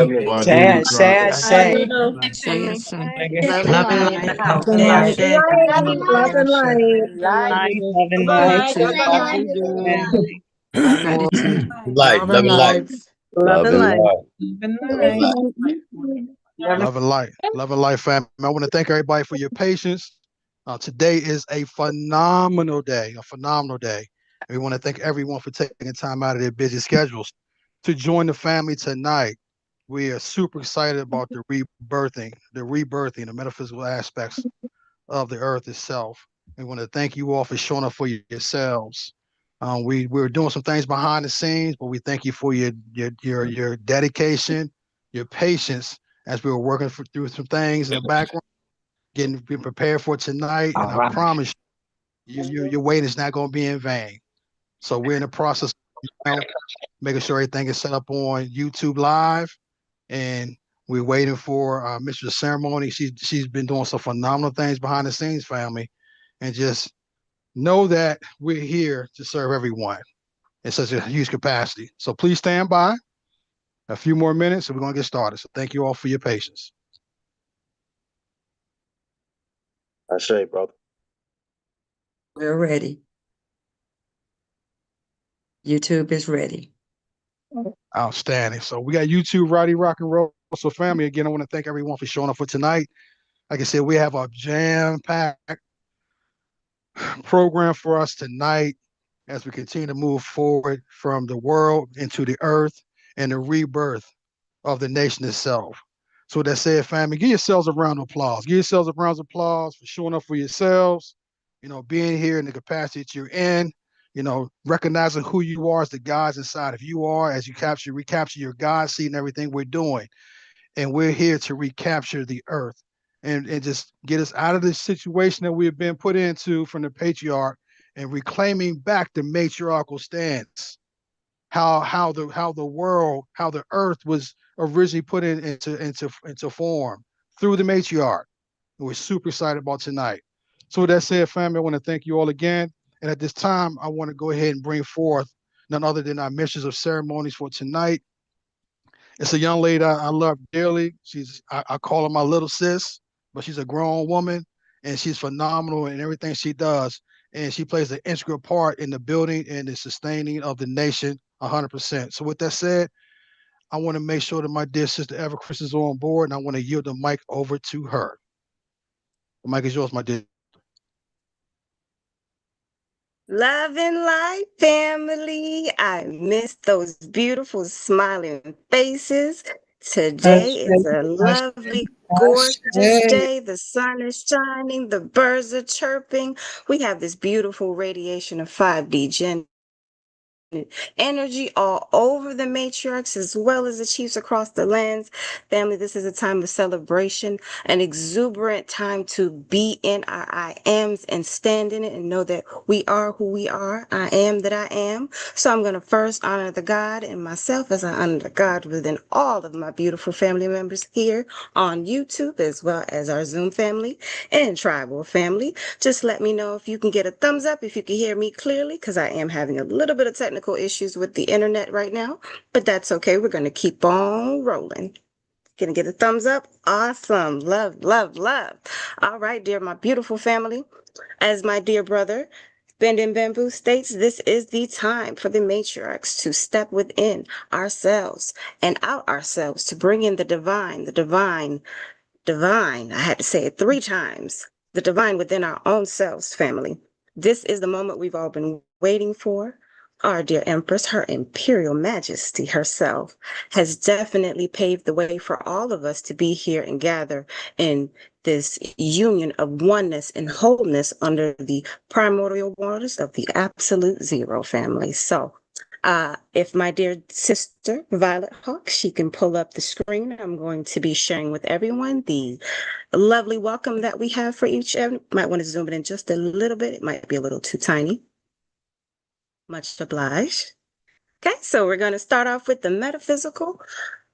Love and light. Ascension. Love and light. Love and light. Gratitude. Light, love and light. Love and light. Love and light. Love and light, family. I want to thank everybody for your patience. Today is a phenomenal day, And we want to thank everyone for taking time out of their busy schedules to join the family tonight. We are super excited about the rebirthing, the metaphysical aspects of the earth itself. We want to thank you all for showing up for yourselves. We're doing some things behind the scenes, but we thank you for your dedication, your patience as we were working through some things in the background, getting prepared for tonight. And I promise you, your wait is not going to be in vain. So we're in the process of making sure everything is set up on YouTube Live, and we're waiting for Mistress Ceremony. She's been doing some phenomenal things behind the scenes, family, and just know that we're here to serve everyone in such a huge capacity. So please stand by a few more minutes and we're going to get started. So thank you all for your patience. I say, brother. We're ready. YouTube is ready. Outstanding. So we got YouTube Rowdy Rock and Roll. So family, again, I want to thank everyone for showing up for tonight. Like I said, we have a jam-packed program for us tonight as we continue to move forward from the world into the earth and the rebirth of the nation itself. So with that said, family, give yourselves a round of applause. Give yourselves a round of applause for showing up for yourselves, being here in the capacity that you're in, recognizing who you are as the gods inside of you are, as you recapture your God seed and everything we're doing. And we're here to recapture the earth and just get us out of this situation that we've been put into from the patriarch and reclaiming back the matriarchal stance. How the earth was originally put into form through the matriarch. And we're super excited about tonight. So with that said, family, I want to thank you all again. And at this time, I want to go ahead and bring forth none other than our mistress of ceremonies for tonight. It's a young lady I love dearly. I call her my little sis, but she's a grown woman and she's phenomenal in everything she does. And she plays an integral part in the building and the sustaining of the nation 100%. So with that said, I want to make sure that my dear sister Evercris is on board, and I want to yield the mic over to her. The mic is yours, my dear. Love and light, family. I miss those beautiful smiling faces. Today is a lovely, gorgeous day. The sun is shining. The birds are chirping. We have this beautiful radiation of 5D energy all over the matriarchs as well as the chiefs across the lands. Family, this is a time of celebration, an exuberant time to be in our I ams and stand in it and know that we are who we are. I am that I am. So I'm going to first honor the God in myself as I honor the God within all of my beautiful family members here on YouTube, as well as our Zoom family and tribal family. Just let me know if you can get a thumbs up, if you can hear me clearly, because I am having a little bit of technical issues with the internet right now, but that's okay. We're going to keep on rolling. Gonna get a thumbs up? Awesome. Love, love, love. All right, dear, my beautiful family. As my dear brother, Bend Bamboo states, this is the time for the matriarchs to step within ourselves and out ourselves to bring in the divine, I had to say it 3 times, the divine within our own selves, family. This is the moment we've all been waiting for. Our dear Empress, Her Imperial Majesty herself, has definitely paved the way for all of us to be here and gather in this union of oneness and wholeness under the primordial waters of the absolute zero, family. So if my dear sister, Violet Hawk, she can pull up the screen, I'm going to be sharing with everyone the lovely welcome that we have for each. Might want to zoom it in just a little bit. It might be a little too tiny. Much obliged. Okay, so we're going to start off with the metaphysical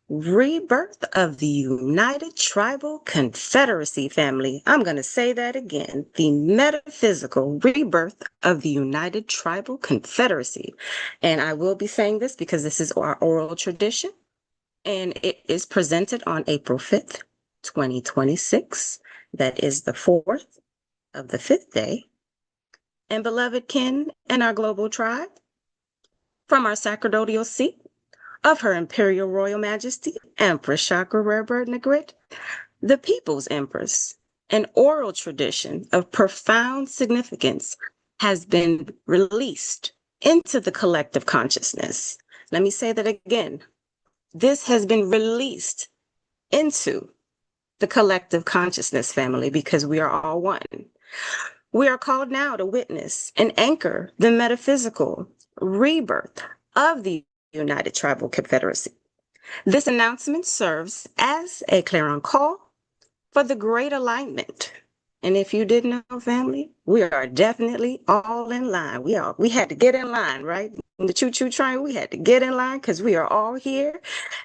rebirth of the United Tribal Confederacy, family. I'm going to say that again. The metaphysical rebirth of the United Tribal Confederacy. And I will be saying this because this is our oral tradition. and it is presented on April 5th, 2026. That is the 4th of the 5th day. And beloved kin and our global tribe, from our sacerdotal seat of Her Imperial Royal Majesty, Empress Chakra Rebirth Nagrit, the People's Empress, an oral tradition of profound significance has been released into the collective consciousness. Let me say that again. This has been released into the collective consciousness, family, because we are all one. We are called now to witness and anchor the metaphysical rebirth of the United Tribal Confederacy. This announcement serves as a clarion call for the great alignment. And if you didn't know, family, we are definitely all in line. We had to get in line, right? In the choo-choo train, we had to get in line because we are all here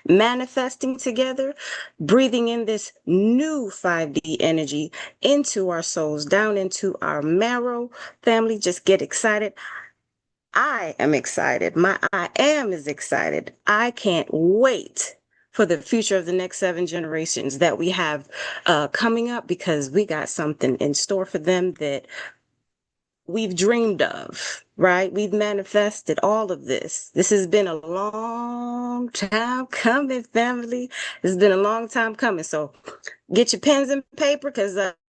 manifesting together, breathing in this new 5D energy into our souls, down into our marrow. Family, just get excited. I am excited. My I am is excited. I can't wait for the future of the next 7 generations that we have coming up, because we got something in store for them that we've dreamed of, right? We've manifested all of this. This has been a long time coming, family. It's been a long time coming. So get your pens and paper, because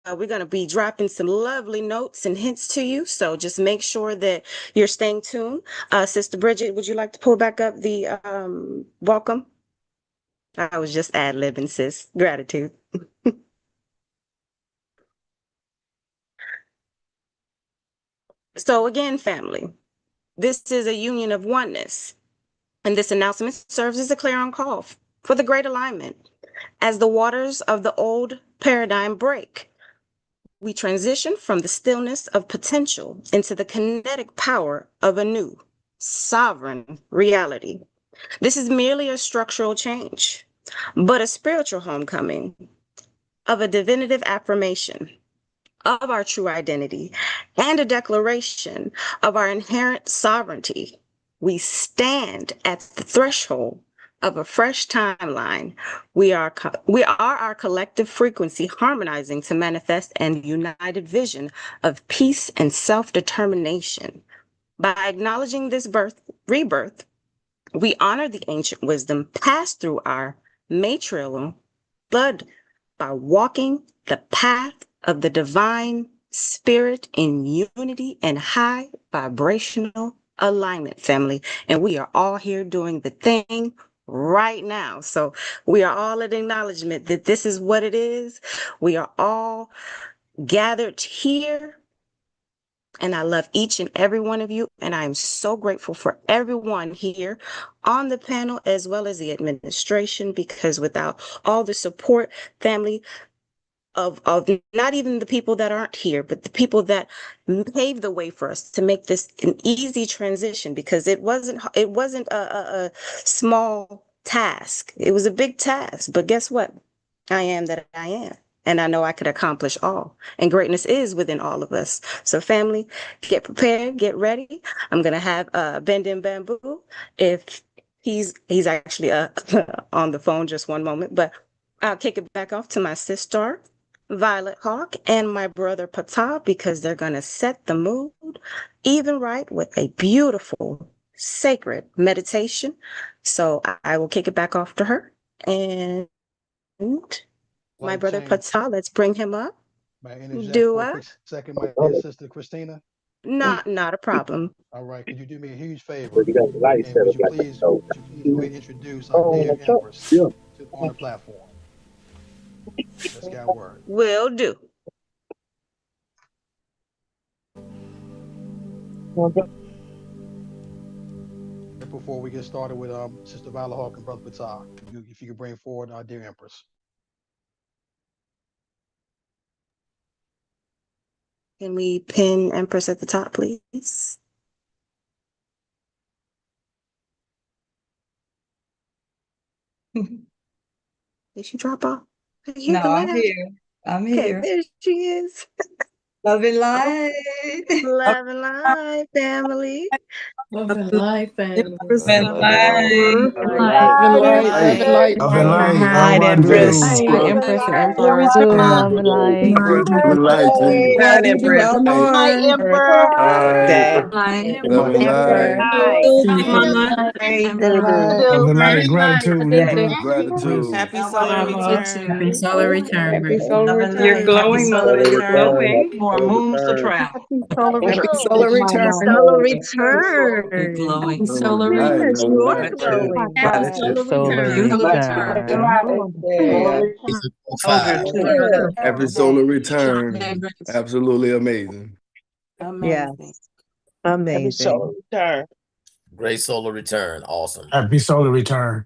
we're going to be dropping some lovely notes and hints to you. So just make sure that you're staying tuned. Sister Bridget, would you like to pull back up the welcome? I was just ad-libbing, sis. Gratitude. So again, family, this is a union of oneness. And this announcement serves as a clarion call for the great alignment. As the waters of the old paradigm break, we transition from the stillness of potential into the kinetic power of a new, sovereign reality. This is merely a structural change, but a spiritual homecoming of a divinative affirmation of our true identity and a declaration of our inherent sovereignty. We stand at the threshold of a fresh timeline. We are our collective frequency harmonizing to manifest an united vision of peace and self-determination. By acknowledging this rebirth, we honor the ancient wisdom passed through our matriarchal blood by walking the path of the divine spirit in unity and high vibrational alignment, family. And we are all here doing the thing right now. So we are all in acknowledgement that this is what it is. We are all gathered here. And I love each and every one of you. And I am so grateful for everyone here on the panel, as well as the administration, because without all the support, family, of not even the people that aren't here, but the people that paved the way for us to make this an easy transition, because it wasn't a small task. It was a big task. But guess what? I am that I am. And I know I could accomplish all. And greatness is within all of us. So family, get prepared, get ready. I'm going to have Bend in Bamboo. If he's actually on the phone, just one moment, but I'll kick it back off to my sister, Violet Hawk, and my brother Pata, because they're going to set the mood even right with a beautiful, sacred meditation. So I will kick it back off to her. And my brother Pata, let's bring him up. May I interject Do for a I? quick second, my dear sister Christina? Not a problem. All right, could you do me a huge favor? But you got the light And set up like a would stove. you please go ahead and introduce our Oh, dear Empress yeah. on the platform? Let's get our word. Will do. Before we get started with Sister Violet Hawk and Brother Pata, if you could bring forward our dear Empress. Can we pin Empress at the top, please? Did she drop off? No, I'm here. I'm Okay, here. there she is. Love and light. Love and light, family. Love and light, family. Empress. Love and light. Love and light, love and light. Love and light. How Light, I do? Empress. Hi, Empress and Emperor. Love and light. Love and light to you. Light, Empress. Hi, Emperor. Day. Love and light. Love and light. Gratitude, Emperor. Gratitude. Happy solar return. Happy solar return. Happy baby. solar Love and return. light. Glowing, Happy solar mother. You're return. glowing. More moons to travel. Happy solar return. Solar return. Glowing Love and solar light. Yes, Love you and are light. glowing. Happy solar return. Beautiful return. Happy solar return. return. Absolutely amazing. Yes. Amazing. return. Great solar return. Awesome. Happy solar return.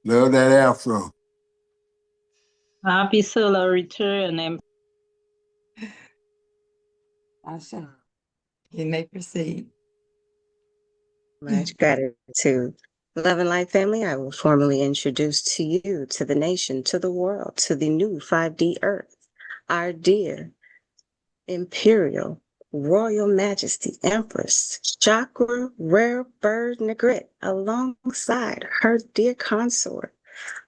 Love that afro. Happy solar return. Awesome. You may proceed. Much gratitude. Love and light, family. I will formally introduce to you, to the nation, to the world, to the new 5D Earth, our dear Imperial Royal Majesty Empress Chakra Rare Bird Negret, alongside her dear consort,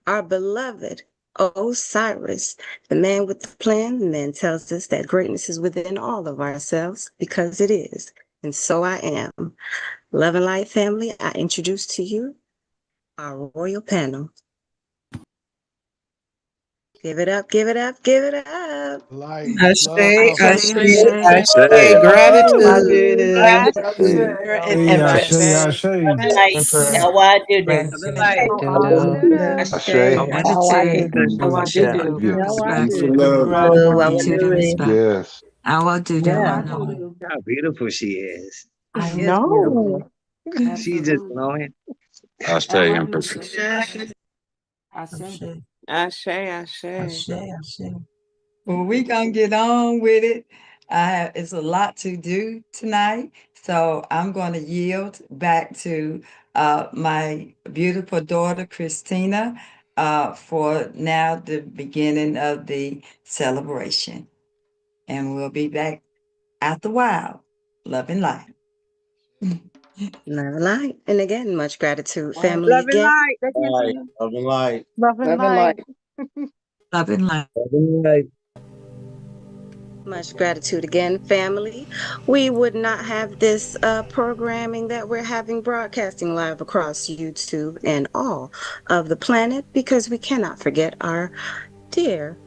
our beloved Osiris, the man with the plan. The man tells us that greatness is within all of ourselves, because it is, and so I am. Love and light, family, I introduce to you our royal panel. Give it up, give it up, give it up. Light, Ashe, love, ashe, Ashe. ashe. Gratitude. Hey, And hey, Ashe, Empress. Ashe. Emperor. How I do do. Ashe. Gratitude. How I do. Yeah. Respect. Peace and love. Gratitude and respect. Yes. I do do. Yeah. How beautiful she is. I know. She's just glowing. I'll stay, Empress. Ashe. Ashe, ashe. Ashe. Well, we gonna get on with it. It's a lot to do tonight, so I'm going to yield back to my beautiful daughter Christina for now the beginning of the celebration, and we'll be back after a while. Love and light. Love and light. And again, much gratitude, family. Love and Again, light. Light. Love and light. Love and light. Love and light. Love and light. much gratitude again, family. We would not have this programming that we're having broadcasting live across YouTube and all of the planet, because we cannot forget our dear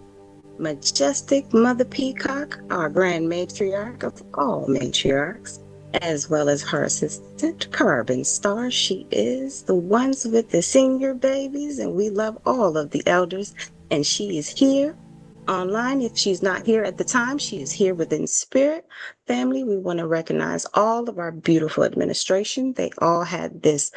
majestic Mother Peacock, our grand matriarch of all matriarchs, as well as her assistant Carbon Star. She is the ones with the senior babies, and we love all of the elders, and she is here online. If she's not here at the time, she is here within spirit. Family, we want to recognize all of our beautiful administration. They all had this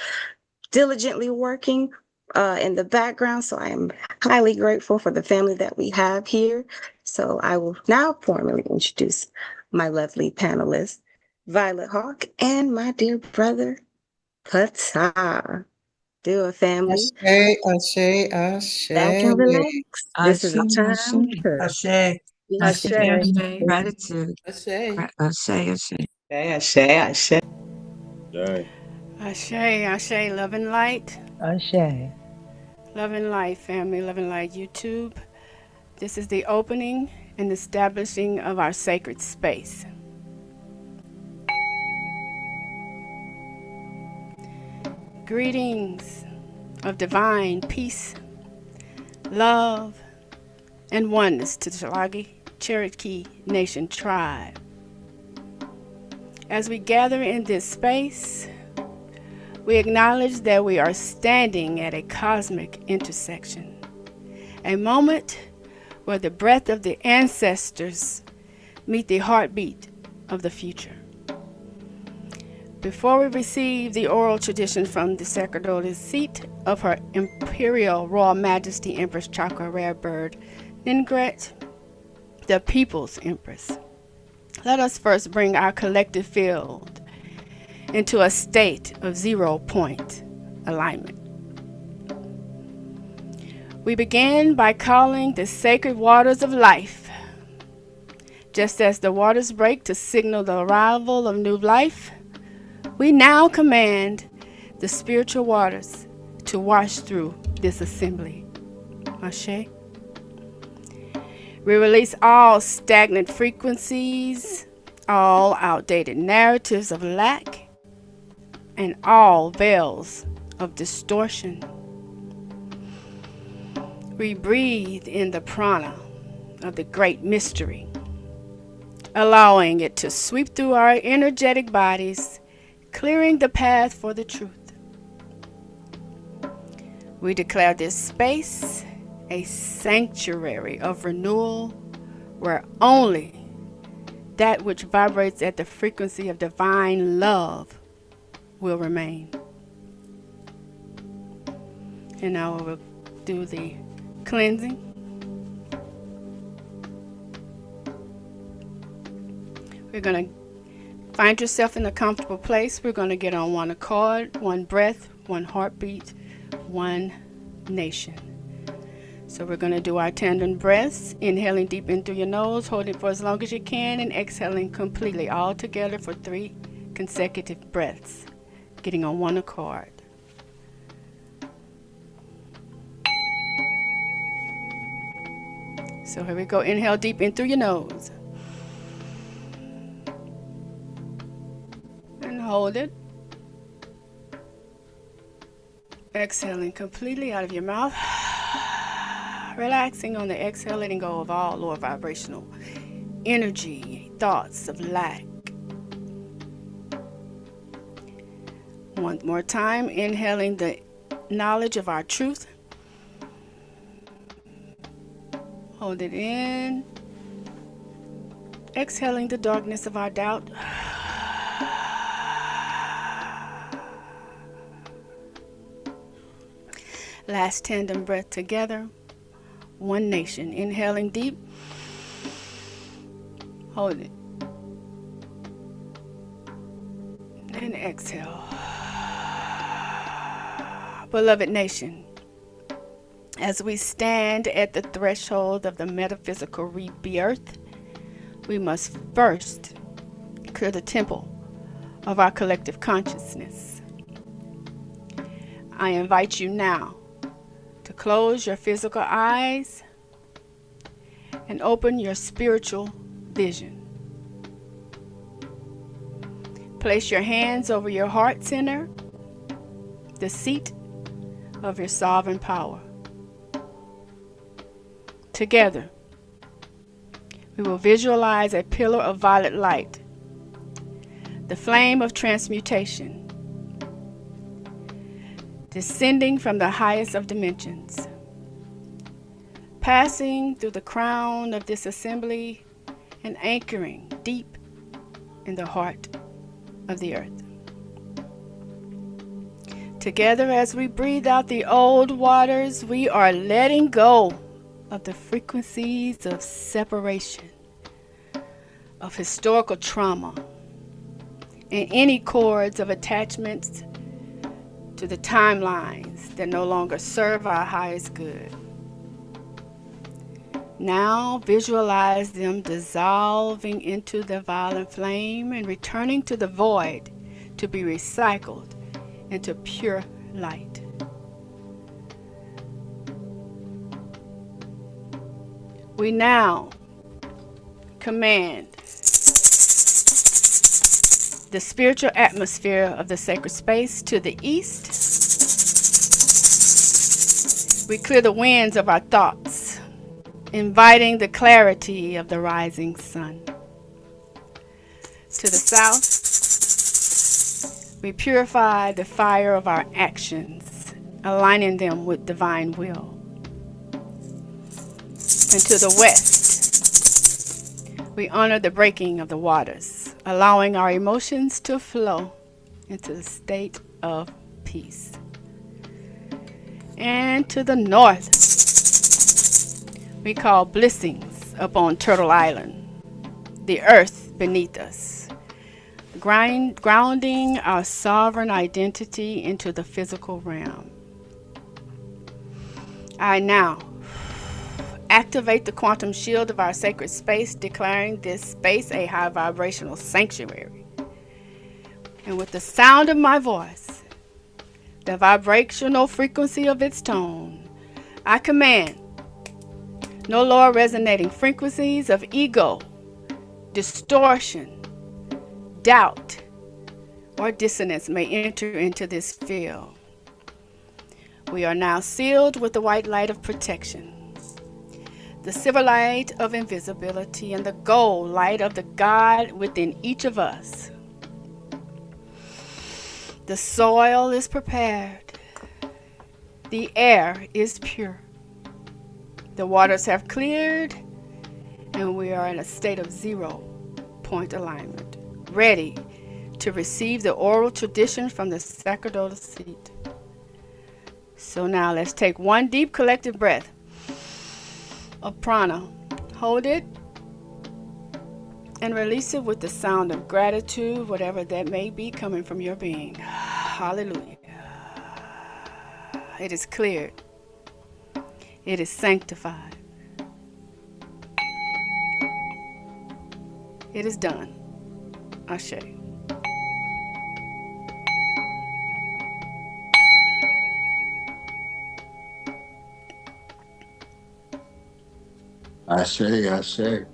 diligently working in the background, so I am highly grateful for the family that we have here. So I will now formally introduce my lovely panelists, Violet Hawk and my dear brother, Pata. Do it, family. Ashe. Back and relax. This is the Ashe, time to Ashe. Ashe. Gratitude. Ashe. Ashe. Ashe, ashe. Love and light. Ashe. Love and light, family. Love and light, YouTube. This is the opening and establishing of our sacred space. Greetings of divine peace, love, and oneness to the Cherokee Nation tribe. As we gather in this space, we acknowledge that we are standing at a cosmic intersection, a moment where the breath of the ancestors meet the heartbeat of the future. Before we receive the oral tradition from the sacerdotal seat of Her Imperial Royal Majesty Empress Chakra Rare Bird Ningret, the People's Empress, let us first bring our collective field into a state of 0 point alignment. We begin by calling the sacred waters of life Just as the waters break to signal the arrival of new life, we now command the spiritual waters to wash through this assembly. Ashe. We release all stagnant frequencies, all outdated narratives of lack, and all veils of distortion. We breathe in the prana of the great mystery, allowing it to sweep through our energetic bodies, clearing the path for the truth. We declare this space a sanctuary of renewal where only that which vibrates at the frequency of divine love will remain. And now we'll do the cleansing. We're going to find yourself in a comfortable place. We're going to get on one accord, one breath, one heartbeat, one nation. So we're going to do our tandem breaths, inhaling deep in through your nose, holding for as long as you can, and exhaling completely all together for 3 consecutive breaths, getting on one accord. So here we go. Inhale deep in through your nose. And hold it. Exhaling completely out of your mouth. Relaxing on the exhale, letting go of all lower vibrational energy, thoughts of lack. One more time, inhaling the knowledge of our truth. Hold it in. Exhaling the darkness of our doubt. Last tandem breath together. One nation. Inhaling deep. Hold it. And exhale. Beloved nation, as we stand at the threshold of the metaphysical rebirth, we must first clear the temple of our collective consciousness. I invite you now to close your physical eyes and open your spiritual vision. Place your hands over your heart center, the seat of your sovereign power. Together, we will visualize a pillar of violet light, the flame of transmutation, descending from the highest of dimensions, passing through the crown of this assembly and anchoring deep in the heart of the earth. Together, as we breathe out the old waters, we are letting go of the frequencies of separation, of historical trauma, and any cords of attachments to the timelines that no longer serve our highest good. Now visualize them dissolving into the violet flame and returning to the void to be recycled into pure light. We now command the spiritual atmosphere of the sacred space to the east. We clear the winds of our thoughts, inviting the clarity of the rising sun. To the south, we purify the fire of our actions, aligning them with divine will. And to the west, we honor the breaking of the waters, allowing our emotions to flow into the state of peace. And to the north, we call blessings upon Turtle Island, the earth beneath us, grounding our sovereign identity into the physical realm. I now activate the quantum shield of our sacred space, declaring this space a high vibrational sanctuary. And with the sound of my voice, the vibrational frequency of its tone, I command no lower resonating frequencies of ego, distortion, doubt, or dissonance may enter into this field. We are now sealed with the white light of protection, the silver light of invisibility, and the gold light of the God within each of us. The soil is prepared. The air is pure. The waters have cleared, and we are in a state of 0 point alignment, ready to receive the oral tradition from the sacerdotal seat. So now let's take one deep collective breath of prana. Hold it and release it with the sound of gratitude, whatever that may be coming from your being. Hallelujah. It is cleared. It is sanctified. It is done. Ashe. Ashe, Ashe.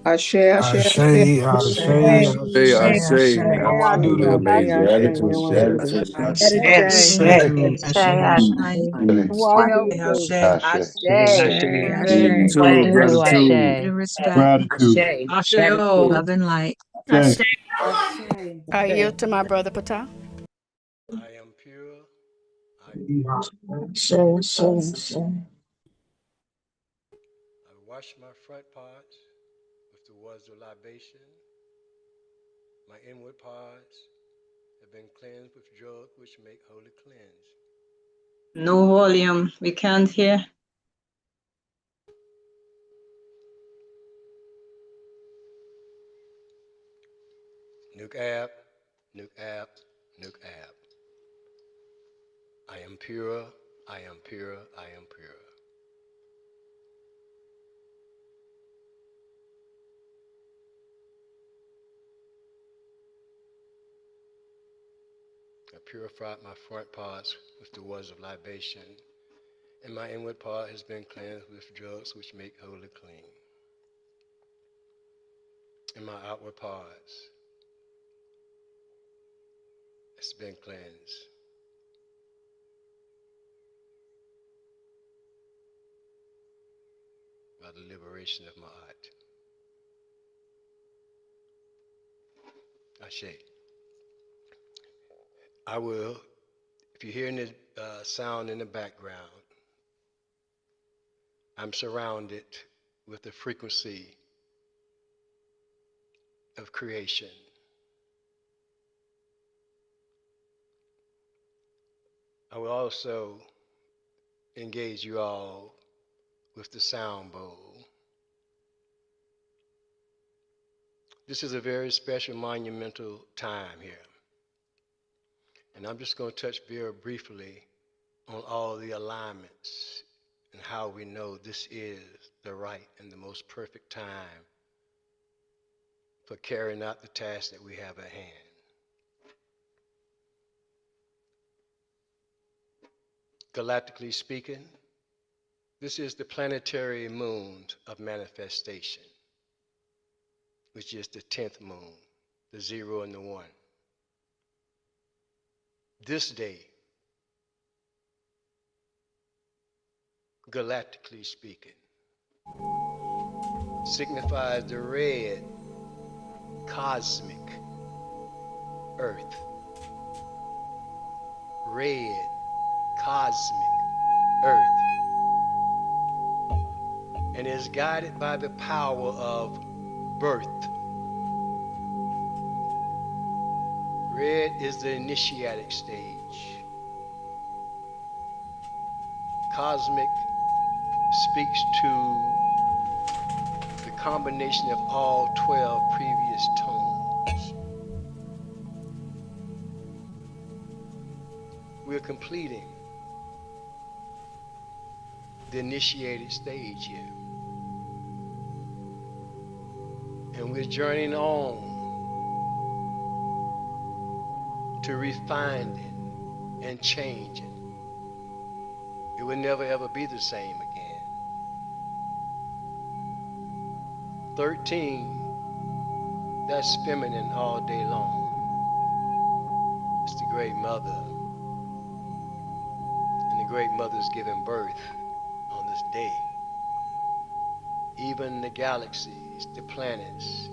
Ashe, I ashe, ashe. say, I say, I say. How I do Truly that? amazing. Gratitude, Gratitude. gratitude. Ashe. Peace. Wonderful. Ashe. Ashe. Gratitude, gratitude. Gratitude. Ashe. I yield to my brother Pata. I am pure. I wash my front parts with the waters of libation. My inward parts have been cleansed with drugs which make holy cleanse. No volume. We can't hear. Nuke app, nuke app, nuke app. I am pure. I am pure. I am pure. I purified my front parts with the waters of libation, and my inward part has been cleansed with drugs which make holy clean. And my outward parts has been cleansed by the liberation of my art. Ashe. I will, if you're hearing the sound in the background, I'm surrounded with the frequency of creation. I will also engage you all with the sound bowl. This is a very special, monumental time here. And I'm just going to touch very briefly on all the alignments and how we know this is the right and the most perfect time for carrying out the task that we have at hand. Galactically speaking, this is the planetary moon of manifestation, which is the 10th moon, the 0 and the 1. This day, galactically speaking, signifies the red cosmic earth. Red cosmic earth. And is guided by the power of birth. Red is the initiatic stage. Cosmic speaks to the combination of all 12 previous tones. We're completing the initiated stage here. we're journeying on to refine it and change it. It will never ever be the same again. 13, that's feminine all day long. It's the great mother. And the great mother's giving birth on this day. Even the galaxies, the planets,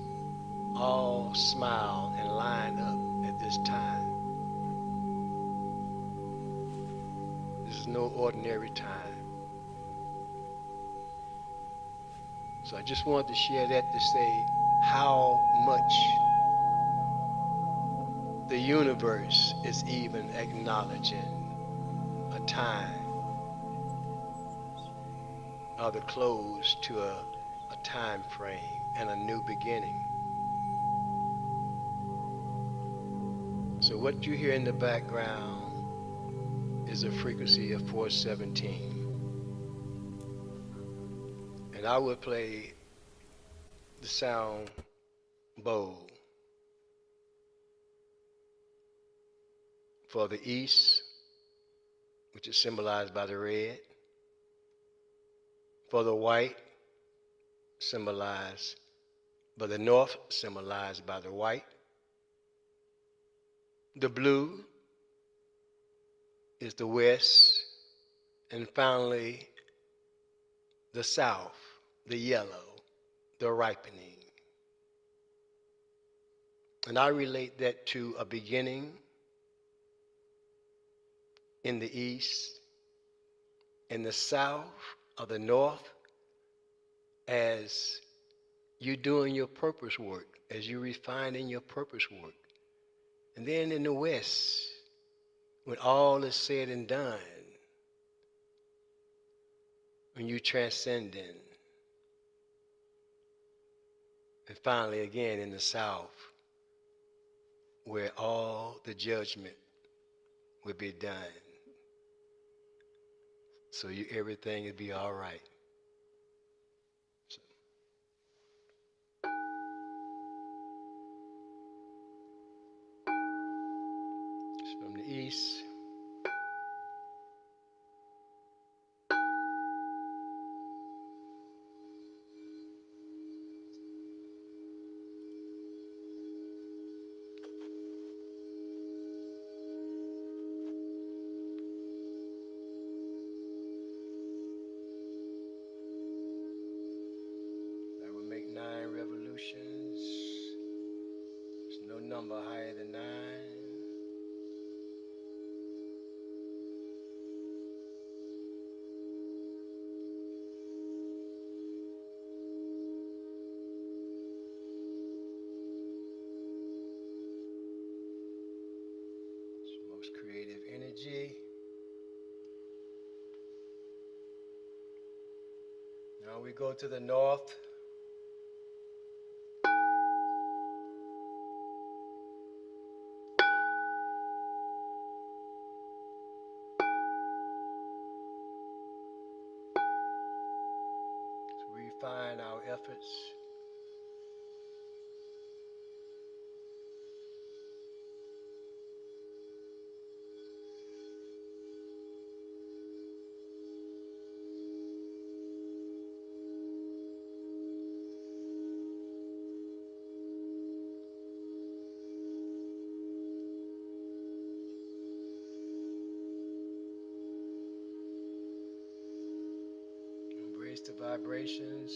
all smile and line up at this time. This is no ordinary time. So I just wanted to share that to say how much the universe is even acknowledging a time or the close to a time frame and a new beginning. So what you hear in the background is a frequency of 417. And I will play the sound bowl for the east, which is symbolized by the red, for the white, symbolized by the north, symbolized by the white, the blue is the west, and finally the south, the yellow, the ripening. And I relate that to a beginning in the east, in the south or the north, as you're doing your purpose work, as you're refining your purpose work. And then in the west, when all is said and done, when you transcending, and finally again in the south, where all the judgment will be done. So everything will be all right. So, it's from the east. That will make 9 revolutions. There's no number higher than 9. It's the most creative energy. Now we go to the north. To refine our efforts. Embrace the vibrations.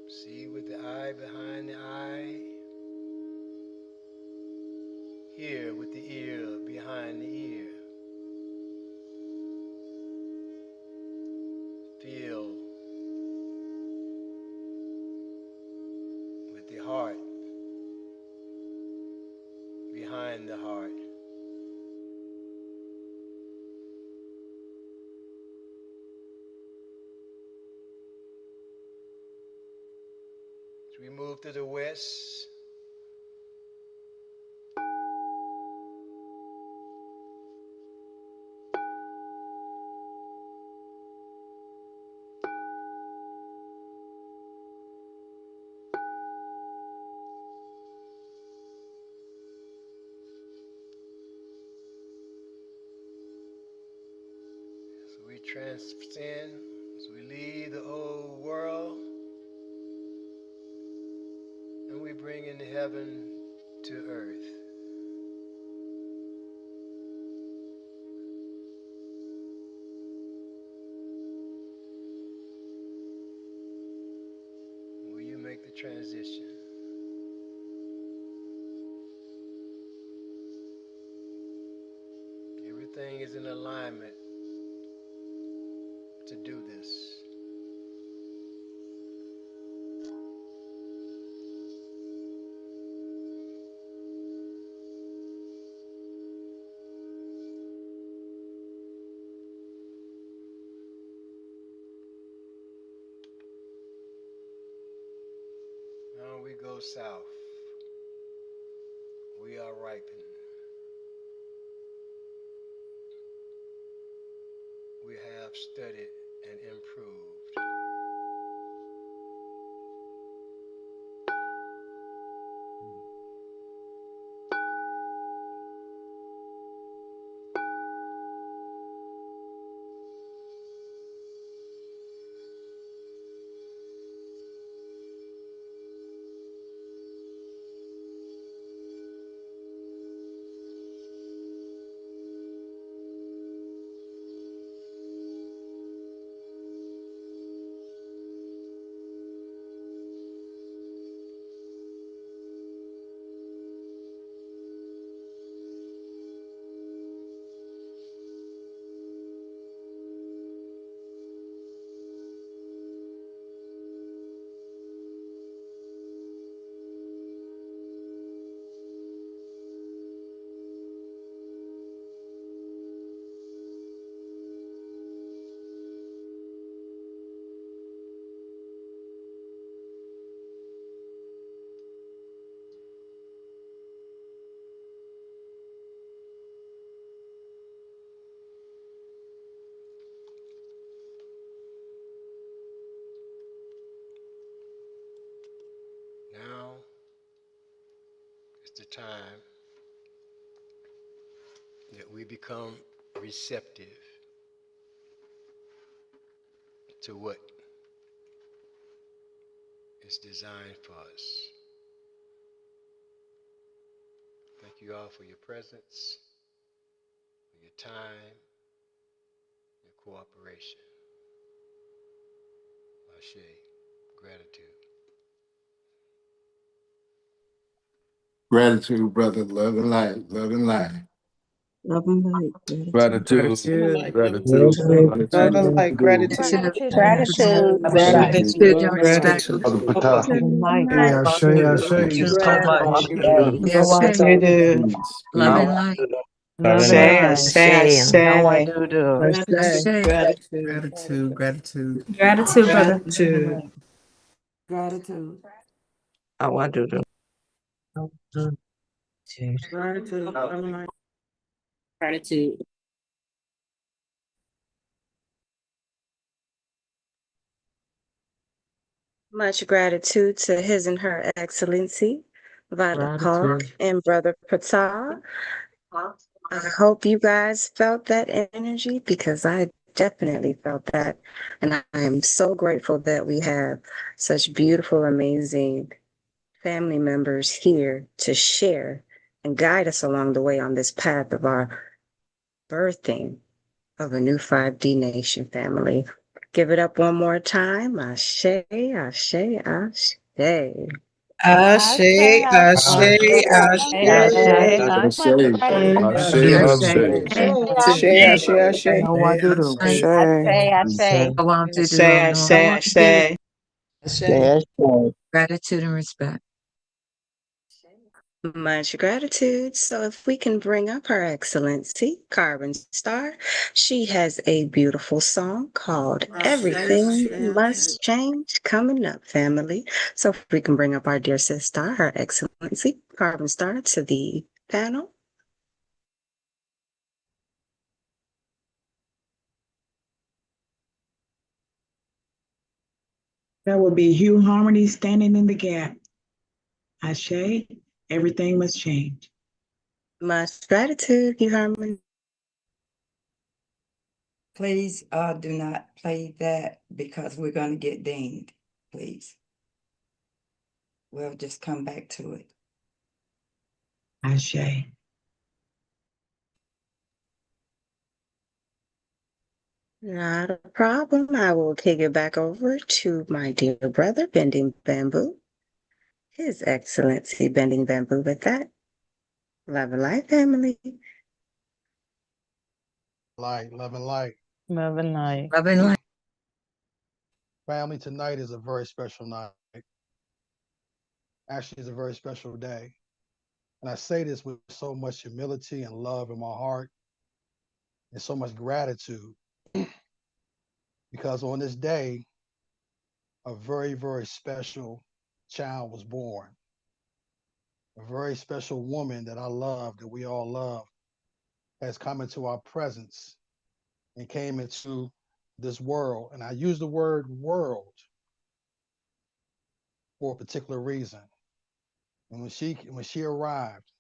See with the eye behind the eye. Hear with the ear behind the ear. Feel with the heart behind the heart. As we move to the west, we transcend, as we leave the old world, and we bring in heaven to earth. Will you make the transition? Everything is in alignment to do this. Now we go south. We are ripened. We have studied and improved. Now is the time that we become receptive to what is designed for us. Thank you all for your presence, for your time, your cooperation. Ashe, gratitude. Gratitude, brother. Love and light. Love and light. Love and light. Gratitude. Gratitude. Gratitude. Love and light. Gratitude. Gratitude. Gratitude and respect. Gratitude. Brother Patah. Light. Ashe, Ashe. Thank you so much. Yes, love and light. Love and light. How I do. Ashe. Gratitude. Gratitude. Gratitude. Gratitude, brother. Gratitude. Gratitude. How I do. Gratitude. Love and light. Gratitude. Much gratitude to His and Her Excellency, Violet Hawk Gratitude. and Brother Patal. I hope you guys felt that energy because I definitely felt that. And I am so grateful that we have such beautiful, amazing family members here to share and guide us along the way on this path of our birthing of a new 5D nation family. Give it up one more time. Ashe, ashe, ashe. Ashe, ashe, ashe. Ashe, ashe, ashe. How I do. Ashe. I want to do Ashe, ashe. gratitude and respect. Much gratitude. So if we can bring up Her Excellency, Carbon Star, she has a beautiful song called Everything Must Change coming up, family. So if we can bring up our dear sister, Her Excellency, Carbon Star, to the panel. That would be Hugh Harmony standing in the gap. Ashe, everything must change. Much gratitude, Hugh Harmon. Please do not play that because we're going to get dinged. Please. We'll just come back to it. Ashe. Not a problem. I will kick it back over to my dear brother, Bending Bamboo. His Excellency Bending Bamboo with that. Love and light, family. Light, love and light. Love and light. Love and light. Family, tonight is a very special night. Actually, it's a very special day. And I say this with so much humility and love in my heart and so much gratitude because on this day, a very, very special child was born. A very special woman that I love, that we all love, has come into our presence and came into this world. And I use the word world for a particular reason. And when she arrived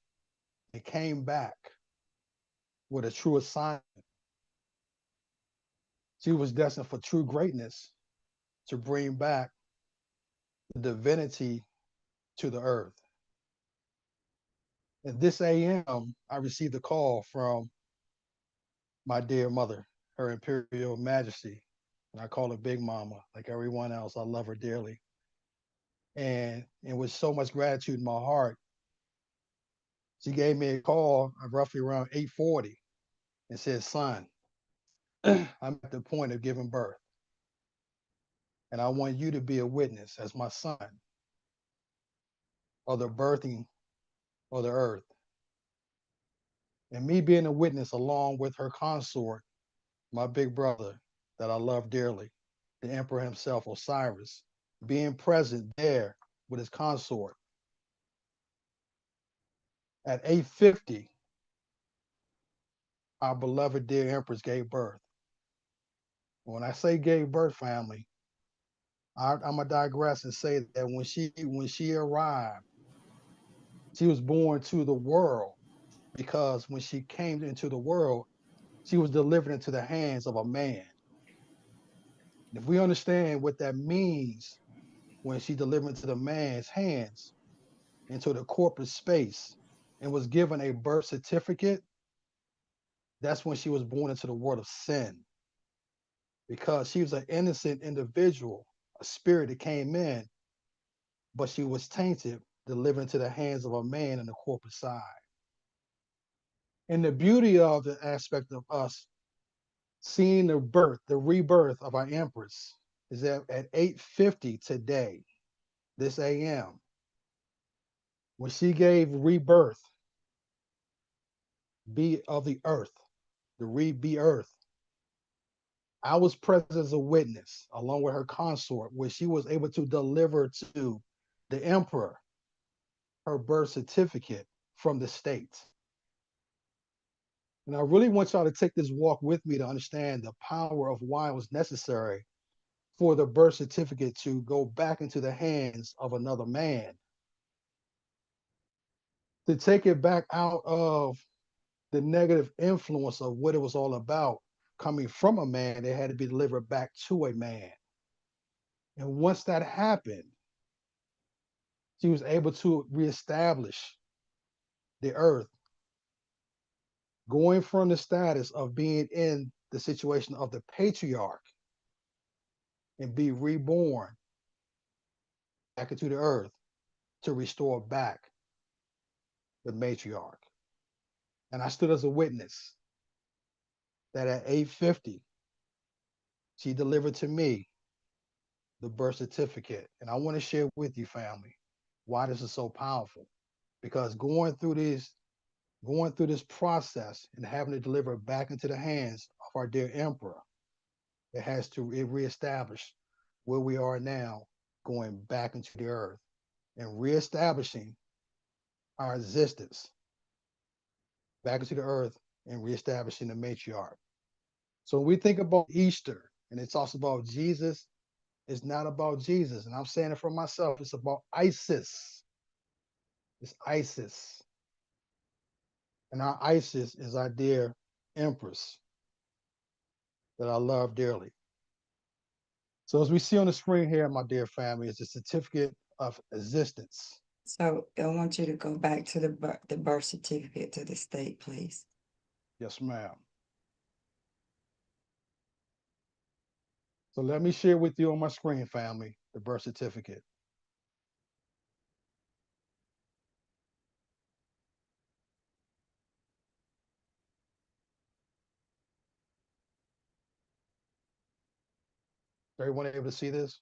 and came back with a true assignment, she was destined for true greatness to bring back the divinity to the earth. At this AM, I received a call from my dear mother, Her Imperial Majesty. And I call her Big Mama, like everyone else. I love her dearly. And with so much gratitude in my heart, she gave me a call roughly around 8:40 and said, son, I'm at the point of giving birth. And I want you to be a witness as my son of the birthing of the earth. And me being a witness along with her consort, my big brother that I love dearly, the emperor himself, Osiris, being present there with his consort. At 8:50, our beloved dear Empress gave birth. When I say gave birth, family, I'm gonna digress and say that when she arrived, she was born to the world because when she came into the world, she was delivered into the hands of a man. And if we understand what that means when she delivered into the man's hands, into the corporate space, and was given a birth certificate, that's when she was born into the world of sin. Because she was an innocent individual, a spirit that came in, but she was tainted, delivered into the hands of a man in the corporate side. And the beauty of the aspect of us seeing the birth, the rebirth of our Empress is that at 8:50 today, this AM, when she gave rebirth, be of the earth, the rebirth, I was present as a witness along with her consort, where she was able to deliver to the emperor her birth certificate from the state. And I really want y'all to take this walk with me to understand the power of why it was necessary for the birth certificate to go back into the hands of another man, to take it back out of the negative influence of what it was all about coming from a man. It had to be delivered back to a man. And once that happened, she was able to reestablish the earth, going from the status of being in the situation of the patriarch and be reborn back into the earth to restore back the matriarch. And I stood as a witness that at 8:50, she delivered to me the birth certificate. And I want to share with you, family, why this is so powerful. Because going through this process and having to deliver it back into the hands of our dear emperor, it has to reestablish where we are now, going back into the earth and reestablishing our existence back into the earth and reestablishing the matriarch. So when we think about Easter and it talks about Jesus, it's not about Jesus. And I'm saying it for myself. It's about Isis. It's Isis. And our Isis is our dear Empress. that I love dearly. So as we see on the screen here, my dear family, is the certificate of existence. So I want you to go back to the birth certificate to the state, please. Yes, ma'am. So let me share with you on my screen, family, the birth certificate. Everyone able to see this?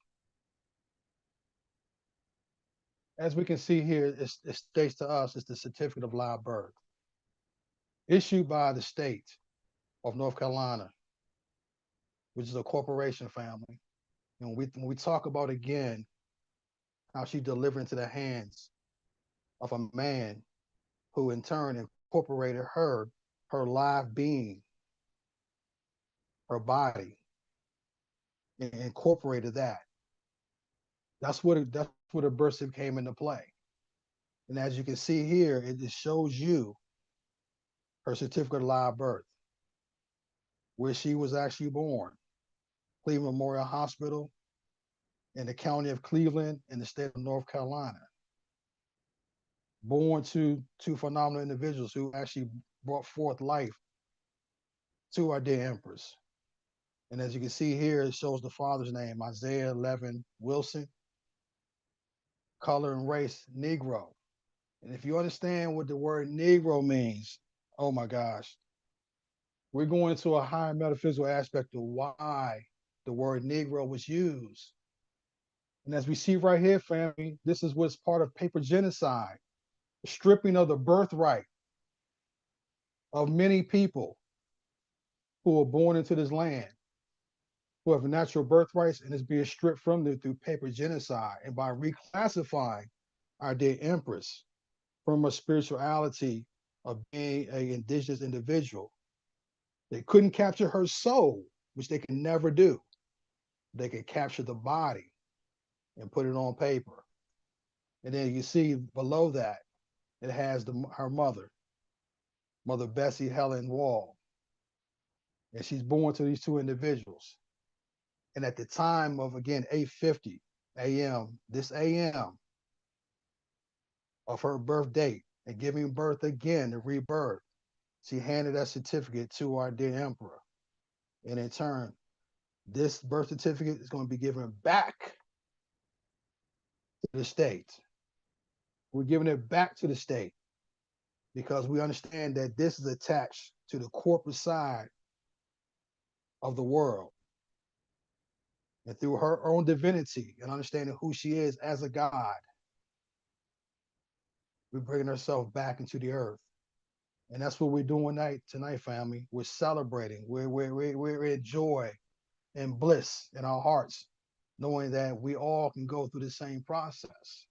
As we can see here, it states to us it's the certificate of live birth issued by the state of North Carolina, which is a corporation, family. And when we talk about again how she delivered into the hands of a man who in turn incorporated her live being, her body, and incorporated that. That's where the birth certificate came into play. And as you can see here, it just shows you her certificate of live birth, where she was actually born, Cleveland Memorial Hospital in the county of Cleveland in the state of North Carolina. Born to two phenomenal individuals who actually brought forth life to our dear Empress. And as you can see here, it shows the father's name, Isaiah Levin Wilson, color and race, Negro. And if you understand what the word Negro means, oh my gosh, we're going into a higher metaphysical aspect of why the word Negro was used. And as we see right here, family, this is what's part of paper genocide, the stripping of the birthright of many people who are born into this land, who have natural birthrights, and is being stripped from them through paper genocide. And by reclassifying our dear Empress from a spirituality of being an indigenous individual, they couldn't capture her soul, which they can never do. They can capture the body and put it on paper. And then you see below that, it has her mother, Mother Bessie Helen Wall. And she's born to these two individuals. And at the time of, again, 8:50 a.m., this a.m. of her birth date and giving birth again, the rebirth, she handed that certificate to our dear emperor. And in turn, this birth certificate is going to be given back to the state. We're giving it back to the state because we understand that this is attached to the corporate side of the world. And through her own divinity and understanding who she is as a God, we're bringing ourselves back into the earth. And that's what we're doing tonight, family. We're celebrating. We're in joy and bliss in our hearts, knowing that we all can go through the same process.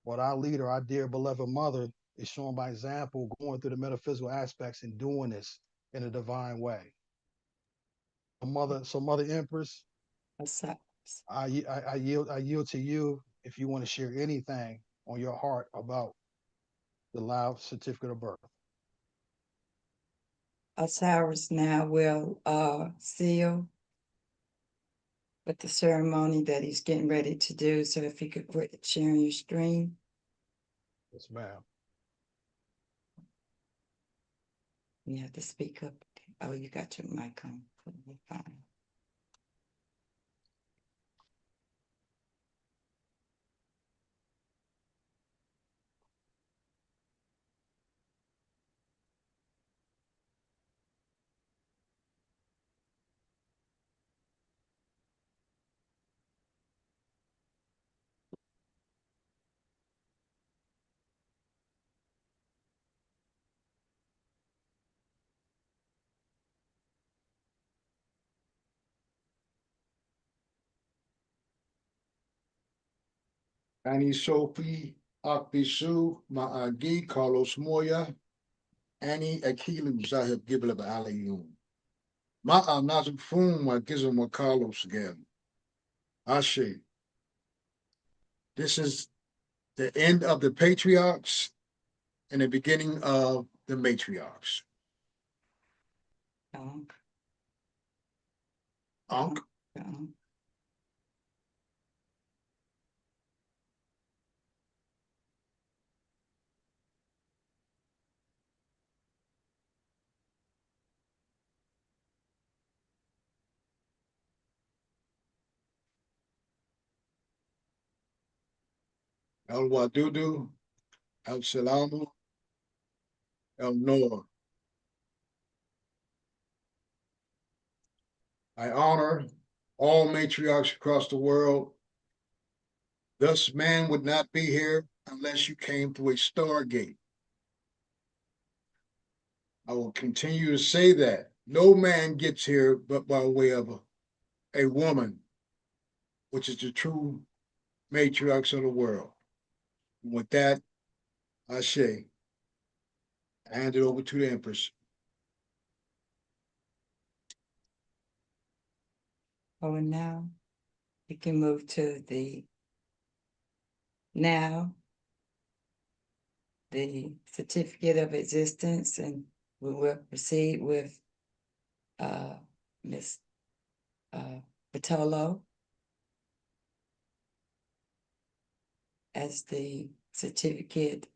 But our leader, our dear beloved mother, is showing by example, going through the metaphysical aspects and doing this in a divine way. Mother Empress, I yield to you if you want to share anything on your heart about the live certificate of birth. Osiris now will seal with the ceremony that he's getting ready to do. So if you could quit sharing your screen. Yes, ma'am. You have to speak up. Oh, you got your mic on. Fine. Ani Sophie, Akbisu, Ma'agi, Carlos Moya, Annie Akilu, Zahib Giblab Alayum. Ma'a Nazim Fum, Magizum Carlos again. Ashe. This is the end of the patriarchs and the beginning of the matriarchs. Unc. El Wadudu, El Salamu, El Noah. I honor all matriarchs across the world. Thus, man would not be here unless you came through a stargate. I will continue to say that. No man gets here but by way of a woman, which is the true matriarchs of the world. And with that, Ashe, I hand it over to the Empress. Oh, and now we can move to the certificate of existence, and we will proceed with Ms. Patolo as the certificate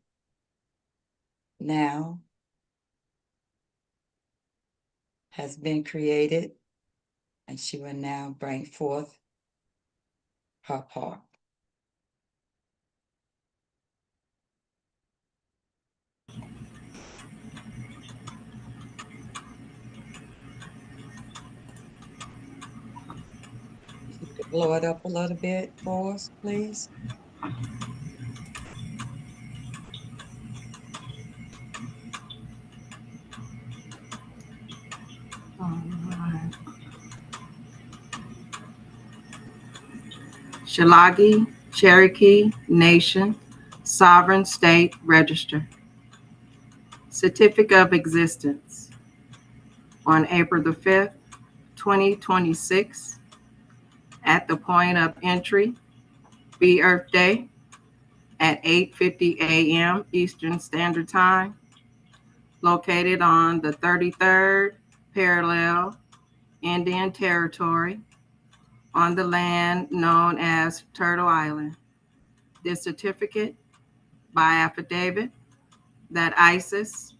now has been created, and she will now bring forth her part. If you could blow it up a little bit for us, please. Shalagi, Cherokee Nation, Sovereign State Register. Certificate of Existence. On April the 5th, 2026, at the point of entry, Earth Day, at 8:50 a.m. Eastern Standard Time, located on the 33rd parallel Indian Territory on the land known as Turtle Island. This certificate by affidavit that Isis,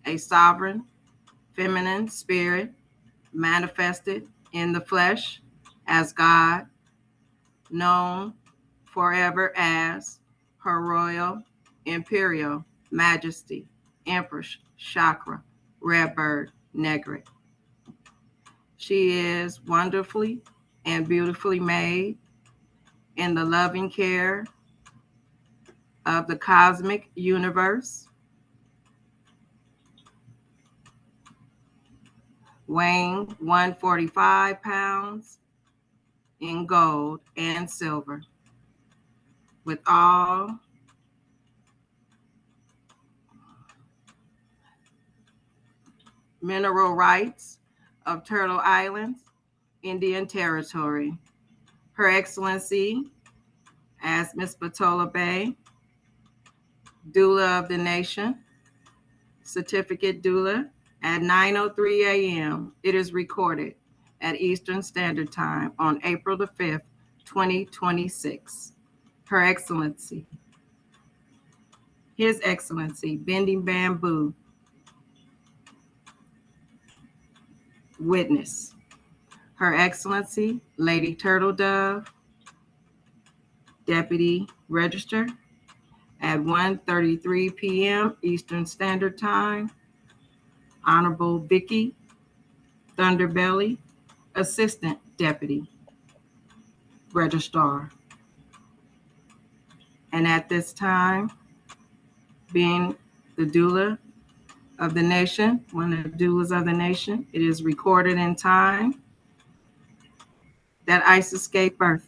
a sovereign feminine spirit manifested in the flesh as God, known forever as Her Royal Imperial Majesty, Empress Chakra, Rebirth, Negret. She is wonderfully and beautifully made in the loving care of the cosmic universe, weighing 145 pounds in gold and silver, with all mineral rights of Turtle Island, Indian Territory. Her Excellency, as Miss Batola Bay, Doula of the Nation, Certificate Doula, at 9:03 a.m. It is recorded at Eastern Standard Time on April the 5th, 2026. Her Excellency, His Excellency, Bending Bamboo, witness. Her Excellency, Lady Turtle Dove, Deputy Register, at 1:33 p.m. Eastern Standard Time. Honorable Vicky Thunderbelly, Assistant Deputy Registrar. And at this time, being the doula of the nation, one of the doulas of the nation, it is recorded in time that Isis gave birth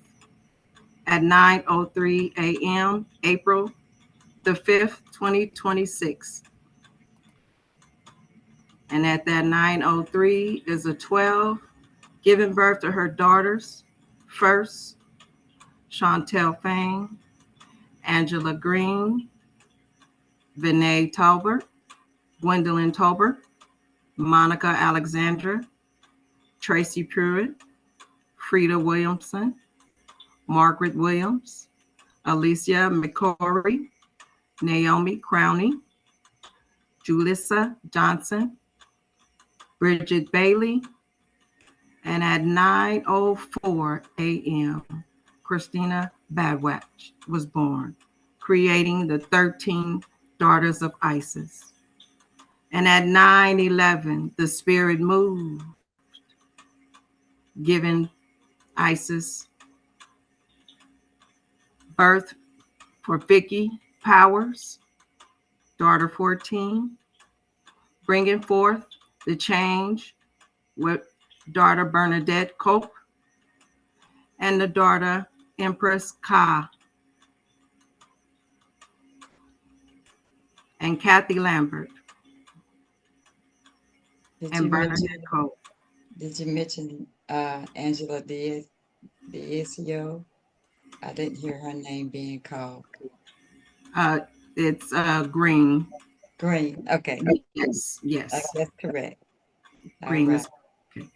at 9:03 a.m., April the 5th, 2026. And at that 9:03 is a 12, giving birth to her daughters. First, Chantel Fang, Angela Green, Vinay Tolbert, Gwendolyn Tolbert, Monica Alexandra, Tracy Pruitt, Frida Williamson, Margaret Williams, Alicia McCory, Naomi Crowney, Julissa Johnson, Bridget Bailey, and at 9:04 a.m., Christina Badwatch was born, creating the 13 daughters of Isis. And at 9:11, the spirit moved, giving Isis birth for Vicky Powers, daughter 14, bringing forth the change with daughter Bernadette Cope and the daughter Empress Ka and Kathy Lambert and Bernadette Cope. Did you mention Angela Diazio? I didn't hear her name being called. It's Green. Green. Okay. Yes. Yes. That's correct. Green is okay.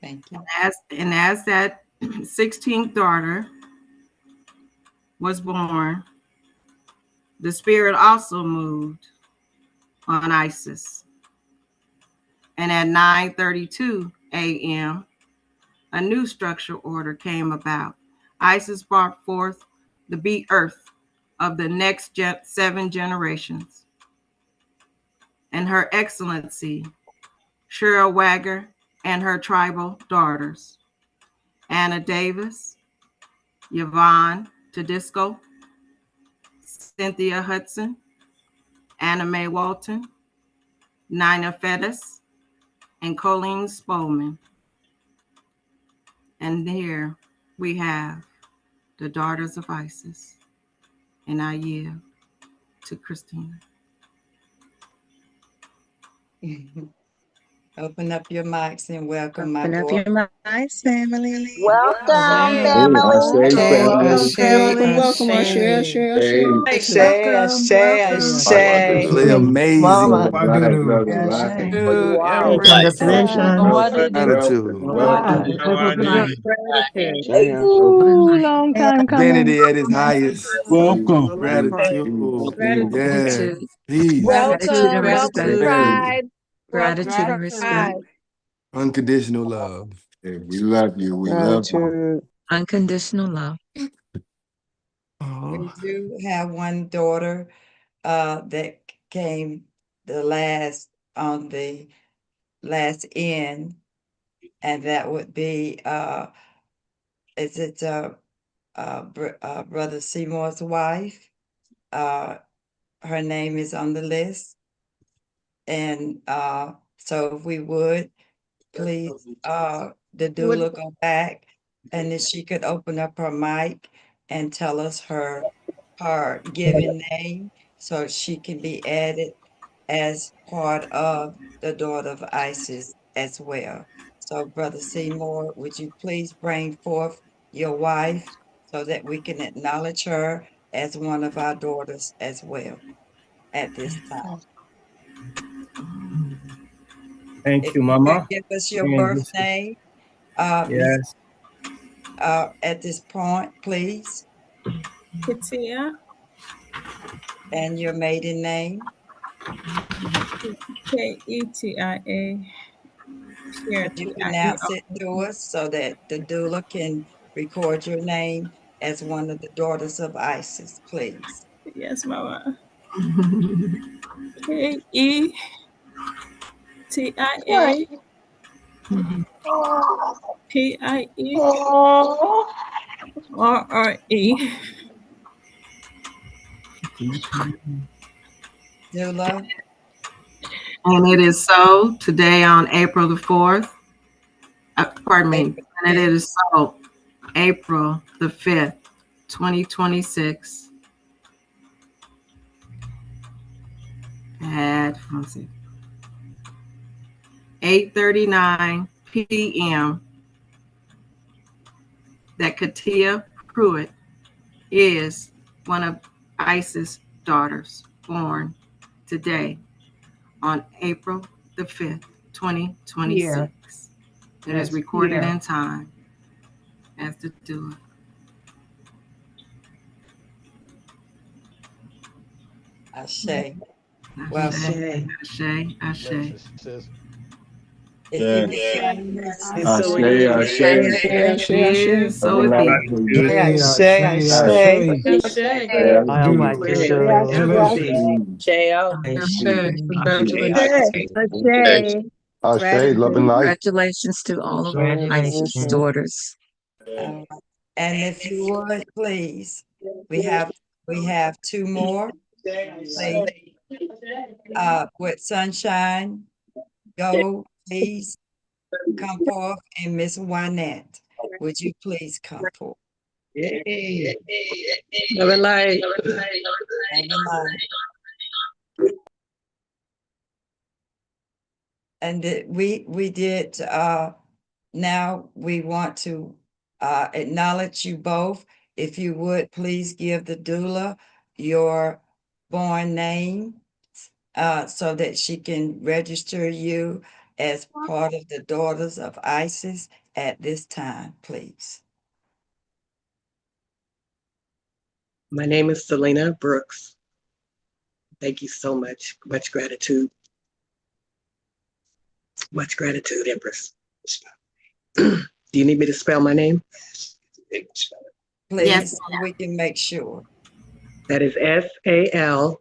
Thank you. And as that 16th daughter was born, the spirit also moved on Isis. And at 9:32 a.m., a new structural order came about. Isis brought forth the BEarth of the next 7 generations. And Her Excellency, Cheryl Wagger, and her tribal daughters, Anna Davis, Yvonne Tedisco, Cynthia Hudson, Anna Mae Walton, Nina Fettis, and Colleen Spolman. And here we have the daughters of Isis. And I yield to Christina. Open up your mics and welcome my Open up daughter. your mics, family. Welcome, family. Welcome, Ashe. Really amazing. Gratitude, Empress. Gratitude. Long time coming. Divinity at its highest. Welcome. Gratitude. Yeah. Gratitude. Peace. Welcome, welcome, Yeah. Pride. Gratitude and respect. Unconditional love. Hey, we love you. We love you. Unconditional love. We do have one daughter that came on the last end, and that would be Brother Seymour's wife. Her name is on the list. And so if we would, please, the doula go back, and if she could open up her mic and tell us her given name, so she can be added as part of the daughter of Isis as well. So Brother Seymour, would you please bring forth your wife so that we can acknowledge her as one of our daughters as well at this time? Thank If you, you could Mama. give us your birth name, Miss, Yes. at this point, please, Katia, and your maiden name. Ketia. Could you pronounce it to us so that the doula can record your name as one of the daughters of Isis, please? Yes, Mama. Ketia. Pierre. Doula? And it is so today on April the 4th. Pardon me. And it is so April the 5th, 2026 at 8:39 p.m. that Katia Pruitt is one of Isis' daughters born today on April the 5th, 2026. It is recorded in time as the doula. Ashe. Ashe, Welcome. ashe, ashe. Sis. If you Yes. would Ashe, Ashe. It is, so it Love and be. light to you. I am like you, Ashe, love and light. Congratulations to all of Isis' daughters. All right. And if you would, please, we have two more. Please, with Sunshine, go, please come forth, and Miss Wynette, would you please come forth? Love and light. And the line. And we did, now we want to acknowledge you both. If you would, please give the doula your born name, so that she can register you as part of the Daughters of Isis at this time, please. My name is Selena Brooks. Thank you so much. Much gratitude. Much gratitude, Empress. Do you need me to spell my name? Please, Yes. so we can make sure. That is SALENAMBROOKS.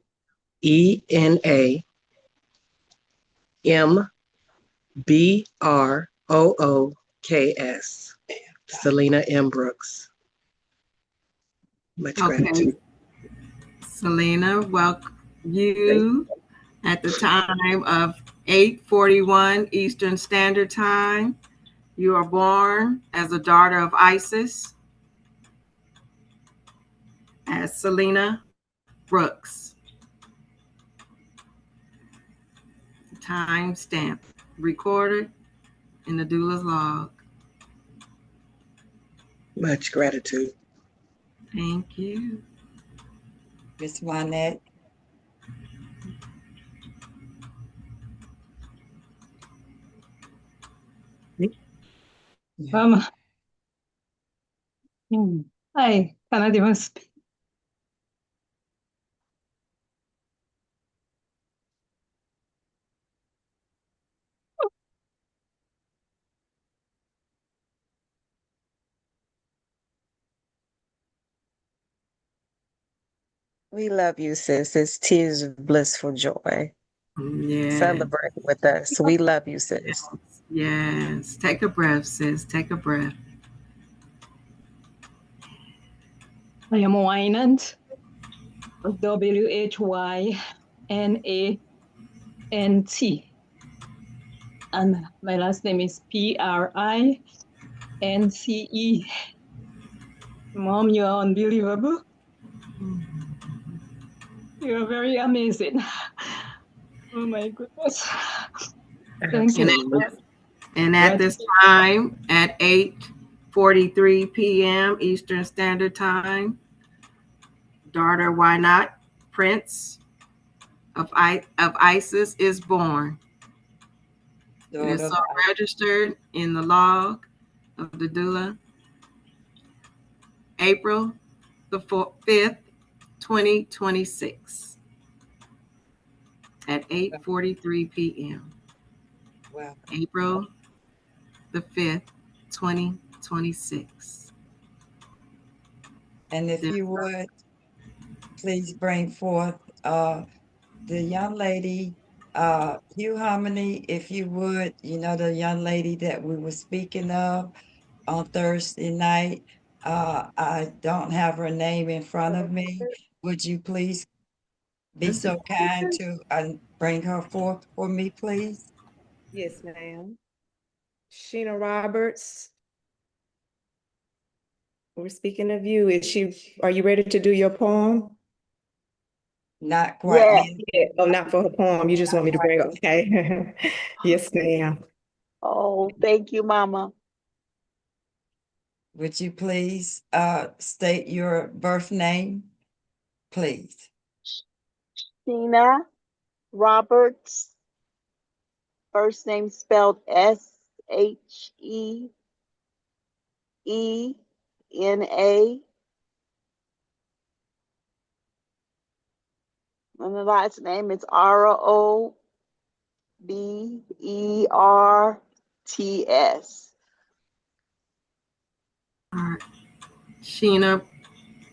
Selena M. Brooks. Much gratitude. Selena, welcome you at the time of 8:41 Eastern Standard Time. You are born as a daughter of Isis, as Selena Brooks. Time stamp recorded in the doula's log. Much gratitude. Thank you. Miss Wynette. I cannot even speak. We love you, sis. It's tears of blissful joy. Yeah. Celebrate with us. We love you, sis. Yes. Take a breath, sis. Take a breath. I am Wynant. WHYNANT. And my last name is PRINCE. Mom, you are unbelievable. You are very amazing. Oh my goodness. Thank you. And at this time, at 8:43 p.m. Eastern Standard Time, daughter Why Not Prince of Isis is born. It is so registered in the log of the doula. April the 5th, 2026 at 8:43 p.m. Wow. April the 5th, 2026. And if you would, please bring forth the young lady, Hugh Harmony, if you would, the young lady that we were speaking of on Thursday night. I don't have her name in front of me. Would you please be so kind to bring her forth for me, please? Yes, ma'am. Sheena Roberts. We're speaking of you. Are you ready to do your poem? Not quite yet. Yeah. Oh, not for her poem. You just want me to bring her. Okay. Yes, ma'am. Oh, thank you, Mama. Would you please state your birth name, please? Sheena Roberts. First name spelled SHEENA. H-E-E-N-A. And the last name is R-O-B-E-R-T-S. All right. Sheena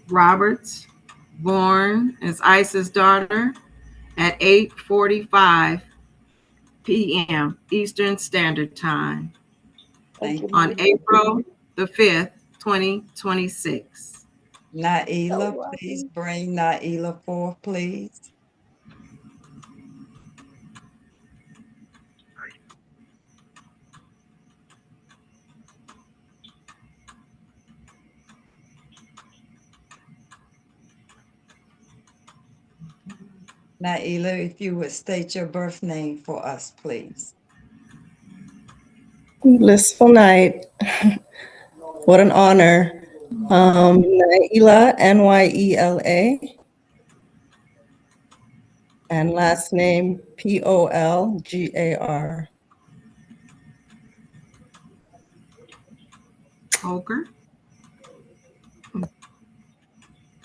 Roberts, born as Isis' daughter at 8:45 p.m. Eastern Standard Time on April the 5th, 2026. Naila, please bring Naila forth, please. Naila, if you would state your birth name for us, please. Blissful night. What an honor. Nyela, Nyela. And last name Polgar. Polgar?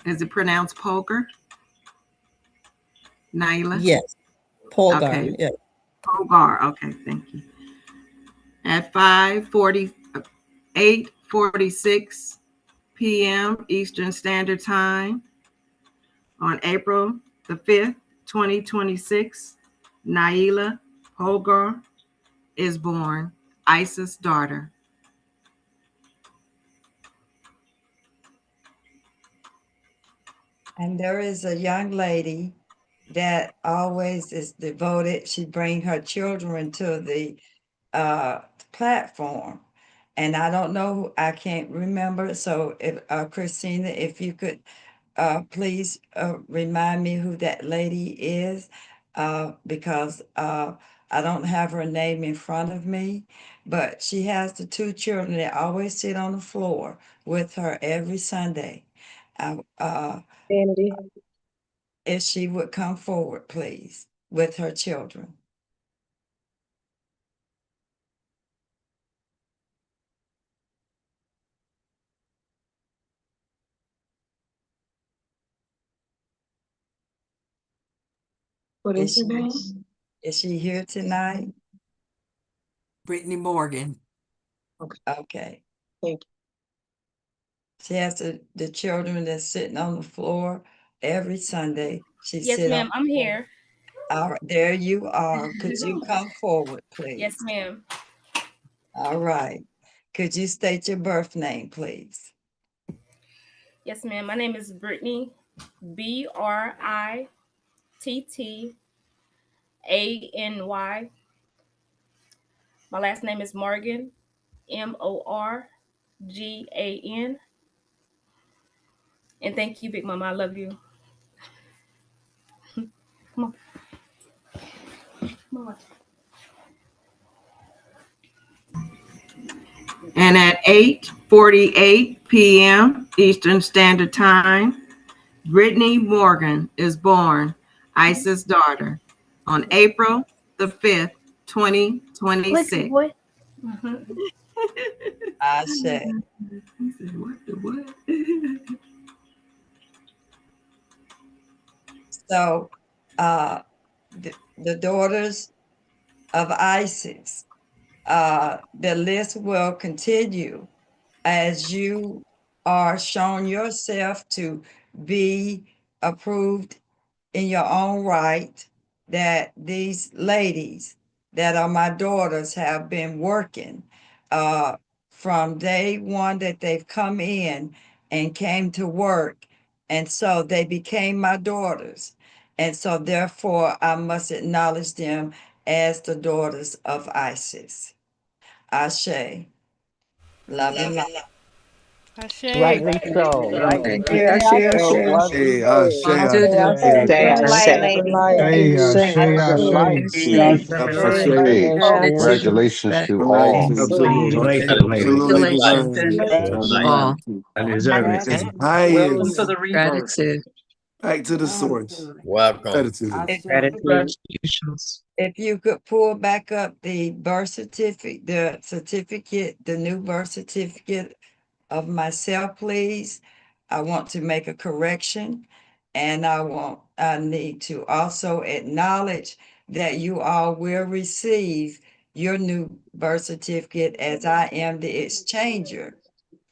Is it pronounced Polgar? Naila? Yes. Polgar. Okay. Yes. Polgar. Okay, thank you. At 8:46 p.m. Eastern Standard Time on April the 5th, 2026, Naila Polgar is born, Isis' daughter. And there is a young lady that always is devoted. She brings her children to the platform. And I don't know, I can't remember. So if Christina, if you could please remind me who that lady is, because I don't have her name in front of me, but she has the two children that always sit on the floor with her every Sunday. Vanity. If she would come forward, please, with her children. What is her name? Is she here tonight? Brittany Morgan. Okay. Thank you. She has the children that's sitting on the floor every Sunday. She Yes, sit ma'am. on. I'm here. All right, there you are. Could you come forward, please? Yes, ma'am. All right. Could you state your birth name, please? Yes, ma'am. My name is Brittany, Brittany. My last name is Morgan, Morgan. And thank you, Big Mama. I love you. Come on. Come on. And at 8:48 p.m. Eastern Standard Time, Brittany Morgan is born, Isis' daughter, on April the 5th, 2026. Boy. I say. What the what? So, the daughters of Isis, the list will continue as you are shown yourself to be approved in your own right, that these ladies that are my daughters have been working from day one that they've come in and came to work. And so they became my daughters. And so therefore I must acknowledge them as the daughters of Isis. Ashe. Love and light. Ashe. Rightly so. Rightly Yeah, share, so. share. Rightly Hey, so. Congratulations to all. Absolutely divine. All. I deserve it. Highest. Welcome to the rebirth. Gratitude. Back to the source. Welcome. Gratitude. Congratulations. If you could pull back up the birth certificate, the new birth certificate of myself, please. I want to make a correction, and I need to also acknowledge that you all will receive your new birth certificate, as I am the exchanger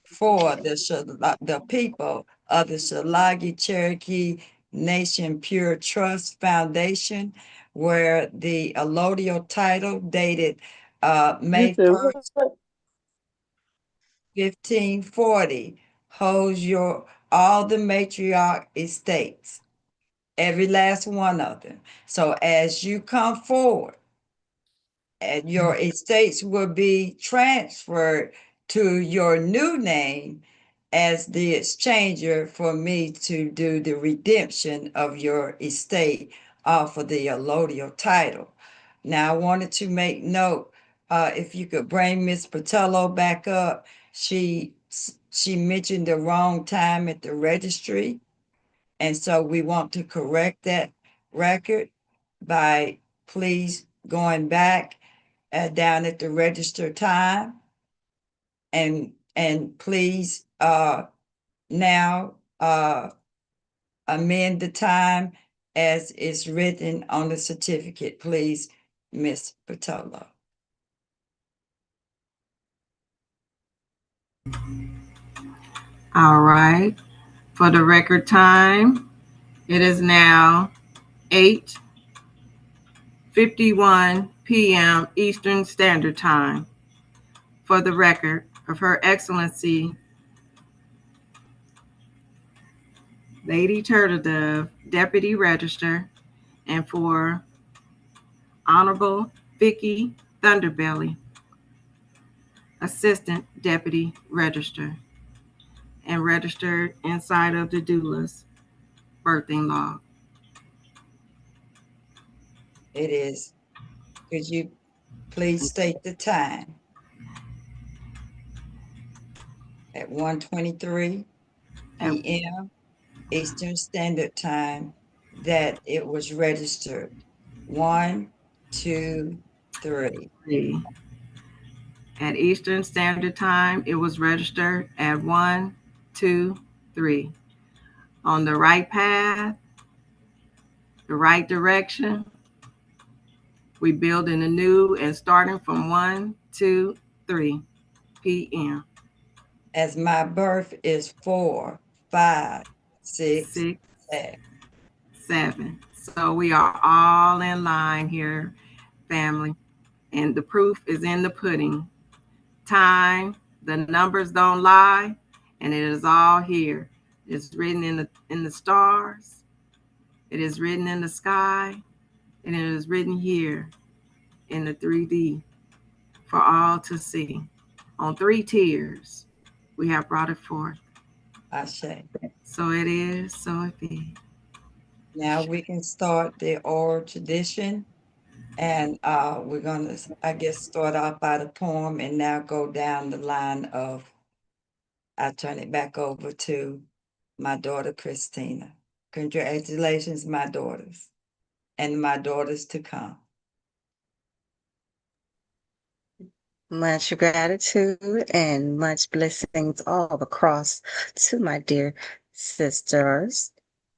for the people of the Shalagi Cherokee Nation Pure Trust Foundation, where the allodial title dated May 1st, 1540 holds all the matriarch estates, every last one of them. So as you come forward, and your estates will be transferred to your new name as the exchanger for me to do the redemption of your estate off of the allodial title. Now, I wanted to make note, if you could bring Miss Patello back up, she mentioned the wrong time at the registry. And so we want to correct that record by please going back down at the register time, and please now amend the time as is written on the certificate, please, Miss Patola. All right. For the record time, it is now 8:51 p.m. Eastern Standard Time. For the record of Her Excellency Lady Turtledove, Deputy Register, and for Honorable Vicky Thunderbelly, Assistant Deputy Register, and registered inside of the doula's birthing log. It is. Could you please state the time? At 1:23 p.m. Eastern Standard Time that it was registered. 1, 2, 3. At Eastern Standard Time, it was registered at 1, 2, 3. On the right path, the right direction. We building anew and starting from 1, 2, 3 p.m. As my birth is 4, 5, 6, 7. So we are all in line here, family. And the proof is in the pudding. Time, the numbers don't lie, and it is all here. It's written in the stars. It is written in the sky, and it is written here in the 3D for all to see. On 3 tiers, we have brought it forth. Ashe. So it is, so it be. Now we can start the oral tradition. And we're gonna, I guess, start off by the poem and now go down the line of, I turn it back over to my daughter, Christina. Congratulations, my daughters, and my daughters to come. Much gratitude and much blessings all across to my dear sisters,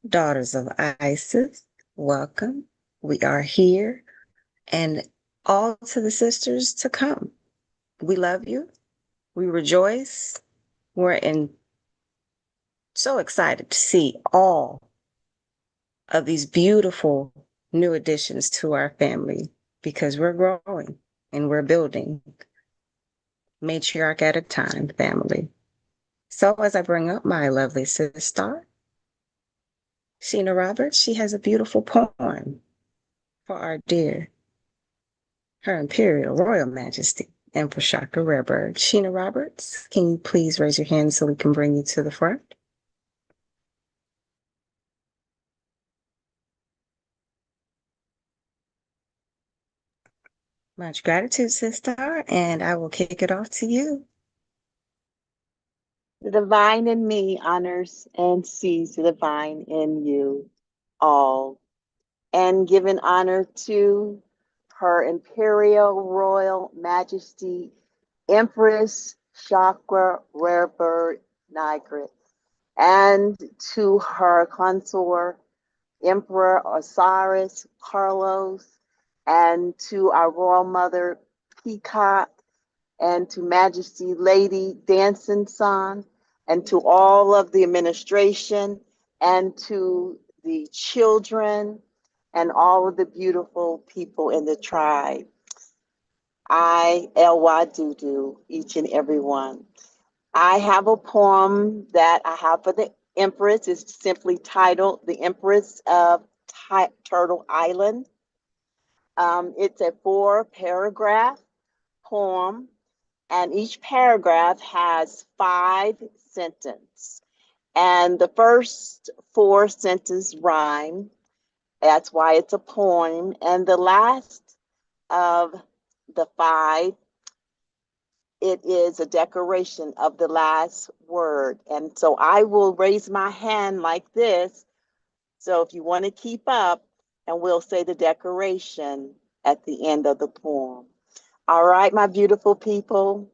daughters of Isis. Welcome. We are here. And all to the sisters to come. We love you. We rejoice. So excited to see all of these beautiful new additions to our family because we're growing and we're building. Matriarch at a time, family. So as I bring up my lovely sister, Sheena Roberts, she has a beautiful poem for our dear, Her Imperial Royal Majesty, Empress Rebirth. Sheena Roberts, can you please raise your hand so we can bring you to the front? Much gratitude, sister, and I will kick it off to you. The divine in me honors and sees the divine in you all, and giving honor to Her Imperial Royal Majesty Empress Chakra Rarebird Nigret, and to her consort Emperor Osiris Carlos, and to our Royal Mother Peacock, and to Majesty Lady Dancing Son, and to all of the administration, and to the children, and all of the beautiful people in the tribe. I, L.Y. Dudu, each and every one. I have a poem that I have for the Empress. It's simply titled The Empress of Turtle Island. It's a 4-paragraph poem, and each paragraph has 5 sentences. And the first 4 sentences rhyme. That's why it's a poem. And the last of the 5, it is a decoration of the last word. And so I will raise my hand like this. So if you want to keep up, and we'll say the decoration at the end of the poem. All right, my beautiful people.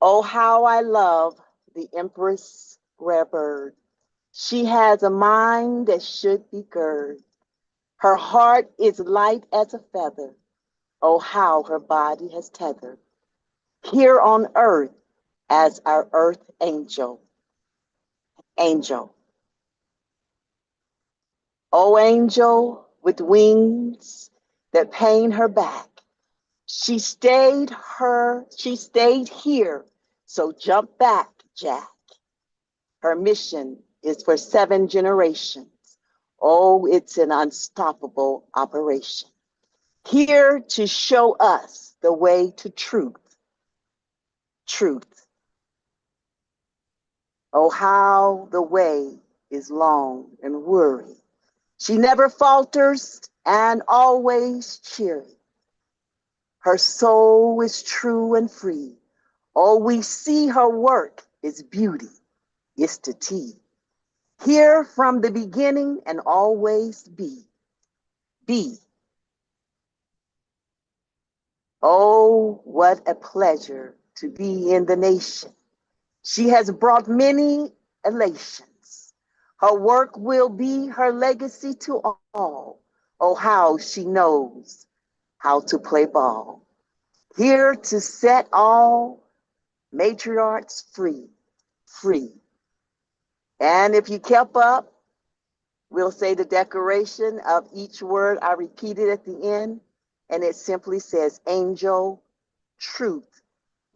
Oh, how I love the Empress Rebirth. She has a mind that should be girded. Her heart is light as a feather. Oh, how her body has tethered here on earth as our earth angel. Angel. Oh, angel with wings that pain her back. She stayed here. So jump back, Jack. Her mission is for 7 generations. Oh, it's an unstoppable operation. Here to show us the way to truth. Truth. Oh, how the way is long and weary. She never falters and always cheery. Her soul is true and free. Oh, we see her work is beauty. It's the T. Here from the beginning and always be. Be. Oh, what a pleasure to be in the nation. She has brought many elations. Her work will be her legacy to all. Oh, how she knows how to play ball. Here to set all matriarchs free, free. And if you kept up, we'll say the decoration of each word I repeated at the end, and it simply says, angel, truth,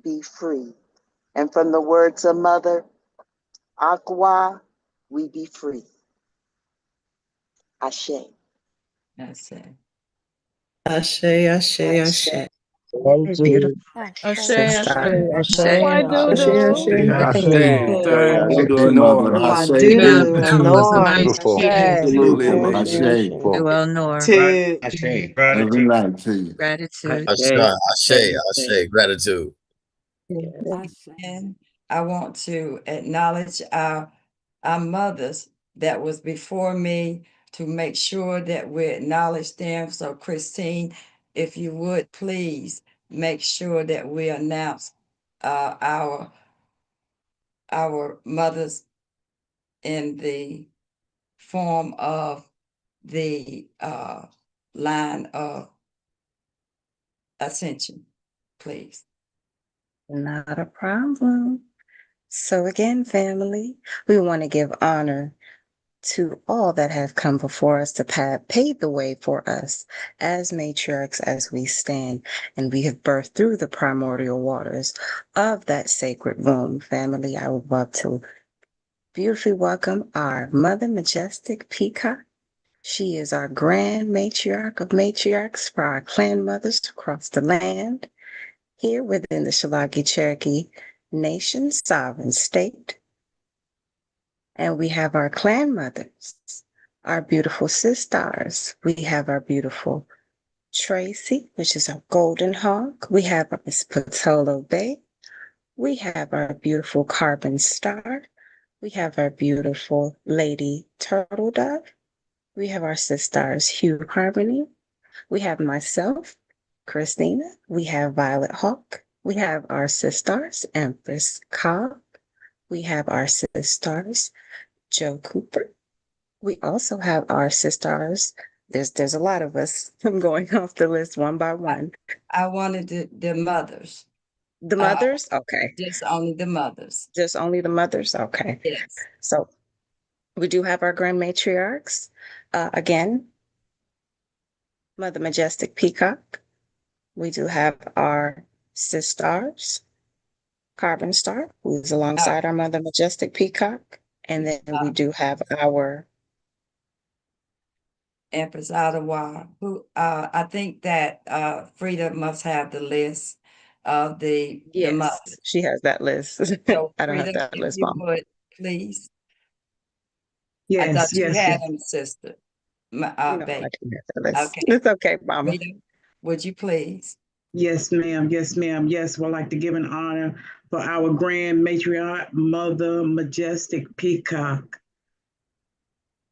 be free. And from the words of Mother, Aqua, we be free. Ashe. That's it. Ashe, ashe, ashe. Gratitude. Sister. Why do Ashe, ashe. do? Yeah, I say, Thank do you, Mother. Honor. Ashe. Beautiful. Absolutely amazing. Ashe. Ashe. Every Gratitude. night to you. Ashe, gratitude. And I want to acknowledge our mothers that was before me, to make sure that we acknowledge them. So Christine, if you would please make sure that we announce our mothers in the form of the line of ascension, please. Not a problem. So again, family, we want to give honor to all that have come before us to pave the way for us as matriarchs as we stand, and we have birthed through the primordial waters of that sacred womb. Family, I would love to beautifully welcome our Mother Majestic Peacock. She is our grand matriarch of matriarchs for our clan mothers across the land, here within the Shalagi Cherokee Nation sovereign state. And we have our clan mothers, our beautiful sisters. We have our beautiful Tracy, which is our golden hawk. We have Miss Patolo Bay, We have our beautiful carbon star. We have our beautiful lady turtle dove. We have our sisters Hugh Harmony. We have myself, Christina. We have Violet Hawk. We have our sisters Empress Cobb. We have our sisters Joe Cooper. We also have our sisters. There's a lot of us. I'm going off the list one by one. I wanted the mothers. The mothers? Okay. Just only the mothers. Just only the mothers? Okay. Yes. So we do have our grand matriarchs. Again, Mother Majestic Peacock. We do have our sisters, Carbon Star, who's alongside our Mother Majestic Peacock. And then we do have our Empress Ottawa, who I think that Frida must have the list of the mothers. She has that list. So I don't Frida, have that if list, you Mom. would, please. I Yes, thought you yes, had yes. them, sister. No, I Babe. didn't have that list. Okay. It's okay, Mama. Frida, would you please? Yes, ma'am. Yes, ma'am. Yes, we'd like to give an honor for our grand matriarch, Mother Majestic Peacock.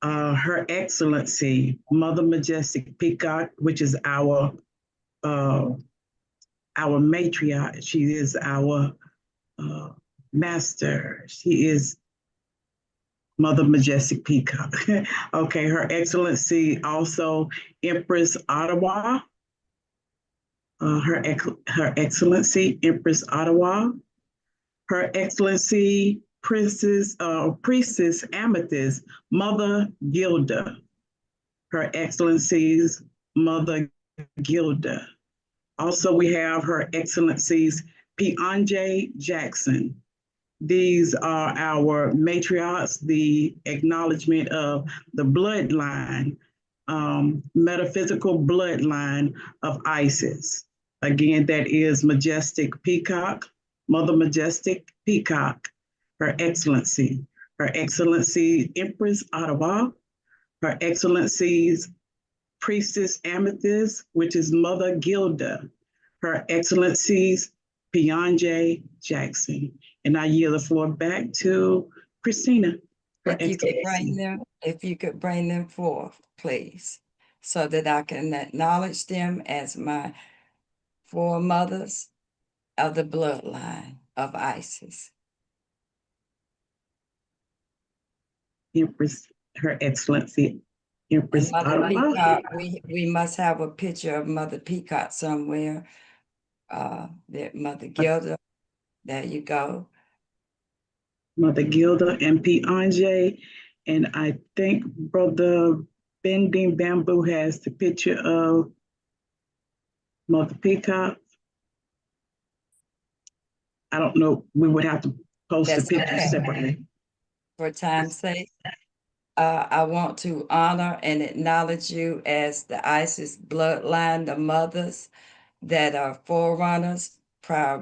Her Excellency, Mother Majestic Peacock, which is our matriarch. She is our master. She is Mother Majestic Peacock. Okay, Her Excellency also Empress Ottawa. Her Excellency Empress Ottawa. Her Excellency Priestess Amethyst, Mother Gilda. Her Excellency's Mother Gilda. Also, we have Her Excellency's Pianjay Jackson. These are our matriarchs, the acknowledgement of the bloodline, metaphysical bloodline of Isis. Again, that is Majestic Peacock, Mother Majestic Peacock, Her Excellency, Her Excellency Empress Ottawa, Her Excellency's Priestess Amethyst, which is Mother Gilda, Her Excellency's Pianjay Jackson. And I yield the floor back to Christina. If you could bring them forth, please, so that I can acknowledge them as my foremothers of the bloodline of Isis. Empress, Her Excellency Empress Mother Ottawa. Peacock, we must have a picture of Mother Peacock somewhere. That Mother Gilda, there you go. Mother Gilda and Pianjay. And I think Brother Bending Bamboo has the picture of Mother Peacock. I don't know. We would have to post the picture separately. For time's sake, I want to honor and acknowledge you as the Isis bloodline, the mothers that are forerunners,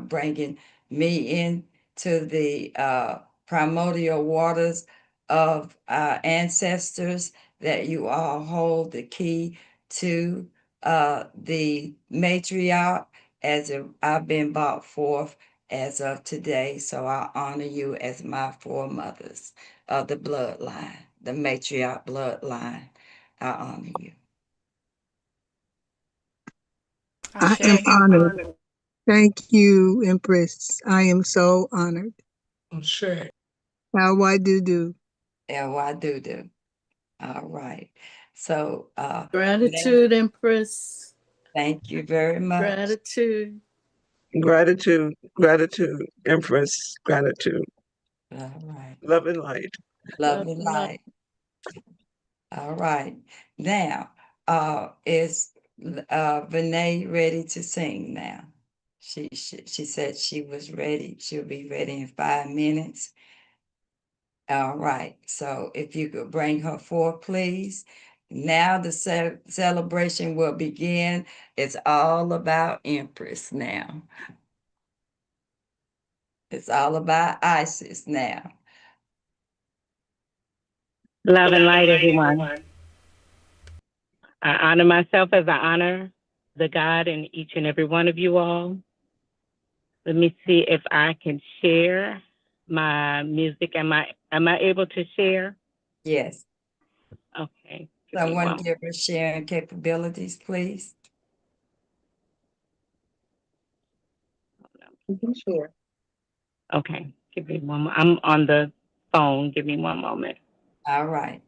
bringing me in to the primordial waters of our ancestors, that you all hold the key to the matriarch as I've been brought forth as of today. So I honor you as my foremothers of the bloodline, the matriarch bloodline. I honor you. I am honored. Thank you, Empress. I am so honored. Sure. How I do. L-Y-do-do. All right. So Gratitude, Empress. thank you very much. Gratitude. Gratitude, gratitude, Empress, gratitude. All right. Love and light. Love and light. All right. Now, is Vinay ready to sing now? She said she was ready. She'll be ready in 5 minutes. All right. So if you could bring her forth, please. Now the celebration will begin. It's all about Empress now. It's all about Isis now. Love and light, everyone. I honor myself as I honor the God in each and every one of you all. Let me see if I can share my music. Am I able to share? Yes. Okay. Someone give her sharing capabilities, please. You can share. Okay. Give me one more. I'm on the phone. Give me one moment. All right.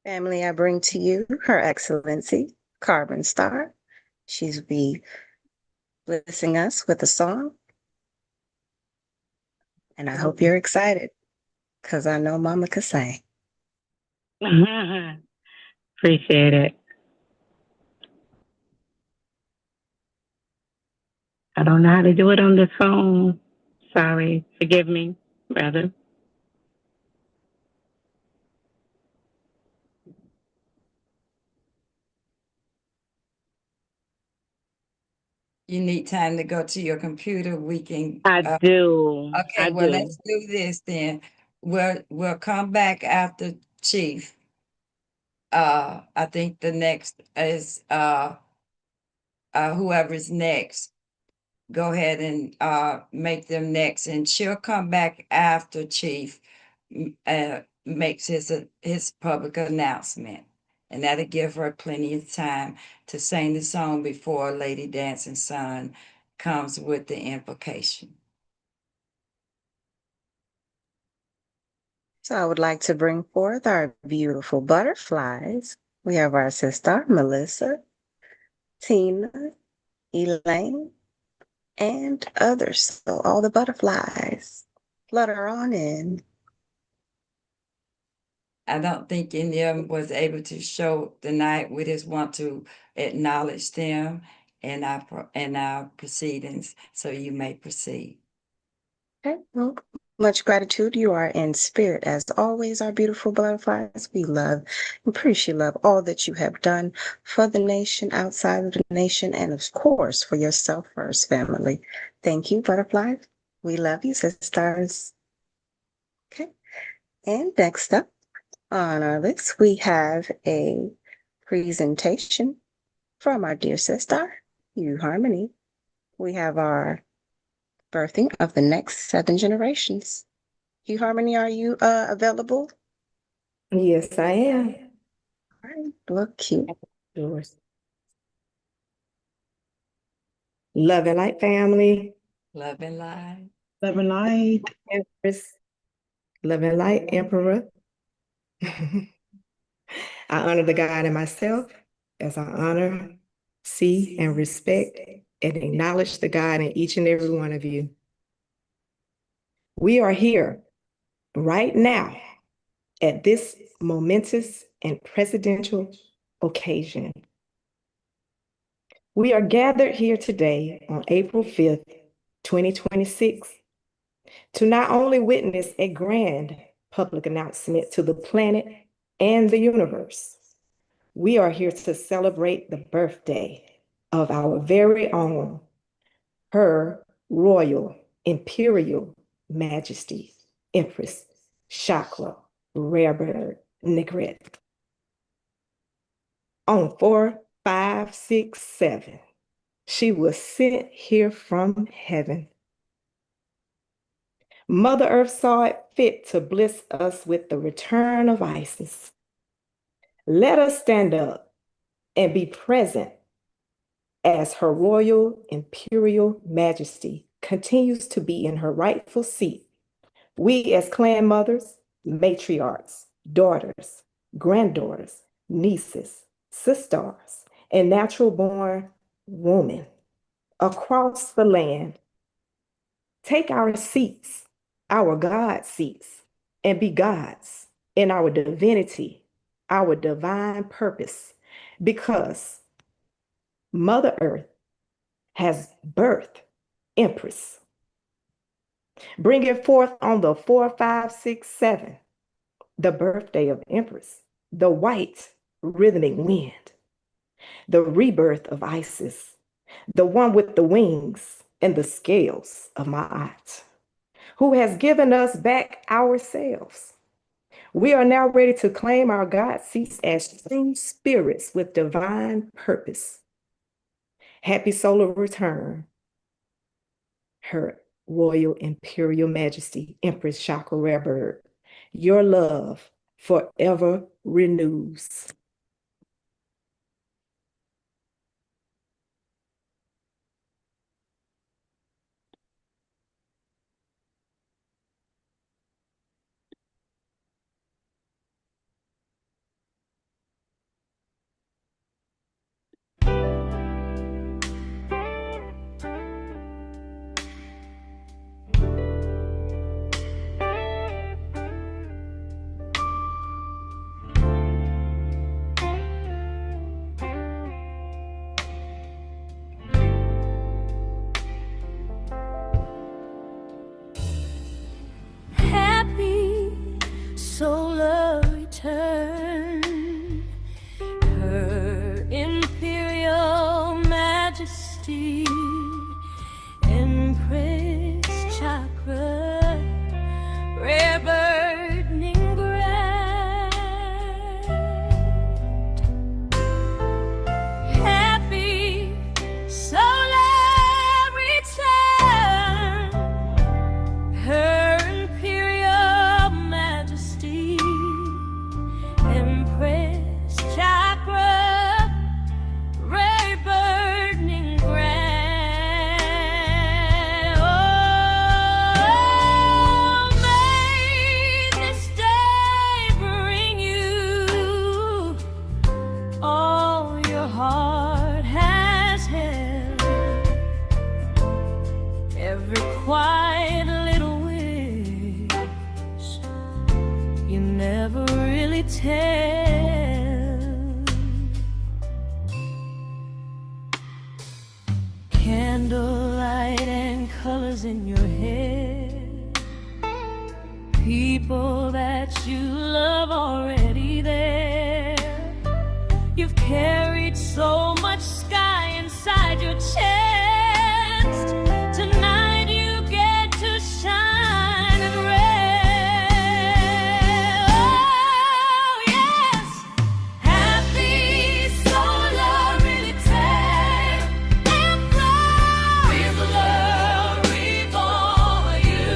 Family, I bring to you Her Excellency, Carbon Star. She's be blessing us with a song. And I hope you're excited, because I know Mama can sing. Appreciate it. I don't know how to do it on the phone. Sorry. Forgive me, rather. You need time to go to your computer. We can. I do. Okay, well, let's do this then. We'll come back after Chief. I think the next is whoever's next. Go ahead and make them next, and she'll come back after Chief makes his public announcement, and that'll give her plenty of time to sing the song before Lady Dancing Sun comes with the invocation. So I would like to bring forth our beautiful butterflies. We have our sister, Melissa, Tina, Elaine, and others. So all the butterflies, flutter on in. I don't think any of them was able to show tonight. We just want to acknowledge them in our proceedings, so you may proceed. Okay, well, much gratitude. You are in spirit as always, our beautiful butterflies. We love and appreciate all that you have done for the nation, outside of the nation, and of course for yourself first, family. Thank you, butterflies. We love you, sisters. Okay, and next up on our list, we have a presentation from our dear sister, H.R.I.M. We have our birthing of the next 7 generations. H.R.I.M., are you available? Yes, I am. All right, look cute. Yours. Love and light, family. Love and light. Love and light. Empress. Love and light, Emperor. I honor the God in myself as I honor, see, and respect and acknowledge the God in each and every one of you. We are here right now at this momentous and presidential occasion. We are gathered here today on April 5th, 2026, to not only witness a grand public announcement to the planet and the universe, we are here to celebrate the birthday of our very own, Her Royal Imperial Majesty, Empress Chakra Rebirth Nigret. On 4, 5, 6, 7, she was sent here from heaven. Mother Earth saw it fit to bless us with the return of Isis. Let us stand up and be present as Her Royal Imperial Majesty continues to be in her rightful seat. We as clan mothers, matriarchs, daughters, granddaughters, nieces, sisters, and natural-born women across the land take our seats, our God seats, and be gods in our divinity, our divine purpose, because Mother Earth has birthed Empress. Bring it forth on the 4, 5, 6, 7, the birthday of Empress, the white rhythmic wind, the rebirth of Isis, the one with the wings and the scales of Ma'at, who has given us back ourselves. We are now ready to claim our God seats as true spirits with divine purpose. Happy solar return, Her Royal Imperial Majesty, Empress Chakra Rebirth. Your love forever renews. Happy solar return, Her Imperial Majesty, Empress Chakra, rare burning grand. Happy solar return, Her Imperial Majesty, Empress Chakra, ray burning grand. Oh, may this day bring you all your heart has held, every quiet little wish you never really tell. Candlelight and colors in your hair, people that you love already there. You've carried so much sky inside your chest. Tonight you get to shine and red. Oh, yes. Happy solar return, Empress. We're the world reborn you.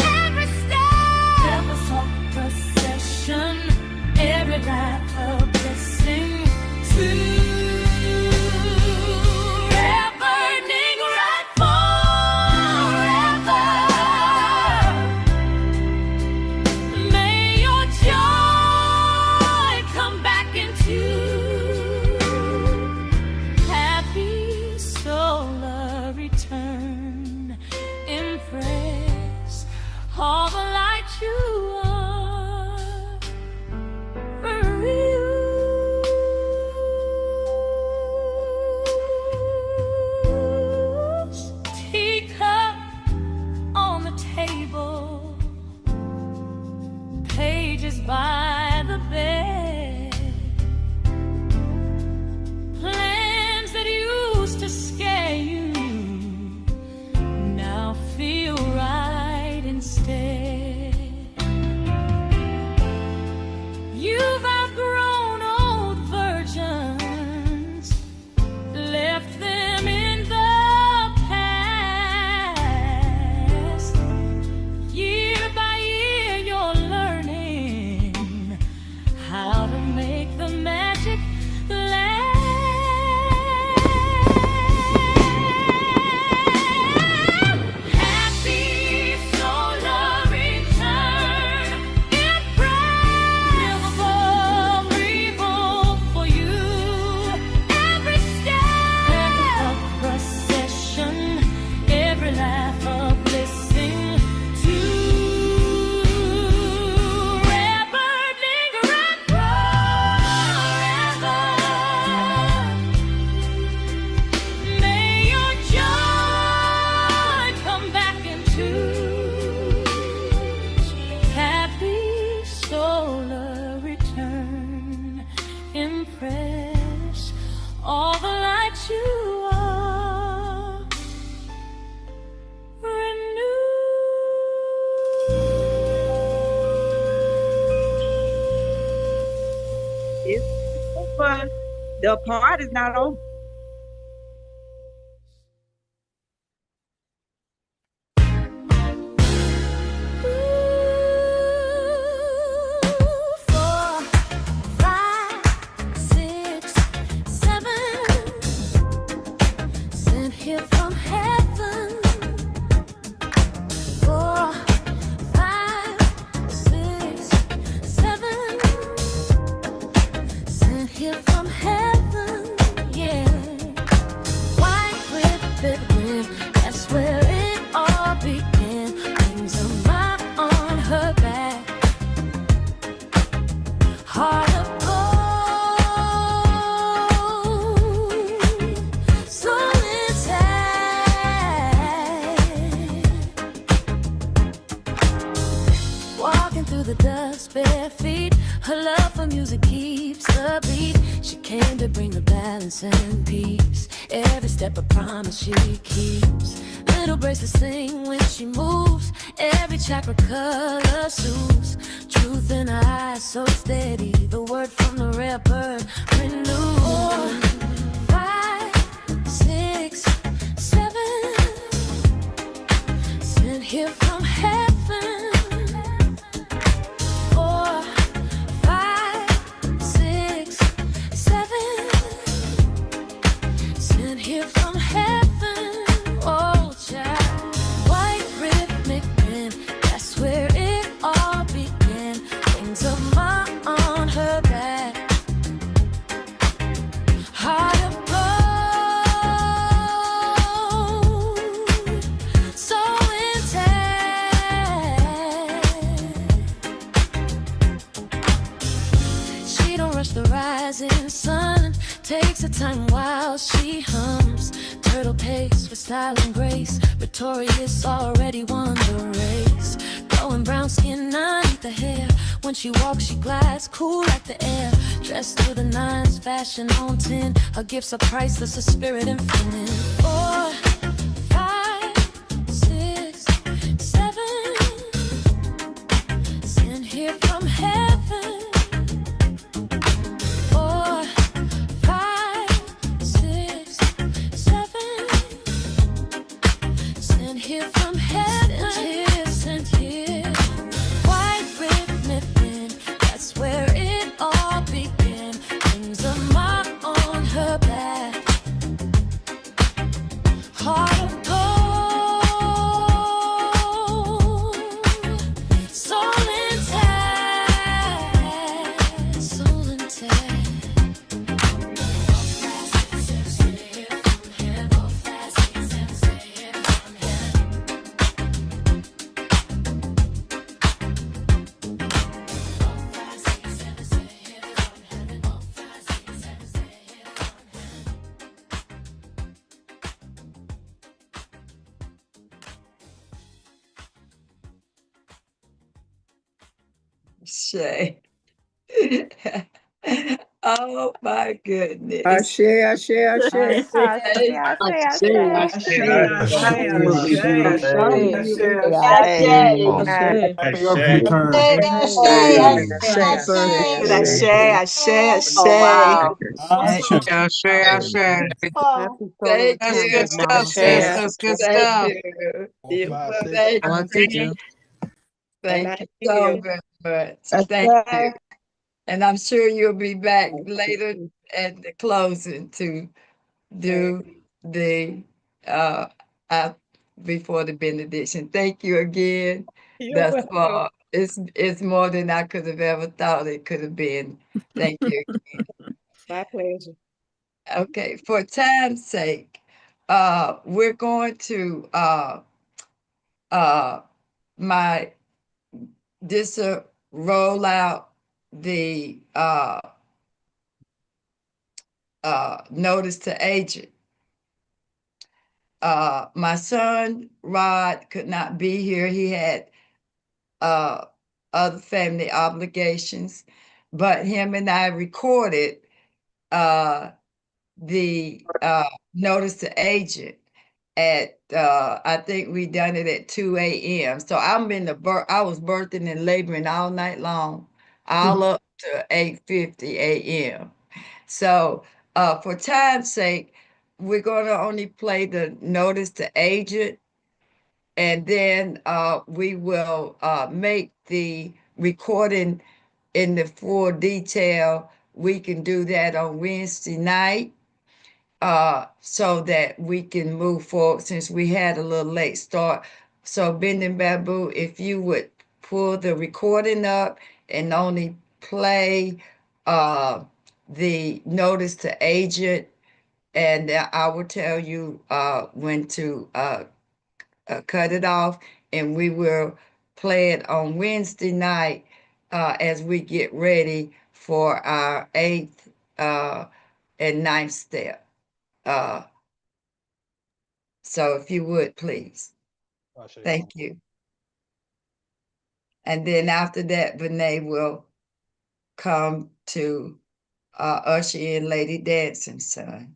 Every step, every soft procession, every life a blessing to rare burning right. But the party's not over. Sent here from heaven. 4, 5, 6, 7. Sent here from heaven, yeah. White ribbon, that's where it all began. Wings of my on her back. Heart of gold, soul intact. Walking through the dust, bare feet. Her love for music keeps the beat. She came to bring the balance and peace. Every step a promise she keeps. Little bracelets sing when she moves. Every chakra color soothes. Truth in her eyes so steady. The word from the rare bird renewed. 4, 5, 6, 7. Sent here from heaven. 4, 5, 6, 7. Sent here from heaven. Oh, child. White rhythmic pen, that's where it all began. Wings of my on her back. Heart of gold, so intact. She don't rush the rising sun. Takes her time while she hums. Turtle pace with style and grace. Victorious, already won the race. Glowing brown skin underneath the hair. When she walks, she glides cool like the air. Dressed to the nines, fashion on 10. Her gifts are priceless, her spirit infinite. 4, 5, 6, 7. Sent here from heaven. 4, 5, 6, 7. Sent here from heaven. Sent here. White rhythmic pen, that's where it all began. Wings of my on her back. Heart of gold, soul intact, soul intact. Shay. Oh my goodness. Ashe, ashe, ashe. Thank Happy Earth return. Oh, wow. Ascension. Oh, Thank that's you. good stuff, sis. That's good Thank stuff. you. Five, six. Thank I want you. to. Thank you so very much. Thank you. And I'm sure you'll be back later at the closing to do the uh before the benediction. Thank you again. You're Thus welcome. far. It's more than I could have ever thought it could have been. Thank you again. My pleasure. Okay, for time's sake, we're going to my this roll out the notice to agent. My son Rod could not be here. He had other family obligations, but him and I recorded the notice to agent at I think we done it at 2 a.m. So I'm in the I was birthing and laboring all night long, all up to 8:50 a.m. So for time's sake, we're going to only play the notice to agent, and then we will make the recording in the full detail. We can do that on Wednesday night so that we can move forward since we had a little late start. So Bending Bamboo, if you would pull the recording up and only play the notice to agent, and I will tell you when to cut it off, and we will play it on Wednesday night as we get ready for our 8th and 9th step. So if you would, please. Thank you. And then after that, Vinay will come to usher in Lady Dancing Son,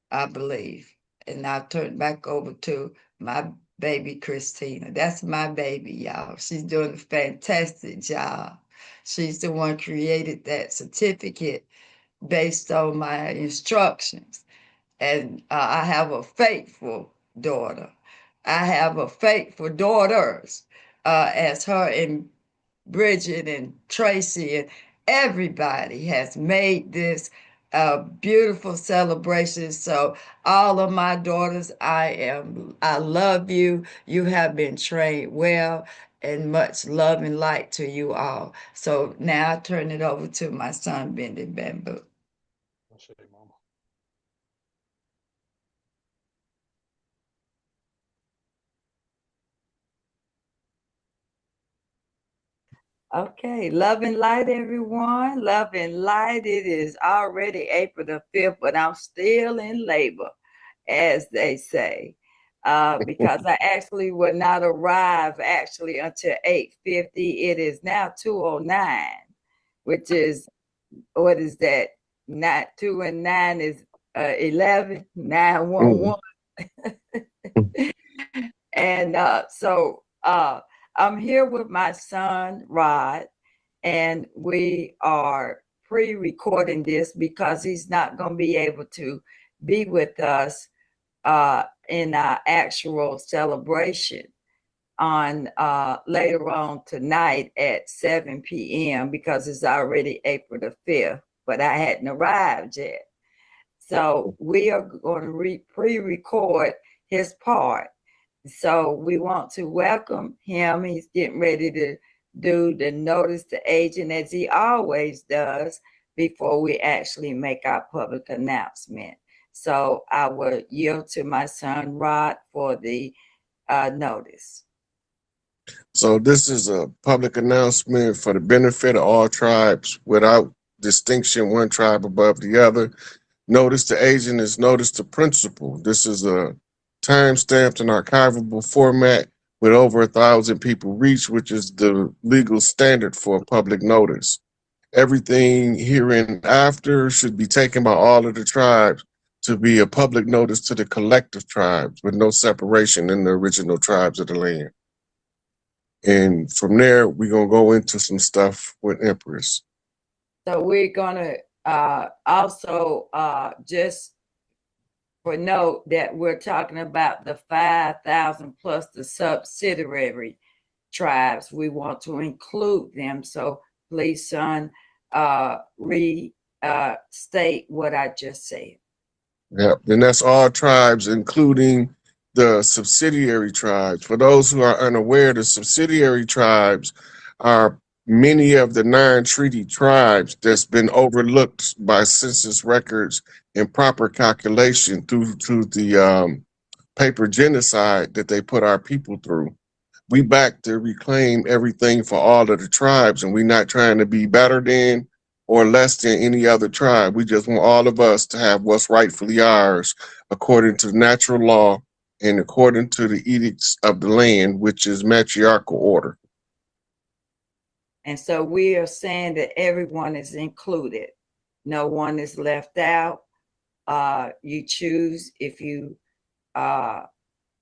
I believe. And I'll turn back over to my baby Christina. That's my baby, y'all. She's doing a fantastic job. She's the one created that certificate based on my instructions. And I have a faithful daughter. I have a faithful daughters, as her and Bridget and Tracy and everybody has made this a beautiful celebration. So all of my daughters, I love you. You have been trained well, and much love and light to you all. So now I turn it over to my son, Bending Bamboo. Okay, love and light, everyone. Love and light. It is already April the 5th, but I'm still in labor, as they say, because I actually will not arrive actually until 8:50. It is now 2:09, which is, what is that? Not 2 and 9 is 11, 911. And so I'm here with my son, Rod, and we are pre-recording this because he's not going to be able to be with us in our actual celebration on later on tonight at 7 p.m. because it's already April the 5th, but I hadn't arrived yet. So we are going to pre-record his part. So we want to welcome him. He's getting ready to do the notice to agent as he always does before we actually make our public announcement. So I will yield to my son Rod for the notice. So this is a public announcement for the benefit of all tribes without distinction, one tribe above the other. Notice to agent is notice to principal. This is a time-stamped and archivable format with over 1,000 people reached, which is the legal standard for a public notice. Everything hereinafter should be taken by all of the tribes to be a public notice to the collective tribes with no separation in the original tribes of the land. And from there, we're going to go into some stuff with Empress. So we're going to also just for note that we're talking about the 5,000 plus the subsidiary tribes. We want to include them. So please, son, restate what I just said. Yep, and that's all tribes, including the subsidiary tribes. For those who are unaware, the subsidiary tribes are many of the 9 treaty tribes that's been overlooked by census records and proper calculation through to the paper genocide that they put our people through. We back to reclaim everything for all of the tribes, and we're not trying to be better than or less than any other tribe. We just want all of us to have what's rightfully ours according to natural law and according to the edicts of the land, which is matriarchal order. And so we are saying that everyone is included. No one is left out. You choose if you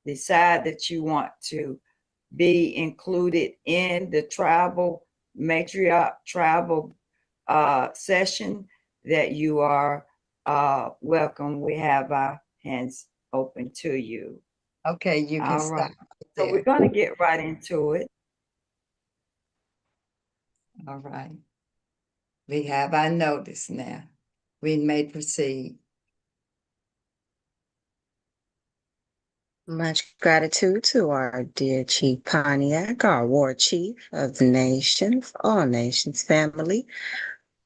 decide that you want to be included in the tribal matriarch tribal session, that you are welcome. We have our hands open to you. Okay, you can All stop right. there. So we're going to get right into it. All right. We have our notice now. We may proceed. Much gratitude to our dear Chief Pontiac, our war chief of the nation, all nations family.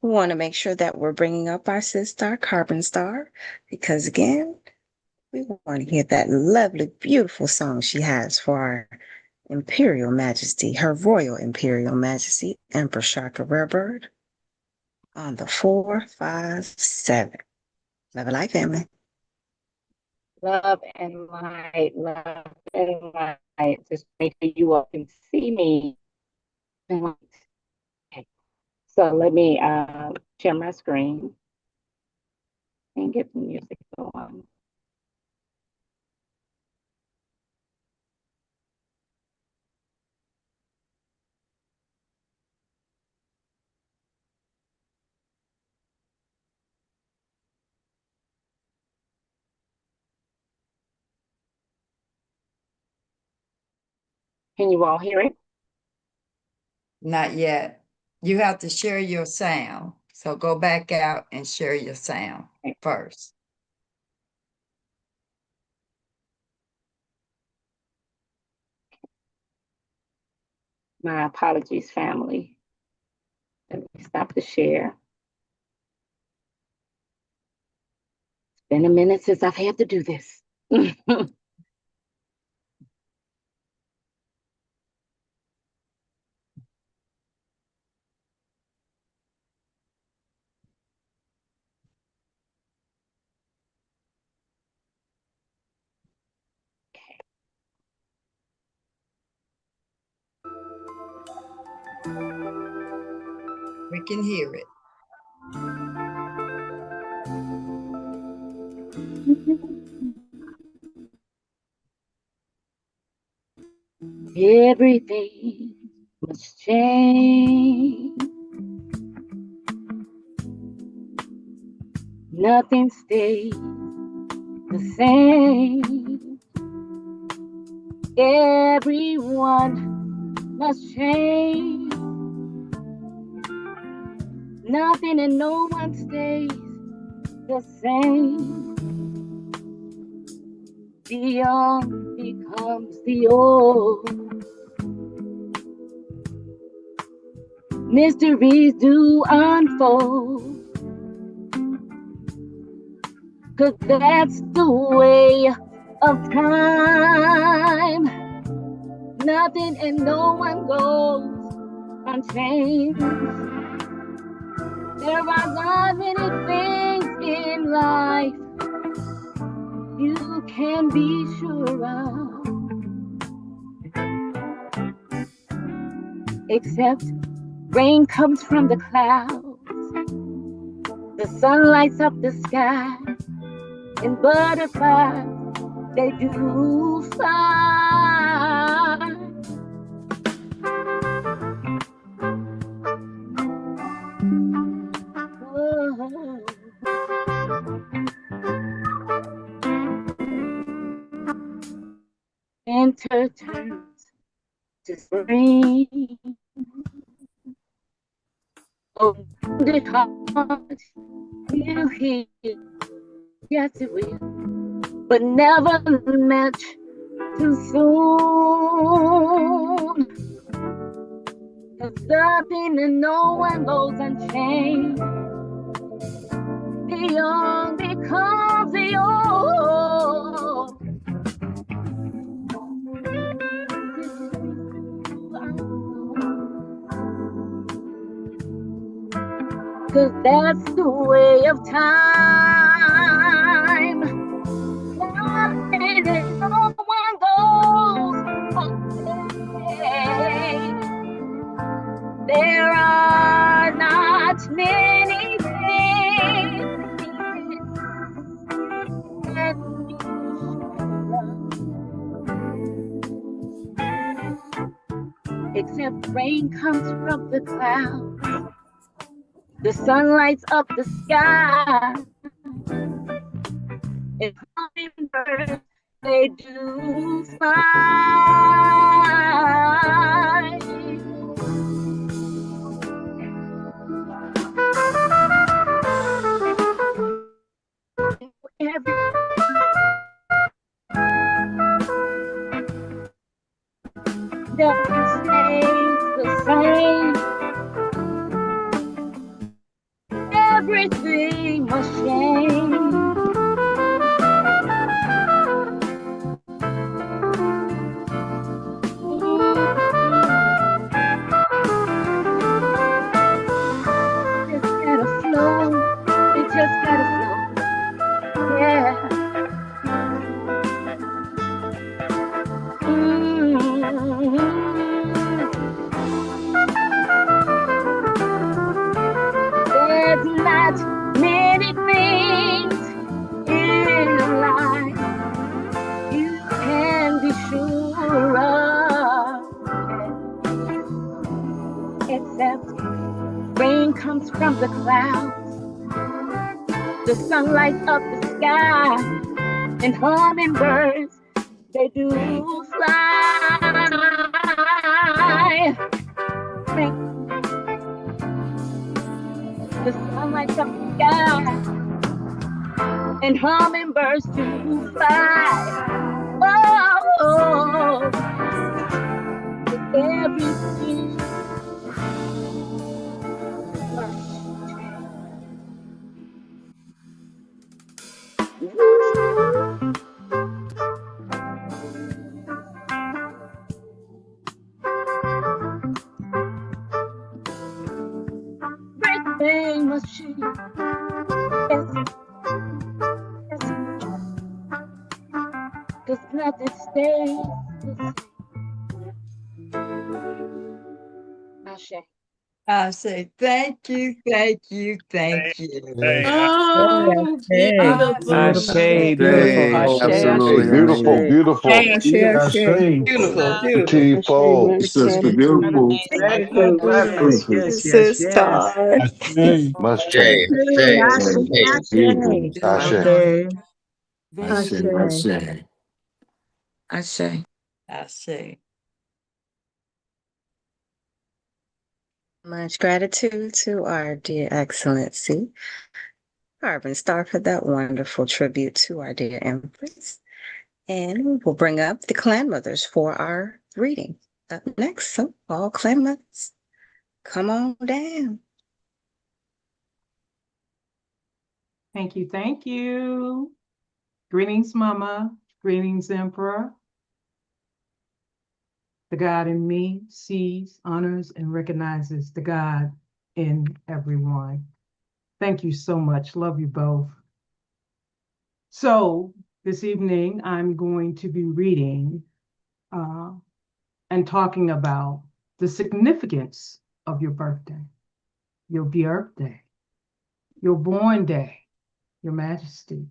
We want to make sure that we're bringing up our sister, Carbon Star, because again, we want to hear that lovely, beautiful song she has for our Imperial Majesty, her Royal Imperial Majesty, Empress Chakra Rebirth, on the 4, 5, 7. Love and light, family. Love and light, love and light. Just make sure you all can see me. Okay. So let me share my screen and get the music going. Can you all hear it? Not yet. You have to share your sound. So go back out and share your sound first. My apologies, family. Let me stop the share. It's been a minute since I've had to do this. We can hear it. Everything must change. Nothing stays the same. Everyone must change. Nothing and no one stays the same. The young becomes the old. Mysteries do unfold. 'Cause that's the way of time. Nothing and no one goes unchanged. There are not many things in life you can be sure of, except rain comes from the clouds, the sun lights up the sky, and butterflies, they do fly. Whoa. Winter turns to spring. Oh, the heart will heal. Yes, it will. But never much too soon. 'Cause nothing and no one goes unchanged. The young becomes the old. 'Cause that's the way of time. Nothing and no one goes unchanged. There are not many things that we except rain comes from the clouds, The sun lights up the sky. And hummingbirds, they do fly. Every nothing stays the same. Everything must change. Just gotta flow. It just gotta flow. Yeah. There's not many things in life you can be sure of, except rain comes from the clouds, the sun lights up the sky, and hummingbirds, they do fly. The sun lights up the sky, and hummingbirds do fly. Oh, everything must everything must change. Yes, yes, cause nothing stays the same. Ashe. I say thank you, thank you, thank you. Oh, Hey, beautiful. Ashe, beautiful. Ashe, Absolutely. Ashe, Beautiful, Ashe. beautiful. Ashe, Ashe. Beautiful, beautiful. T Paul. Sister, beautiful. Yes, yes, yes, Sis yes. Todd. Must Ashe, change. Ashe, Ashe. Ashe. Ashe. Ashe. Ashe. I say. Much gratitude to our dear Excellency, Carbon Star, for that wonderful tribute to our dear Empress. And we'll bring up the clan mothers for our reading up next. So, all clan mothers, come on down. Thank you. Thank you. Greetings, Mama. Greetings, Emperor. The God in me sees, honors, and recognizes the God in everyone. Thank you so much. Love you both. So this evening, I'm going to be reading and talking about the significance of your birthday, your birthday, your born day, your majesty.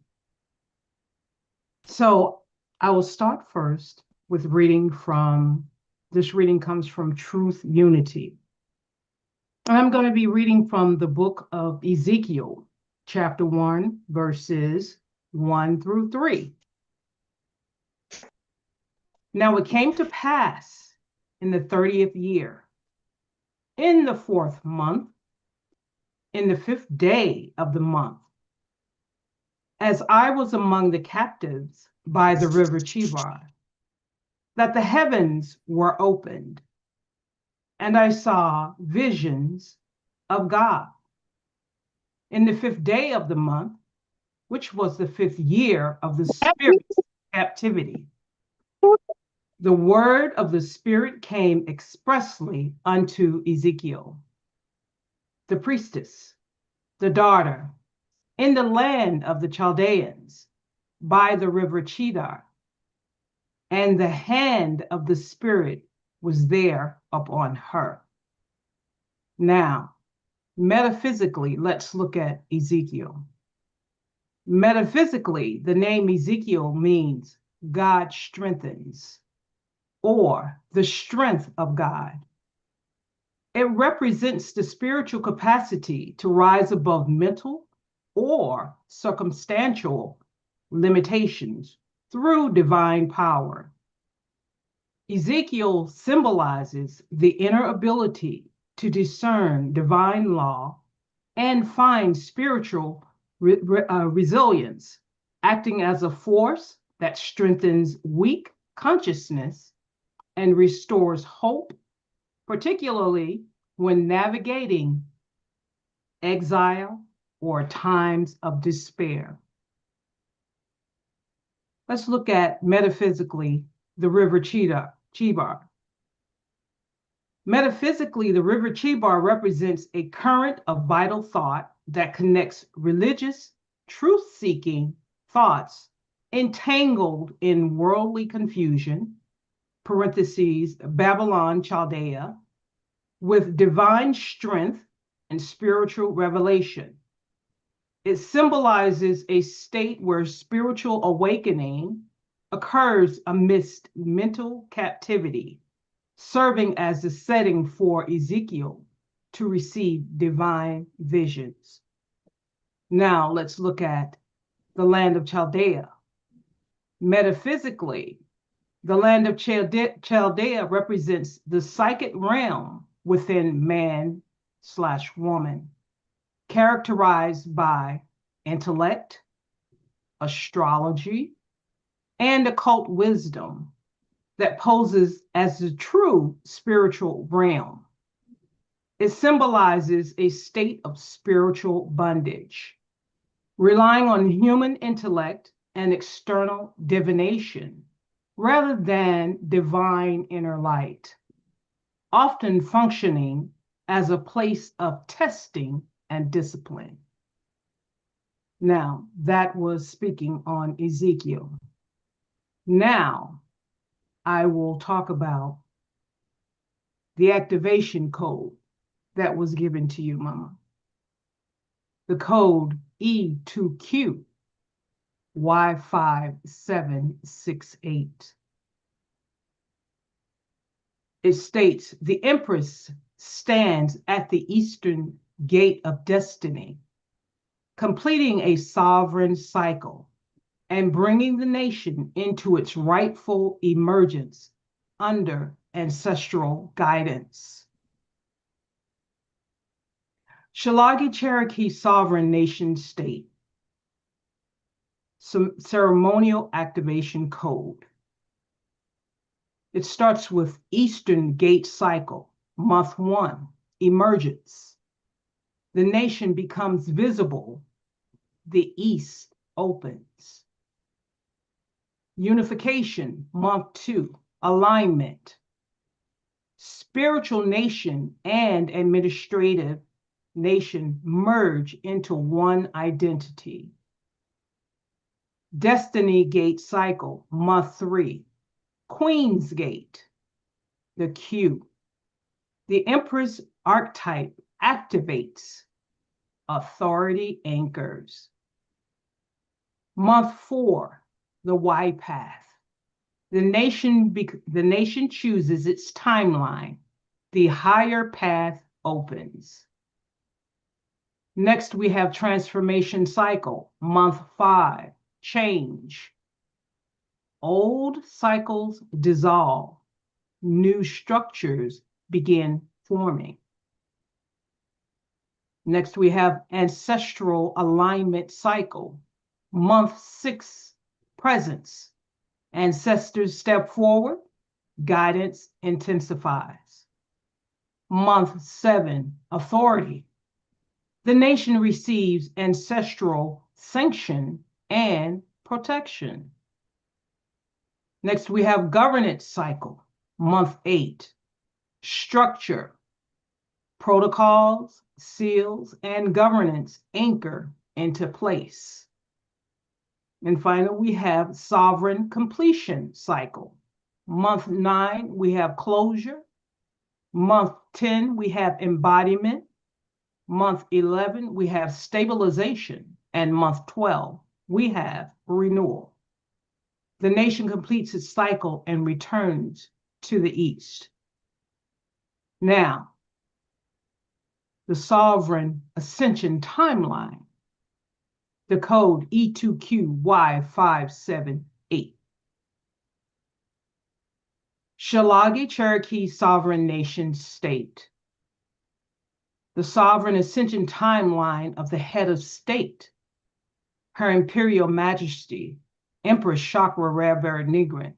So I will start first with reading from, this reading comes from Truth Unity. And I'm going to be reading from the book of Ezekiel, chapter 1, verses 1 through 3. Now it came to pass in the 30th year, in the 4th month, in the 5th day of the month, as I was among the captives by the river Chebar, that the heavens were opened, and I saw visions of God. In the 5th day of the month, which was the 5th year of the Spirit's captivity, the word of the Spirit came expressly unto Ezekiel, the priestess, the daughter, in the land of the Chaldeans, by the river Chebar, and the hand of the Spirit was there upon her. Now, metaphysically, let's look at Ezekiel. Metaphysically, the name Ezekiel means God strengthens, or the strength of God. It represents the spiritual capacity to rise above mental or circumstantial limitations through divine power. Ezekiel symbolizes the inner ability to discern divine law and find spiritual resilience, acting as a force that strengthens weak consciousness and restores hope, particularly when navigating exile or times of despair. Let's look at metaphysically the river Chebar. Metaphysically, the river Chebar represents a current of vital thought that connects religious, truth-seeking thoughts entangled in worldly confusion, parentheses, Babylon, Chaldea, with divine strength and spiritual revelation. It symbolizes a state where spiritual awakening occurs amidst mental captivity, serving as the setting for Ezekiel to receive divine visions. Now let's look at the land of Chaldea. Metaphysically, the land of Chaldea represents the psychic realm within man/woman, characterized by intellect, astrology, and occult wisdom that poses as the true spiritual realm. It symbolizes a state of spiritual bondage, relying on human intellect and external divination rather than divine inner light, often functioning as a place of testing and discipline. Now, that was speaking on Ezekiel. Now, I will talk about the activation code that was given to you, Mama. The code E2Q Y5768. It states, the Empress stands at the eastern gate of destiny, completing a sovereign cycle and bringing the nation into its rightful emergence under ancestral guidance. Shalagi Cherokee Sovereign Nation State Ceremonial Activation Code. It starts with Eastern Gate Cycle, Month 1, Emergence. The nation becomes visible. The East opens. Unification, Month 2, Alignment. Spiritual nation and administrative nation merge into one identity. Destiny Gate Cycle, Month 3, Queen's Gate, the Q. The Empress archetype activates. Authority anchors. Month 4, the Y path. The nation chooses its timeline. The higher path opens. Next, we have transformation cycle, month 5, change. Old cycles dissolve. New structures begin forming. Next, we have ancestral alignment cycle, month 6, presence. Ancestors step forward, guidance intensifies. Month 7, authority. The nation receives ancestral sanction and protection. Next, we have governance cycle, month 8, structure. Protocols, seals, and governance anchor into place. And finally, we have sovereign completion cycle. Month 9, we have closure. Month 10, we have embodiment. Month 11, we have stabilization. And month 12, we have renewal. The nation completes its cycle and returns to the East. Now, the sovereign ascension timeline, the code E2QY578. Shalagi Cherokee Sovereign Nation State, the sovereign ascension timeline of the head of state, Her Imperial Majesty, Empress Chakra Rebirth Nigrin,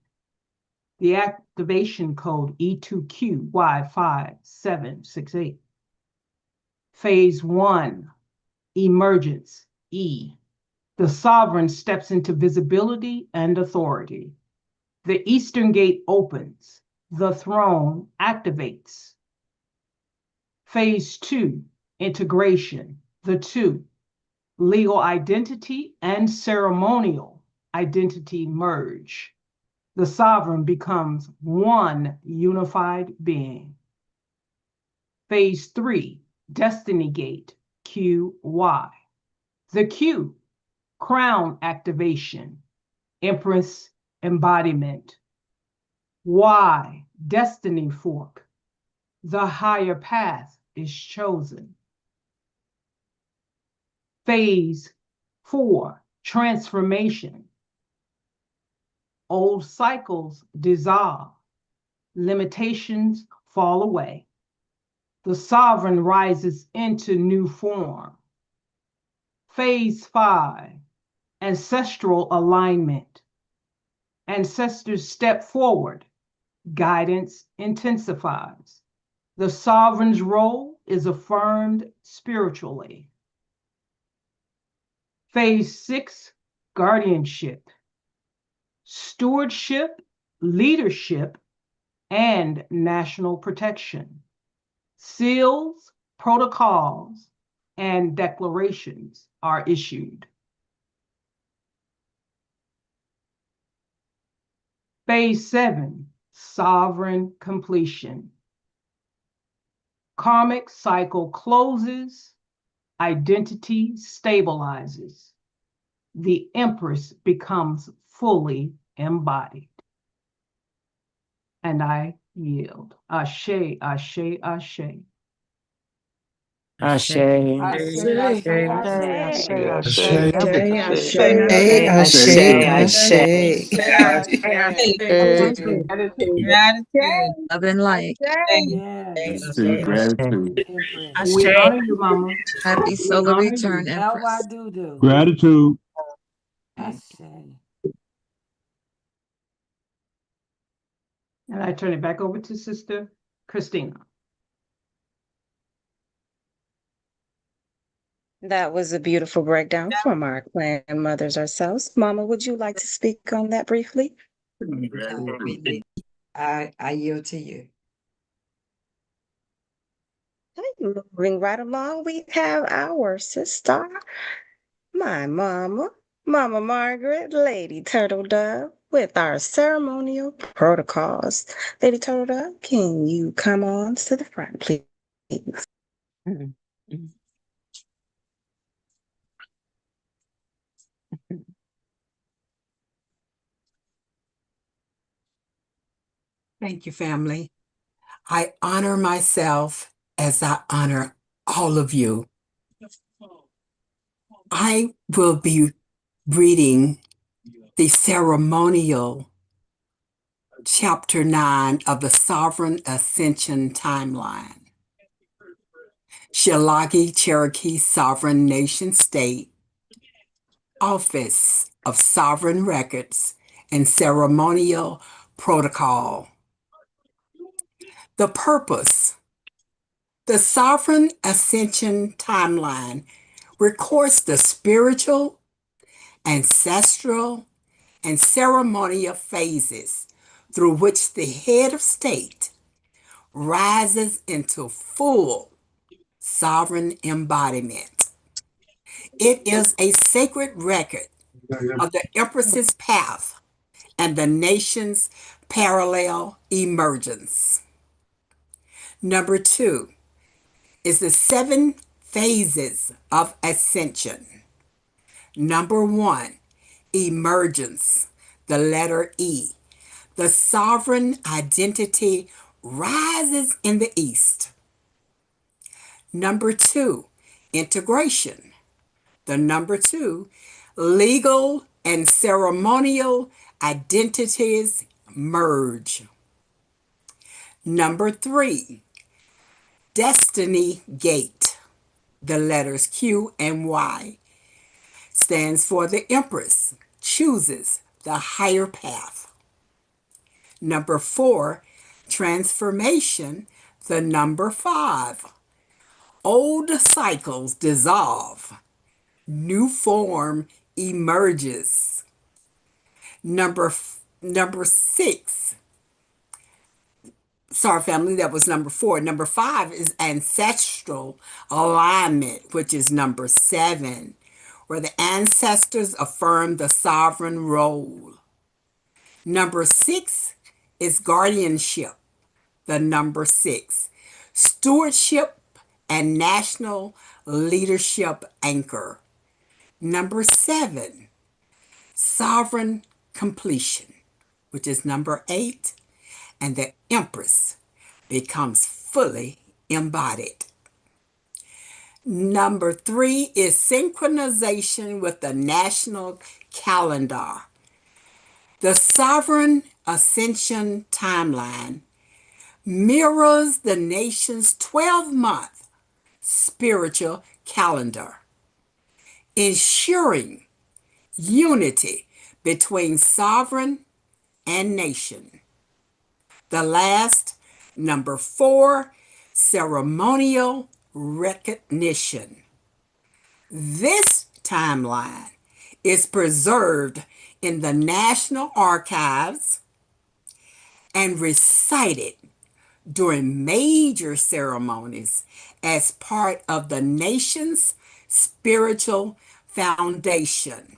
the activation code E2QY5768. Phase 1, Emergence, E. The sovereign steps into visibility and authority. The Eastern Gate opens. The throne activates. Phase 2, Integration, the 2. Legal identity and ceremonial identity merge. The sovereign becomes one unified being. Phase 3, Destiny Gate, QY. The Q, Crown Activation, Empress Embodiment. Y, Destiny Fork. The higher path is chosen. Phase 4, Transformation. Old cycles dissolve. Limitations fall away. The sovereign rises into new form. Phase 5, Ancestral Alignment. Ancestors step forward. Guidance intensifies. The sovereign's role is affirmed spiritually. Phase 6, Guardianship. Stewardship, leadership, and national protection. Seals, protocols, and declarations are issued. Phase 7, Sovereign Completion. Karmic cycle closes, identity stabilizes. The Empress becomes fully embodied. And I yield. Ashe, ashe, ashe. Ashe. Ashe, ashe, ashe. Love and light. Yes. Gratitude. We honor you, Mama. Happy We solar honor return, you. Empress. Gratitude. And I turn it back over to Sister Christina. That was a beautiful breakdown from our clan mothers ourselves. Mama, would you like to speak on that briefly? I yield to you. Moving right along, we have our sister, my mama, Mama Margaret, Lady Turtle Dove, with our ceremonial protocols. Lady Turtle Dove, can you come on to the front, please? Thank you, family. I honor myself as I honor all of you. I will be reading the ceremonial chapter 9 of the Sovereign Ascension Timeline. Shalagi Cherokee Sovereign Nation State, Office of Sovereign Records and Ceremonial Protocol. The purpose. The Sovereign Ascension Timeline records the spiritual, ancestral, and ceremonial phases through which the head of state rises into full sovereign embodiment. It is a sacred record of the Empress's path and the nation's parallel emergence. Number 2 is the 7 phases of ascension. Number 1, emergence, the letter E. The sovereign identity rises in the east. Number 2, integration. The number 2, legal and ceremonial identities merge. Number 3, destiny gate. The letters Q and Y stands for the Empress chooses the higher path. Number 4, transformation. The number 5, old cycles dissolve. New form emerges. Number 6. Sorry, family, that was number 4. Number 5 is ancestral alignment, which is number 7, where the ancestors affirm the sovereign role. Number 6 is guardianship, the number 6, stewardship and national leadership anchor. Number 7, sovereign completion, which is number 8, and the Empress becomes fully embodied. Number 3 is synchronization with the national calendar. The sovereign ascension timeline mirrors the nation's 12-month spiritual calendar, ensuring unity between sovereign and nation. The last, number 4, ceremonial recognition. This timeline is preserved in the National Archives and recited during major ceremonies as part of the nation's spiritual foundation.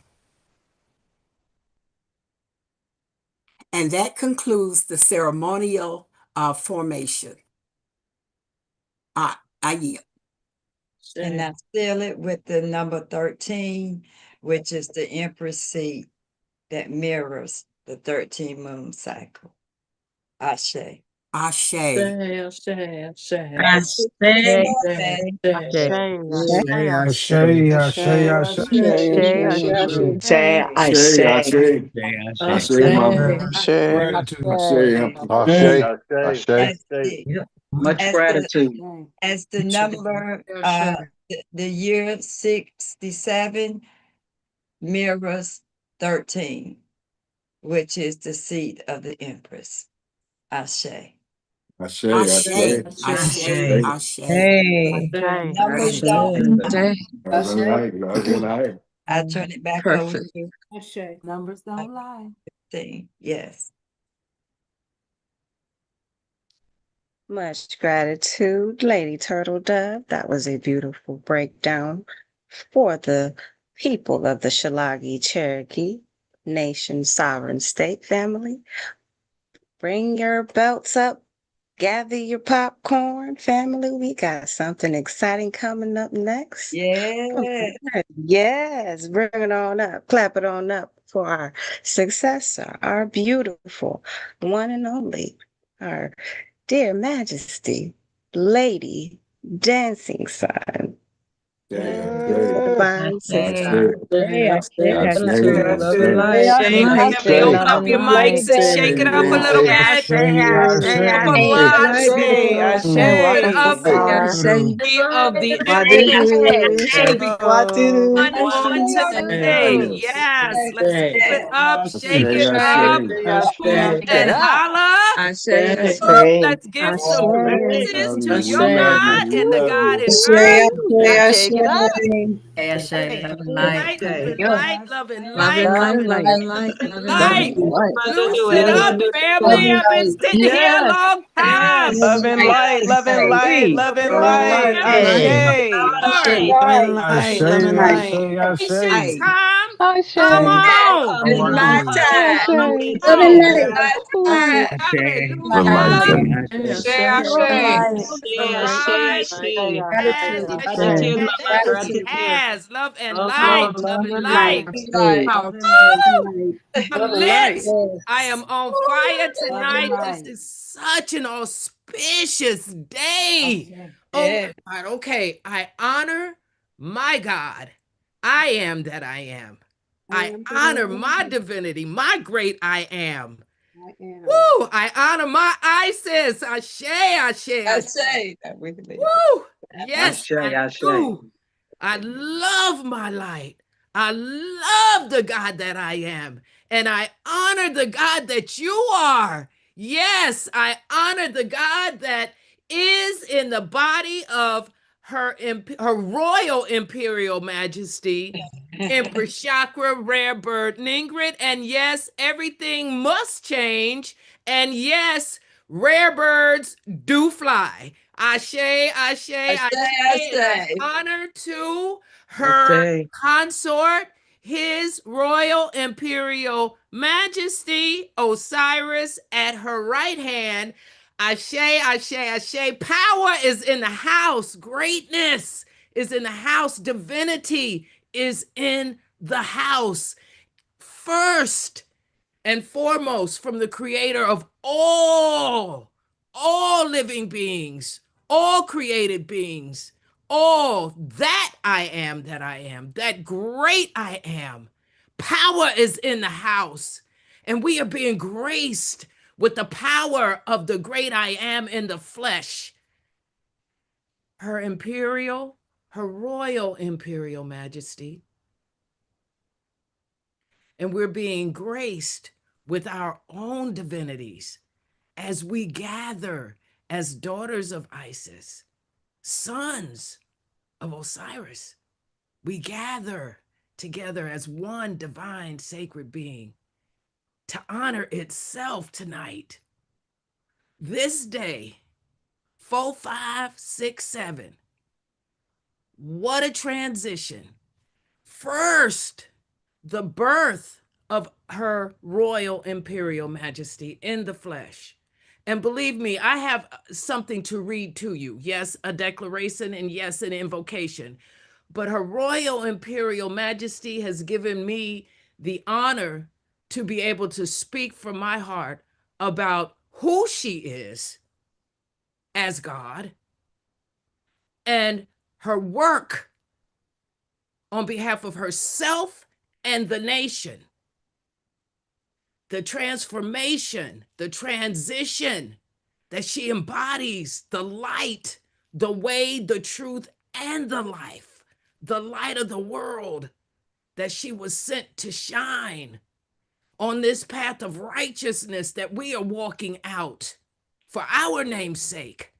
And that concludes the ceremonial formation. I yield. And I seal it with the number 13, which is the Empress seat that mirrors the 13 moon cycle. Ashe. Ashe. Ashe. Much gratitude. As the number, the year 67 mirrors 13, which is the seat of the Empress. Ashe. Ashe, Ashe, ashe, ashe, ashe. Numbers don't lie. Love and light, love and light. I turn it back over Perfect. to Numbers don't lie. thing. Yes. Much gratitude, Lady Turtle Dove. That was a beautiful breakdown for the people of the Shalagi Cherokee Nation Sovereign State family. Bring your belts up, gather your popcorn, family. We got something exciting coming up next. Yeah. Yes, bring it on up, clap it on up for our successor, our beautiful one and only, our dear Majesty, Lady Dancing Sun. Divine sister. Gratitude, love and light. Family, open up your mics and shake it up a little bit. Up a lot. Shake it up. Of the on today. Yes, let's give it up, shake it up, hoot and holla. Let's give some praises to your God and the God in earth. Shake it up. Light, love and light, love and Love light, and love light, and love and light, love and light. light. Loose it up, family. I've been sitting here a long time. Love and light, love and light, love and light. Ashe. Sorry. Love and light, love and light. Celebration time. Come on. It's my time. Come Love and on. light. Time. Hallelujah. Gratitude. Yes, love and light, love and light. I'm lit. I am on fire tonight. This is such an auspicious day. Yeah. my God. Okay. I honor my God. I am that I am. I honor my divinity, my great I am. I am. Woo! I honor my Isis. Ashe, ashe, I ashe. say that we believe. Woo! Yes, Ashe, I ashe. do. I love my light. I love the God that I am. And I honor the God that you are. Yes, I honor the God that is in the body of her royal imperial majesty, Empress Chakra, Rare Bird, Ningrid. And yes, everything must change. And yes, rare birds do fly. Ashe, ashe, ashe, and I say. honor to her consort, his royal imperial majesty, Osiris, at her right hand. Ashe, ashe, ashe. Power is in the house. Greatness is in the house. Divinity is in the house. First and foremost, from the creator of all living beings, all created beings, all that I am, that great I am. Power is in the house, and we are being graced with the power of the great I am in the flesh. Her royal imperial majesty. And we're being graced with our own divinities as we gather as daughters of Isis, sons of Osiris. We gather together as one divine sacred being to honor itself tonight. This day, 4, 5, 6, 7. What a transition. First, the birth of her royal imperial majesty in the flesh. And believe me, I have something to read to you. Yes, a declaration, and yes, an invocation. But her royal imperial majesty has given me the honor to be able to speak from my heart about who she is as God and her work on behalf of herself and the nation. The transformation, the transition that she embodies, the light, the way, the truth, and the life, the light of the world that she was sent to shine on this path of righteousness that we are walking out for our name's sake.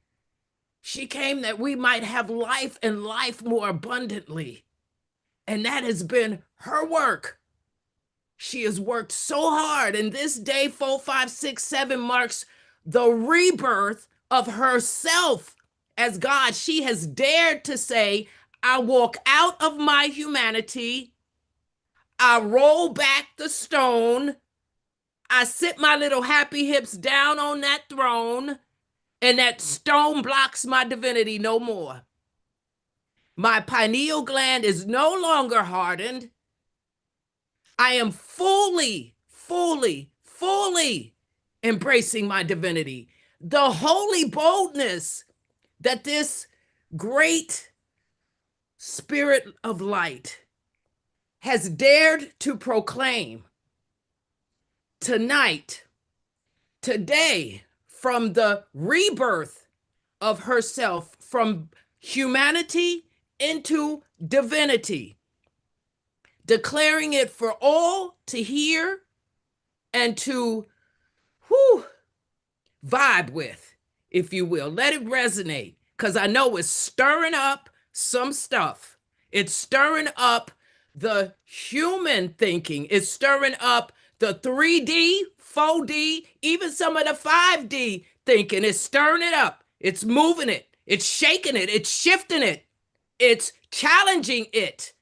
She came that we might have life and life more abundantly. And that has been her work. She has worked so hard, and this day, 4, 5, 6, 7 marks the rebirth of herself as God. She has dared to say, I walk out of my humanity, I roll back the stone, I sit my little happy hips down on that throne, and that stone blocks my divinity no more. My pineal gland is no longer hardened. I am fully embracing my divinity. The holy boldness that this great spirit of light has dared to proclaim tonight, today, from the rebirth of herself, from humanity into divinity, declaring it for all to hear and to vibe with, if you will. Let it resonate, because I know it's stirring up some stuff. It's stirring up the human thinking. It's stirring up the 3D, 4D, even some of the 5D thinking. It's stirring it up. It's moving it. It's shaking it. It's shifting it. It's challenging it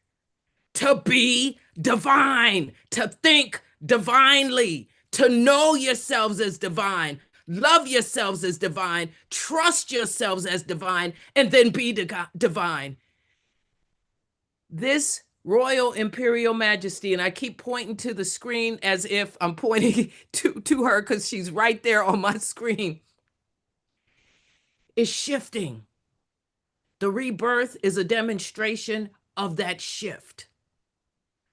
to be divine, to think divinely, to know yourselves as divine, love yourselves as divine, trust yourselves as divine, and then be divine. This royal imperial majesty, and I keep pointing to the screen as if I'm pointing to her because she's right there on my screen, is shifting. The rebirth is a demonstration of that shift.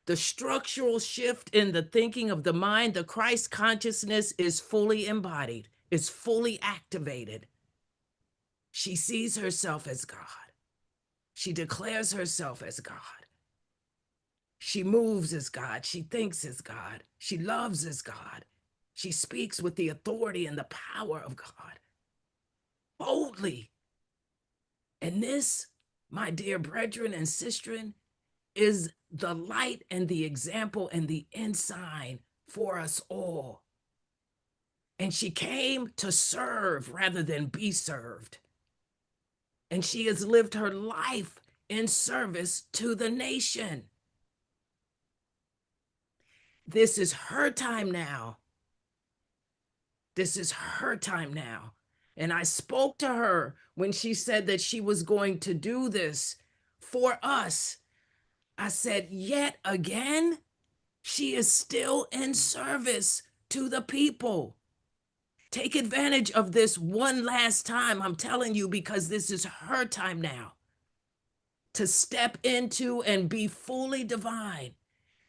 The structural shift in the thinking of the mind, the Christ consciousness is fully embodied, is fully activated. She sees herself as God. She declares herself as God. She moves as God. She thinks as God. She loves as God. She speaks with the authority and the power of God, boldly. And this, my dear brethren and sistren, is the light and the example and the ensign for us all. And she came to serve rather than be served. And she has lived her life in service to the nation. This is her time now. This is her time now. And I spoke to her when she said that she was going to do this for us. I said, yet again, she is still in service to the people. Take advantage of this one last time, I'm telling you, because this is her time now to step into and be fully divine,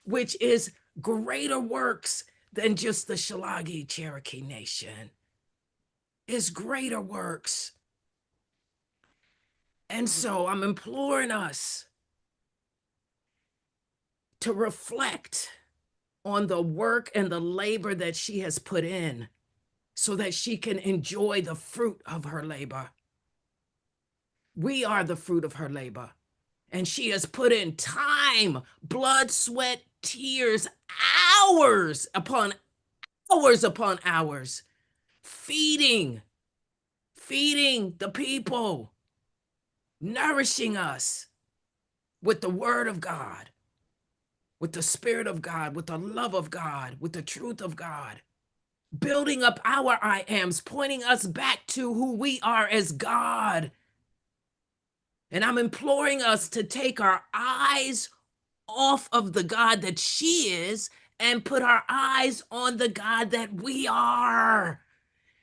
which is greater works than just the Shalagi Cherokee Nation. Is greater works. And so I'm imploring us to reflect on the work and the labor that she has put in so that she can enjoy the fruit of her labor. We are the fruit of her labor. And she has put in time, blood, sweat, tears, hours upon hours, feeding the people, nourishing us with the word of God, with the spirit of God, with the love of God, with the truth of God, building up our I ams, pointing us back to who we are as God. And I'm imploring us to take our eyes off of the God that she is and put our eyes on the God that we are.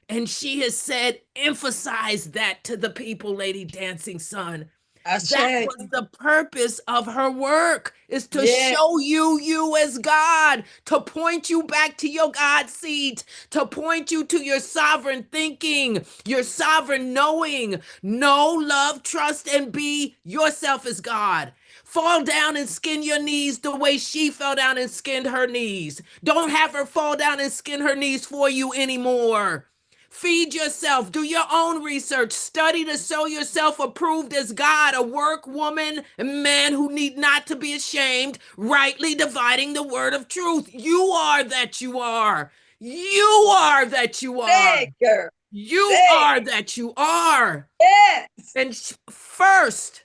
And she has said, emphasize that to the people, Lady Dancing Sun. That was the purpose of her work, is to show you as God, to point you back to your God seat, to point you to your sovereign thinking, your sovereign knowing. Know, love, trust, and be yourself as God. Fall down and skin your knees the way she fell down and skinned her knees. Don't have her fall down and skin her knees for you anymore. Feed yourself, do your own research, study to show yourself approved as God, a work woman, a man who need not to be ashamed, rightly dividing the word of truth. You are that you are. You are that you are. You are that you are. Yes. And first,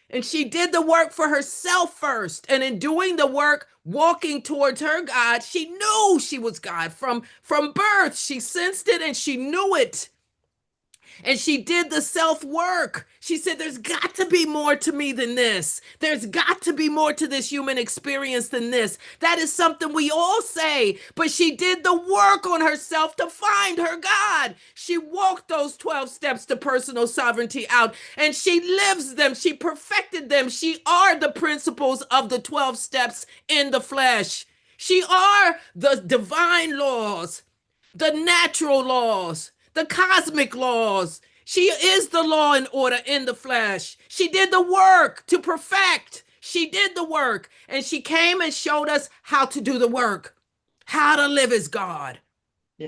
and she did the work for herself first. And in doing the work, walking towards her God, she knew she was God from birth. She sensed it and she knew it. And she did the self-work. She said, there's got to be more to me than this. There's got to be more to this human experience than this. That is something we all say, but she did the work on herself to find her God. She walked those 12 steps to personal sovereignty out, and she lives them. She perfected them. She are the principles of the 12 steps in the flesh. She are the divine laws, the natural laws, the cosmic laws. She is the law and order in the flesh. She did the work to perfect. She did the work, and she came and showed us how to do the work, how to live as God,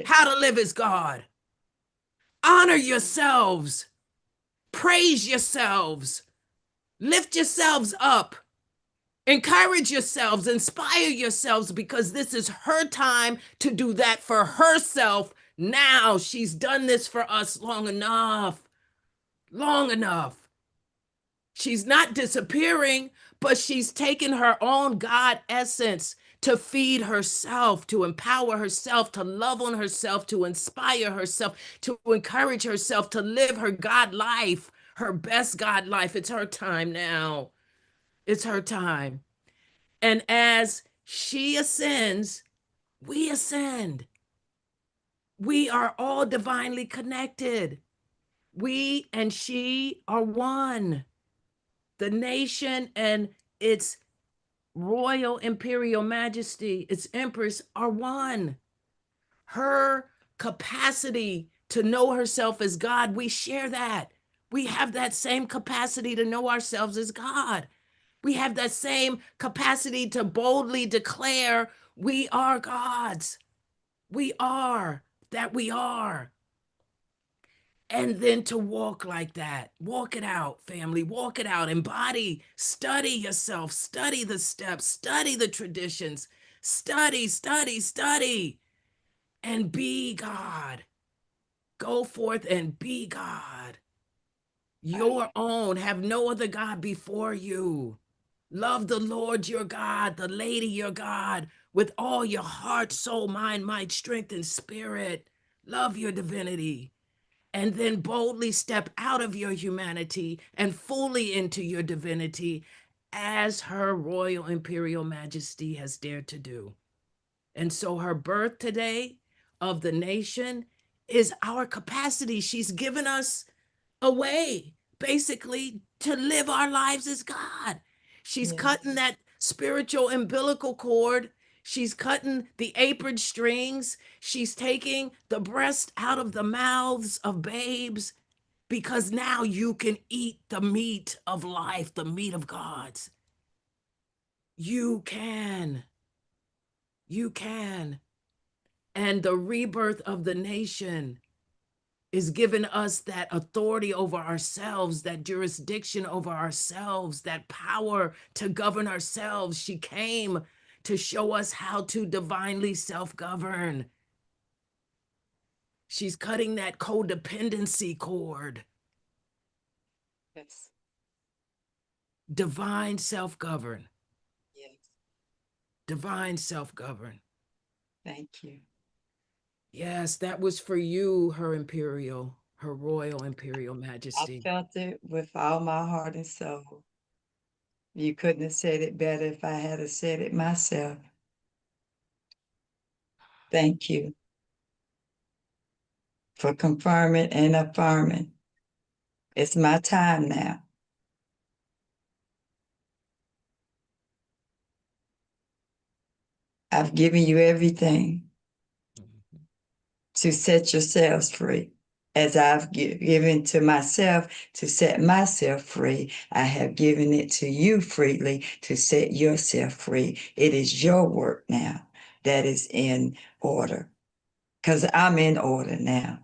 how to live as God. Honor yourselves, praise yourselves, lift yourselves up, encourage yourselves, inspire yourselves, because this is her time to do that for herself. Now she's done this for us long enough. Long enough. She's not disappearing, but she's taken her own God essence to feed herself, to empower herself, to love on herself, to inspire herself, to encourage herself to live her God life, her best God life. It's her time now. It's her time. And as she ascends, we ascend. We are all divinely connected. We and she are one. The nation and its royal imperial majesty, its empress, are one. Her capacity to know herself as God, we share that. We have that same capacity to know ourselves as God. We have that same capacity to boldly declare we are gods. We are that we are. And then to walk like that. Walk it out, family. Walk it out. Embody. Study yourself. Study the steps. Study the traditions. Study, study, study. And be God. Go forth and be God. Your own. Have no other God before you. Love the Lord your God, the lady your God, with all your heart, soul, mind, might, strength, and spirit. Love your divinity. And then boldly step out of your humanity and fully into your divinity as her royal imperial majesty has dared to do. And so her birth today of the nation is our capacity. She's given us a way, basically, to live our lives as God. She's cutting that spiritual umbilical cord. She's cutting the apron strings. She's taking the breast out of the mouths of babes because now you can eat the meat of life, the meat of God's. You can. You can. And the rebirth of the nation is giving us that authority over ourselves, that jurisdiction over ourselves, that power to govern ourselves. She came to show us how to divinely self-govern. She's cutting that codependency cord. Yes. Divine self-govern. Yes. Divine self-govern. Thank you. Yes, that was for you, her royal imperial I majesty. felt it with all my heart and soul. You couldn't have said it better if I had said it myself. Thank you for confirming and affirming. It's my time now. I've given you everything to set yourselves free. As I've given to myself to set myself free, I have given it to you freely to set yourself free. It is your work now that is in order, because I'm in order now.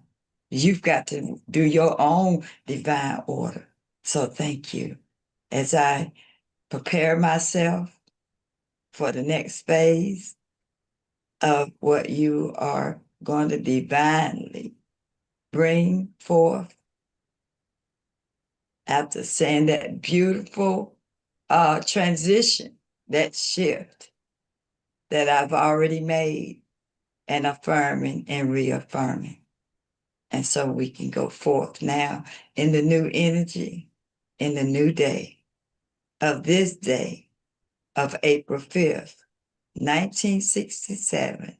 You've got to do your own divine order. So thank you. As I prepare myself for the next phase of what you are going to divinely bring forth after saying that beautiful transition, that shift that I've already made, and affirming and reaffirming. And so we can go forth now in the new energy, in the new day of this day of April 5th, 1967,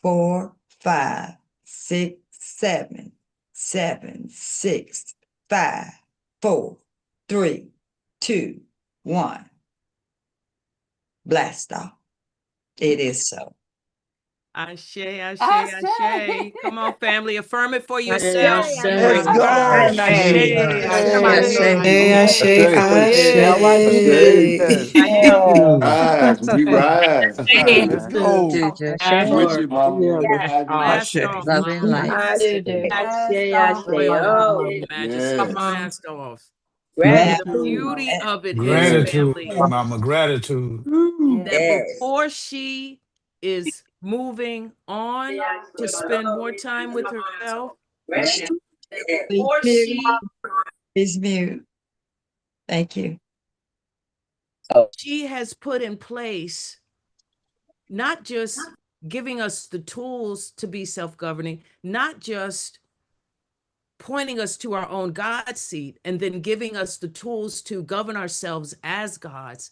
4, 5, 6, 7, 7, 6, 5, 4, 3, 2, 1. Blast off. It is so. Ashe, ashe, ashe. Come on, family, affirm it for yourself. Let's go. Ashe, Ashe, ashe, ashe. All right, Jesus. thank you. Rise, we rise. Let's go. With you, Mama. We Yes. ride with Blast you. off, Love and Mama. light. Royal Oh, Majesty, blast off. Now, The beauty of it is, Gratitude, family, mama, gratitude. that before she is moving on to spend more time with herself, please before mute. she Please mute. Thank you. she has put in place not just giving us the tools to be self-governing, not just pointing us to our own God seat and then giving us the tools to govern ourselves as gods.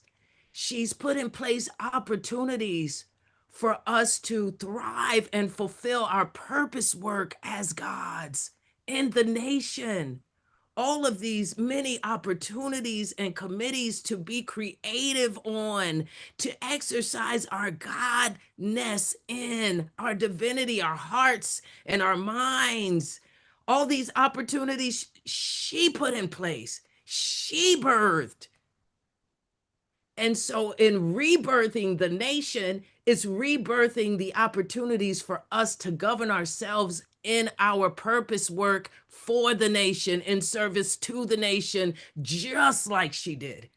She's put in place opportunities for us to thrive and fulfill our purpose work as gods in the nation. all of these many opportunities and committees to be creative on, to exercise our Godness in our divinity, our hearts and our minds. All these opportunities she put in place, she birthed. And so, in rebirthing the nation, it's rebirthing the opportunities for us to govern ourselves in our purpose work for the nation, in service to the nation, just like she did.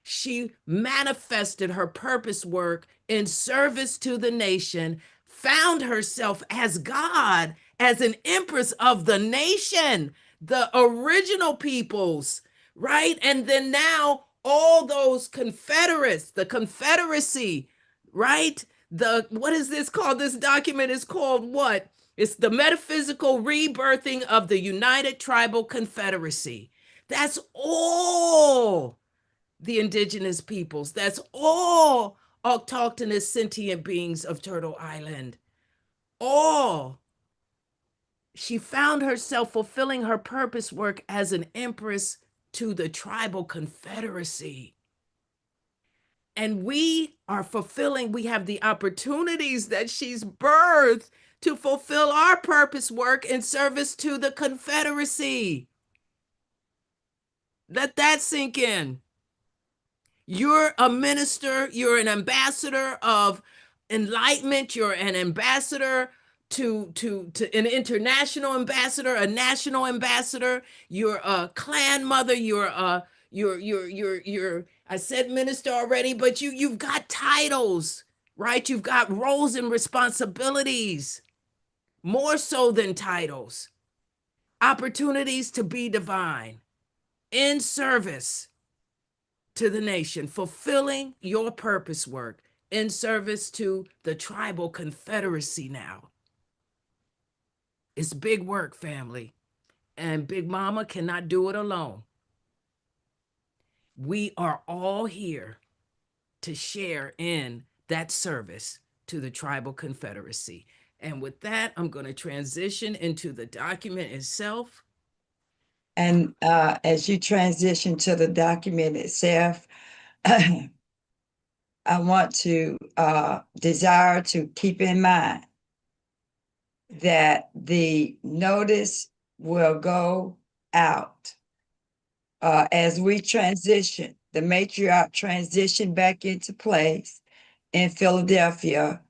She manifested her purpose work in service to the nation, found herself as God, as an empress of the nation, the original peoples, right? And then now all those confederates, the Confederacy, right? What is this called? This document is called what? It's the Metaphysical Rebirthing of the United Tribal Confederacy. That's all the indigenous peoples. That's all autochthonous sentient beings of Turtle Island. All. She found herself fulfilling her purpose work as an empress to the tribal confederacy. And we are fulfilling, we have the opportunities that she's birthed to fulfill our purpose work in service to the confederacy. Let that sink in. You're a minister, you're an ambassador of enlightenment, you're an ambassador to an international ambassador, a national ambassador, you're a clan mother, you're I said minister already, but you've got titles, right? You've got roles and responsibilities, more so than titles, opportunities to be divine in service to the nation, fulfilling your purpose work in service to the tribal confederacy now. It's big work, family, and Big Mama cannot do it alone. We are all here to share in that service to the tribal confederacy. And with that, I'm going to transition into the document itself. And as you transition to the document itself, I want to desire to keep in mind that the notice will go out as we transition, the matriarch transition back into place in Philadelphia.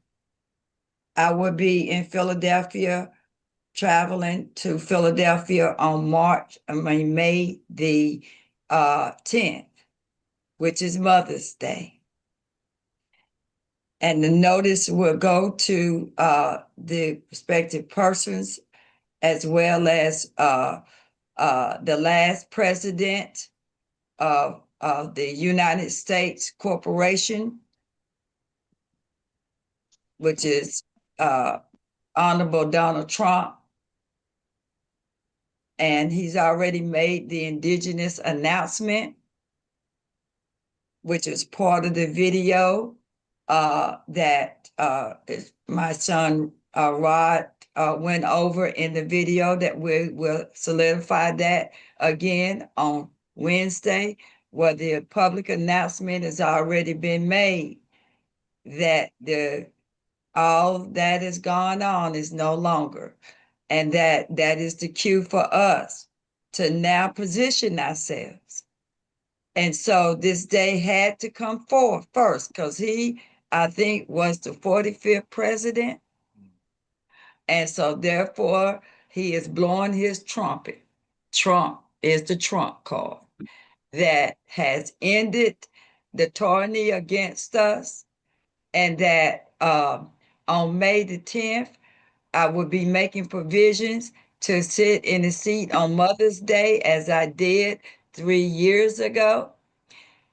I will be in Philadelphia, traveling to Philadelphia on May the 10th, which is Mother's Day. And the notice will go to the respective persons, as well as the last president of the United States Corporation, which is Honorable Donald Trump. And he's already made the indigenous announcement, which is part of the video that my son Rod went over in the video, that we will solidify that again on Wednesday, where the public announcement has already been made that all that has gone on is no longer. And that is the cue for us to now position ourselves. And so this day had to come forth first, because he, I think, was the 45th president. And so therefore, he is blowing his trumpet. Trump is the trump card that has ended the tyranny against us. And that on May the 10th, I will be making provisions to sit in the seat on Mother's Day, as I did 3 years ago.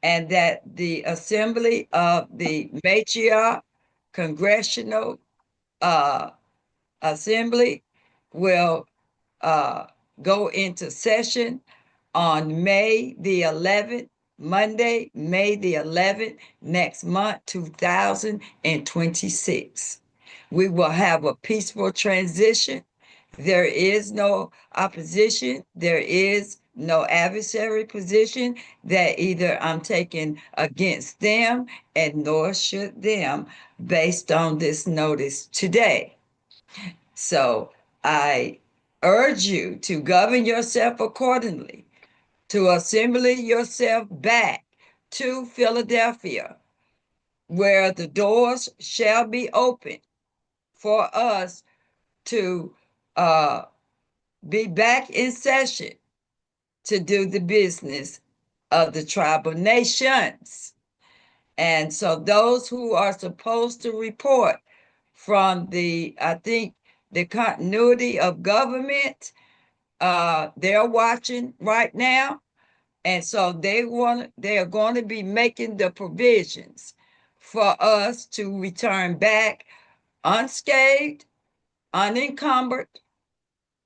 And that the assembly of the Matriarch Congressional Assembly will go into session on May the 11th, Monday, May the 11th, next month, 2026. We will have a peaceful transition There is no opposition. There is no adversary position that either I'm taking against them, and nor should them, based on this notice today. So I urge you to govern yourself accordingly, to assemble yourself back to Philadelphia, where the doors shall be open for us to be back in session to do the business of the tribal nations. And so those who are supposed to report from I think, the continuity of government, they're watching right now. And so they are going to be making the provisions for us to return back unscathed, unencumbered,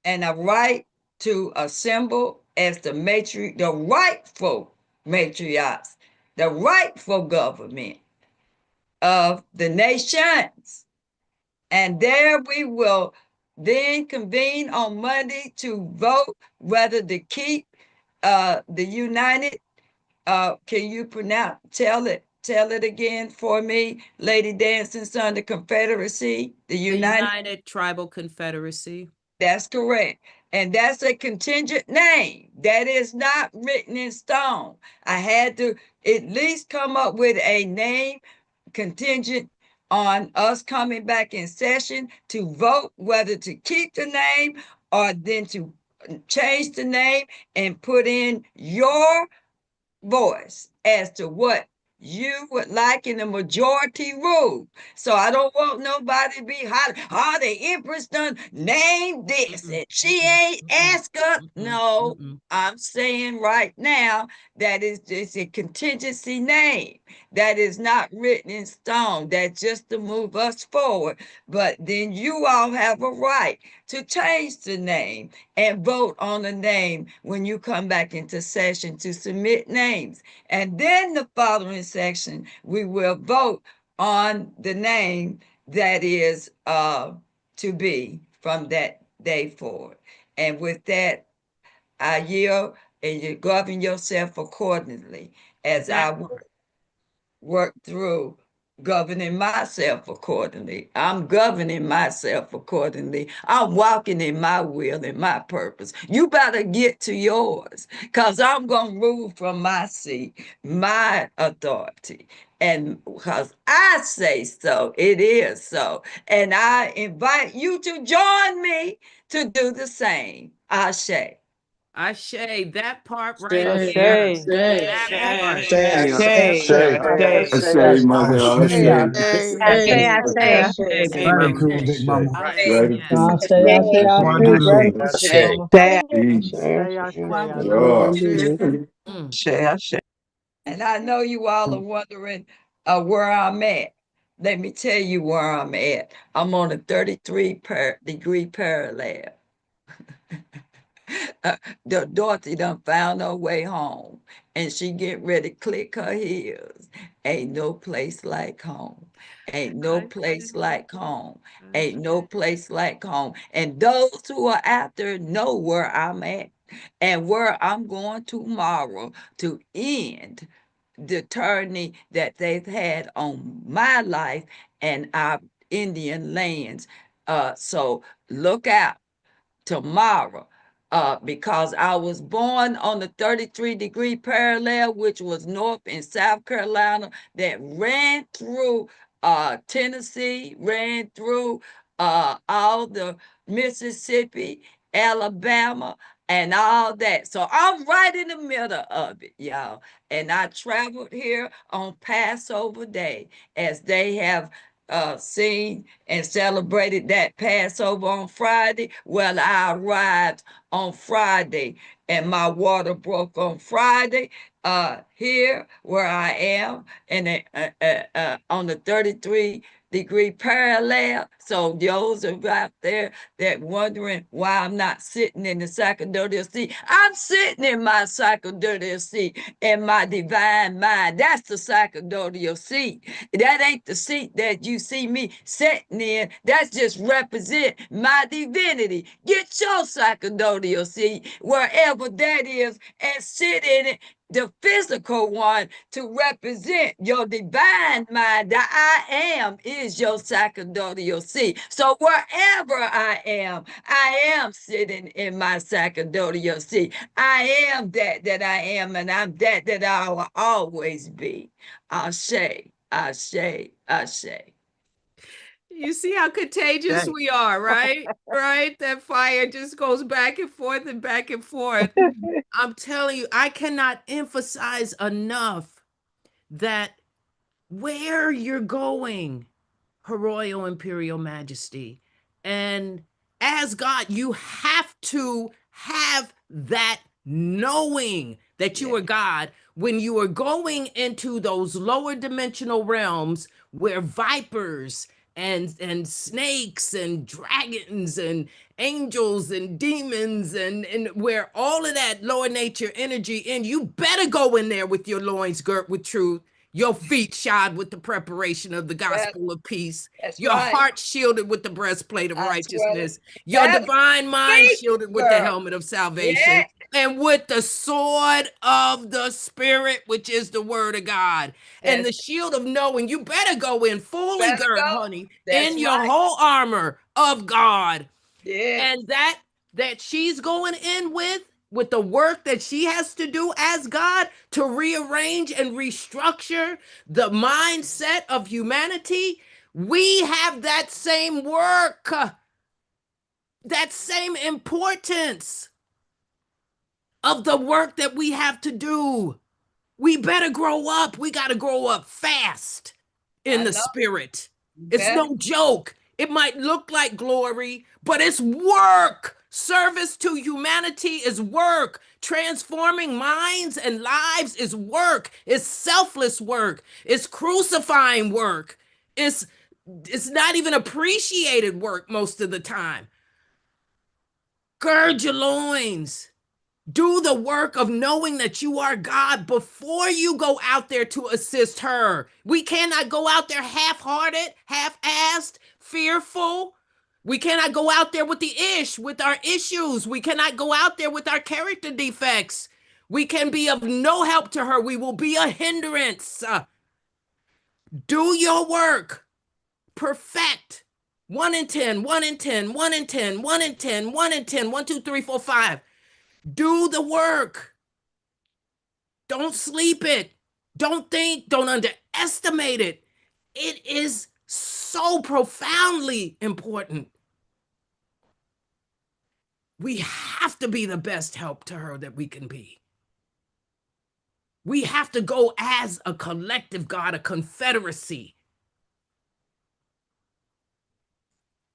and a right to assemble as the rightful matriarchs, the rightful government of the nations. And there we will then convene on Monday to vote whether to keep the United. Can you tell it again for me, Lady Dancing Son, the Confederacy, the United Tribal Confederacy. That's correct. And that's a contingent name. That is not written in stone. I had to at least come up with a name contingent on us coming back in session to vote whether to keep the name or then to change the name and put in your voice as to what you would like in the majority rule. So I don't want nobody to be hollering, oh, the Empress done named this and she ain't asked us. No, I'm saying right now that it's a contingency name that is not written in stone. That's just to move us forward. But then you all have a right to change the name and vote on the name when you come back into session to submit names. And then the following section, we will vote on the name that is to be from that day forward. And with that, I yield, and you govern yourself accordingly as I work through governing myself accordingly. I'm governing myself accordingly. I'm walking in my will and my purpose. You better get to yours, because I'm going to rule from my seat, my authority. And because I say so, it is so. And I invite you to join me to do the same. Ashe. Ashe, that part right Ashe. there. Ashe. That part. Say, mother, say. Gratitude, Big Mama. Gratitude. I say, Before I do say. Peace. And I know you all are wondering where I'm at. Let me tell you where I'm at. I'm on a 33-degree parallel. The Dorothy done found her way home, and she get ready to click her heels. Ain't no place like home. Ain't no place like home. Ain't no place like home. And those who are after know where I'm at and where I'm going tomorrow to end the tyranny that they've had on my life and our Indian lands. So look out tomorrow, because I was born on the 33-degree parallel, which was North and South Carolina, that ran through Tennessee, ran through all the Mississippi, Alabama, and all that. So I'm right in the middle of it, y'all. And I traveled here on Passover Day, as they have seen and celebrated that Passover on Friday. Well, I arrived on Friday, and my water broke on Friday here where I am, and on the 33 degree parallel. So those are out there that wondering why I'm not sitting in the sacerdotal seat. I'm sitting in my sacerdotal seat in my divine mind. That's the sacerdotal seat. That ain't the seat that you see me sitting in. That's just represent my divinity. Get your sacerdotal seat wherever that is and sit in it, the physical one, to represent your divine mind. The I am is your sacerdotal seat. So wherever I am sitting in my sacerdotal seat. I am that I am, and I'm that I will always be. Ashe, ashe, ashe. You see how contagious we are, right? Right? That fire just goes back and forth and back and forth. I'm telling you, I cannot emphasize enough that where you're going, Her Royal Imperial Majesty, and as God, you have to have that knowing that you are God when you are going into those lower dimensional realms where vipers and snakes and dragons and angels and demons and where all of that lower nature energy, and you better go in there with your loins girt with truth, your feet shod with the preparation of the gospel of peace, That's your right. heart shielded with the breastplate of That's righteousness, right. your That's divine mind faith, shielded with the girl. helmet of salvation, and with the sword of the Spirit, which is the word of God, and the shield of knowing. You better go in fully girt, honey, That's in your right. whole armor of God. Yeah. And that she's going in with the work that she has to do as God to rearrange and restructure the mindset of humanity, we have that same work, that same importance of the work that we have to do. We better grow up. We got to grow up fast in the spirit. It's no joke. It might look like glory, but it's work. Service to humanity is work. Transforming minds and lives is work. It's selfless work. It's crucifying work. It's not even appreciated work most of the time. Gird your loins. Do the work of knowing that you are God before you go out there to assist her. We cannot go out there half-hearted, half-assed, fearful. We cannot go out there with the with our issues. We cannot go out there with our character defects. We can be of no help to her. We will be a hindrance. Do your work. Perfect. 1 in 10, 1 in 10, 1 in 10, 1 in 10, 1 in 10, 1, 2, 3, 4, 5. Do the work. Don't sleep it. Don't think, don't underestimate it. It is so profoundly important. We have to be the best help to her that we can be. We have to go as a collective God, a confederacy.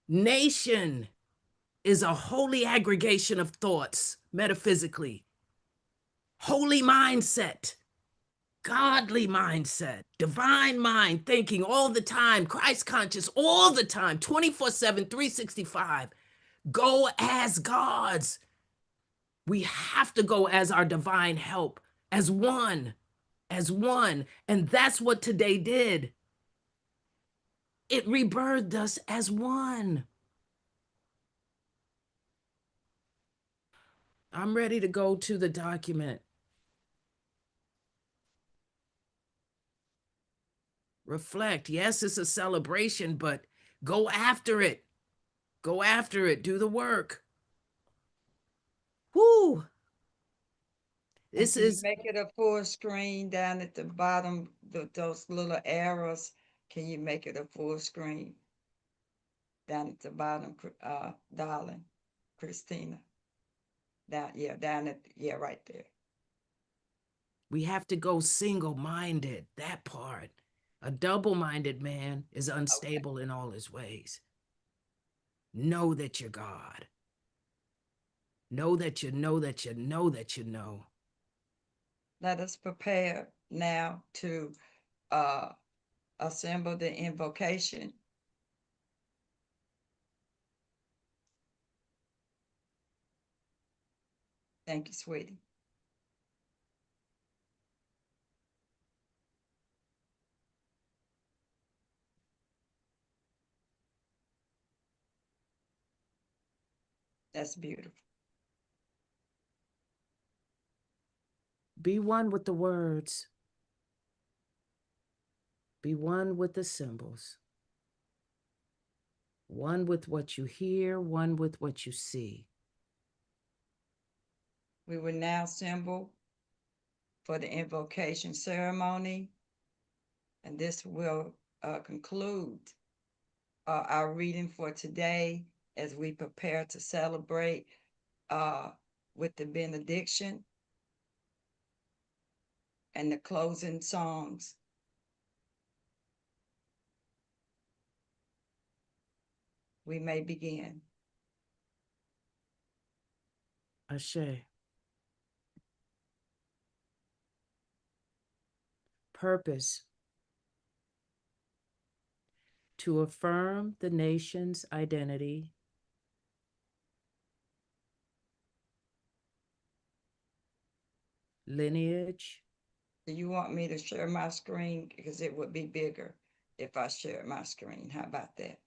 Nation is a holy aggregation of thoughts, metaphysically. Holy mindset. Godly mindset, divine mind, thinking all the time, Christ conscious all the time, 24/7, 365. Go as gods. We have to go as our divine help, as one, as one. And that's what today did. It rebirthed us as one. I'm ready to go to the document. Reflect. Yes, it's a celebration, but go after it. Go after it. Do the work. Whoo! This is. Make it a full screen down at the bottom, those little arrows. Can you make it a full screen down at the bottom, darling, Christina? Down at, right there. We have to go single-minded, that part. A double-minded man is unstable in all his ways. Know that you're God. Know that you know that you know that you know. Let us prepare now to assemble the invocation Thank you, sweetie. That's beautiful. Be one with the words. Be one with the symbols. One with what you hear, one with what you see. We will now symbol for the invocation ceremony, and this will conclude our reading for today as we prepare to celebrate with the benediction and the closing songs. We may begin. Ashe. Purpose: to affirm the nation's identity, lineage. Do you want me to share my screen? Because it would be bigger if I shared my screen. How about that?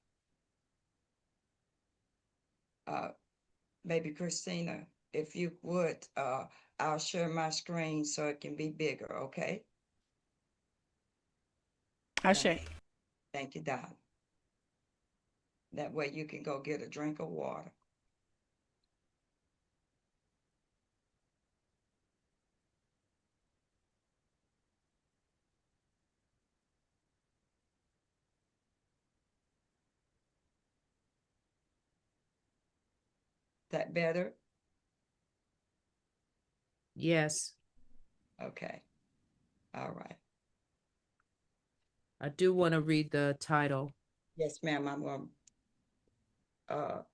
Maybe Christina, if you would, I'll share my screen so it can be bigger, okay? Ashe. Thank you, Don. That way you can go get a drink of water. That better? Yes. Okay. All right. I do want to read the title. Yes, ma'am. I'm going to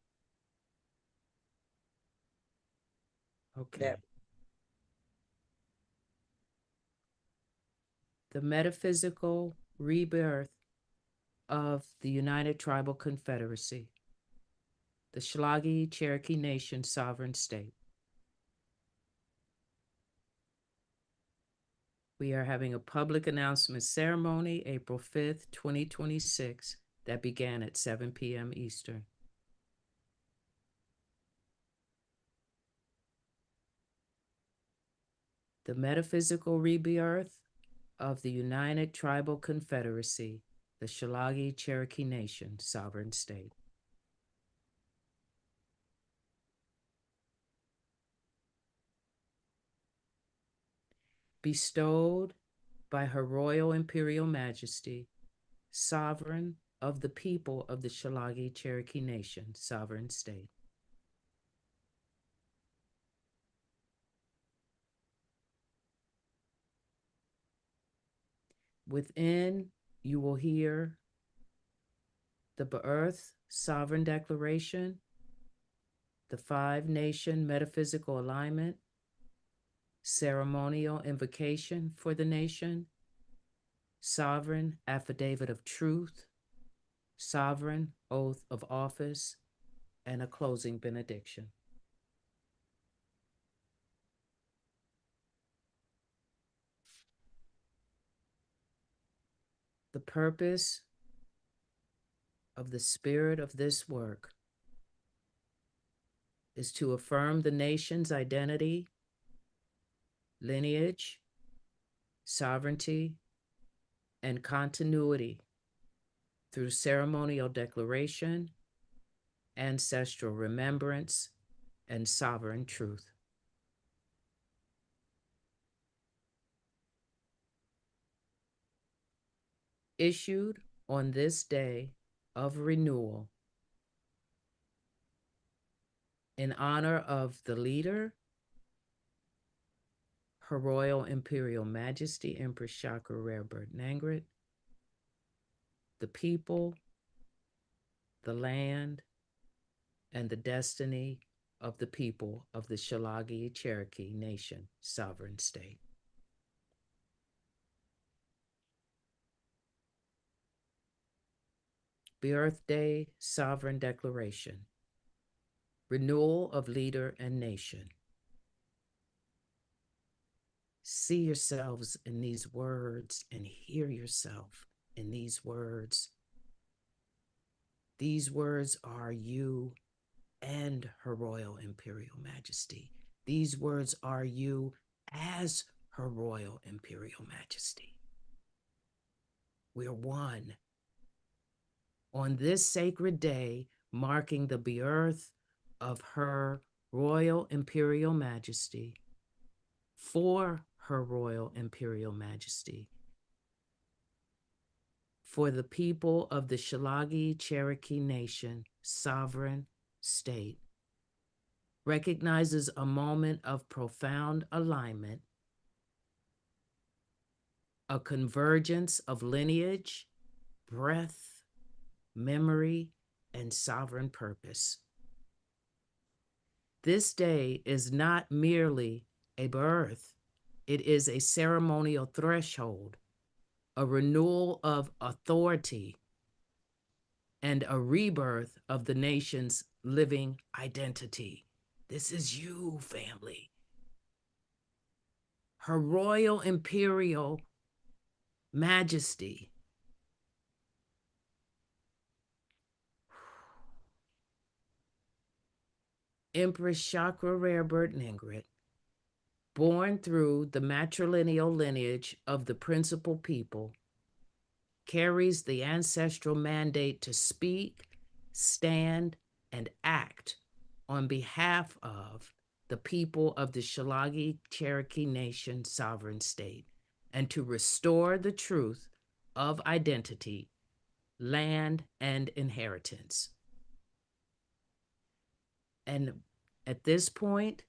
Okay. that. The Metaphysical Rebirth of the United Tribal Confederacy, the Shlagi Cherokee Nation Sovereign State. We are having a public announcement ceremony April 5th, 2026, that began at 7 p.m. Eastern. The Metaphysical Rebirth of the United Tribal Confederacy, the Shlagi Cherokee Nation Sovereign State. Bestowed by Her Royal Imperial Majesty, Sovereign of the people of the Shlagi Cherokee Nation, Sovereign State. Within, you will hear the BEarth Sovereign Declaration, the Five Nation Metaphysical Alignment, Ceremonial Invocation for the Nation, Sovereign Affidavit of Truth, Sovereign Oath of Office, and a closing benediction. The purpose of the spirit of this work is to affirm the nation's identity, lineage, sovereignty, and continuity through ceremonial declaration, ancestral remembrance, and sovereign truth. Issued on this day of renewal in honor of the leader, Her Royal Imperial Majesty Empress Shaka Rebirth Nangrit, the people, the land, and the destiny of the people of the Shlagi Cherokee Nation Sovereign State. BEarth Day Sovereign Declaration. Renewal of leader and nation. see yourselves in these words and hear yourself in these words. These words are you and Her Royal Imperial Majesty. These words are you as Her Royal Imperial Majesty. We're one. On this sacred day, marking the birth of Her Royal Imperial Majesty, for Her Royal Imperial Majesty, for the people of the Shalagi Cherokee Nation sovereign state, recognizes a moment of profound alignment, a convergence of lineage, breath, memory, and sovereign purpose. This day is not merely a birth, it is a ceremonial threshold, a renewal of authority, and a rebirth of the nation's living identity. This is you, family. Her Royal Imperial Majesty, Empress Chakra Rare Ingrid, born through the matrilineal lineage of the principal people, carries the ancestral mandate to speak, stand, and act on behalf of the people of the Shalagi Cherokee Nation sovereign state, and to restore the truth of identity, land, and inheritance. And at this point,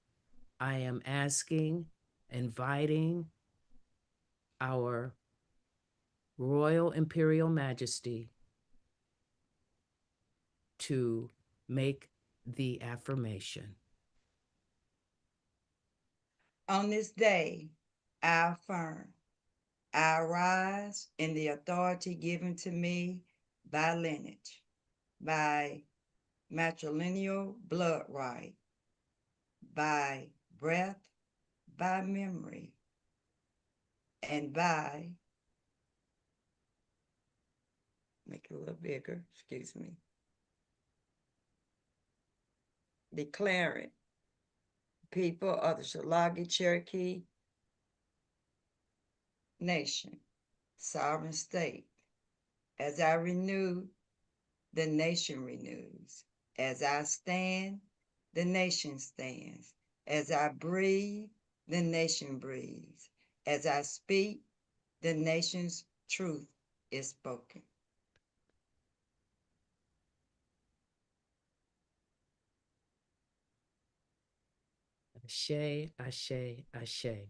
I am asking, inviting our Royal Imperial Majesty to make the affirmation. On this day, I affirm, I arise in the authority given to me by lineage, by matrilineal blood right, by breath, by memory, and by, make it a little bigger, excuse me, declaring people of the Shalagi Cherokee Nation, sovereign state, as I renew, the nation renews. As I stand, the nation stands. As I breathe, the nation breathes. As I speak, the nation's truth is spoken. Ashe, Ashe, Ashe.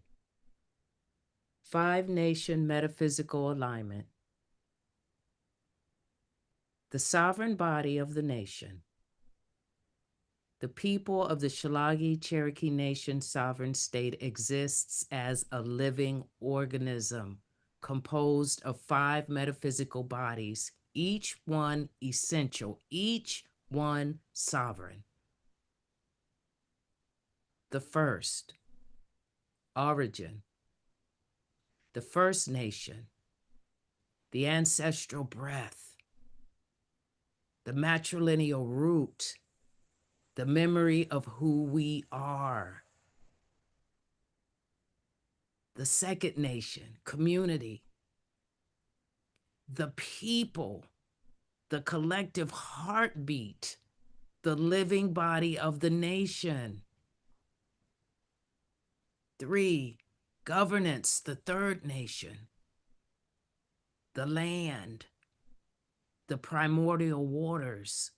Five Nation Metaphysical Alignment. The sovereign body of the nation. The people of the Shalagi Cherokee Nation sovereign state exists as a living organism composed of five metaphysical bodies, each one essential, each one sovereign. The first, origin, the first nation, the ancestral breath, the matrilineal root, the memory of who we are. The second nation, community, the people, the collective heartbeat, the living body of the nation. Three, governance, the third nation, the land, the primordial waters,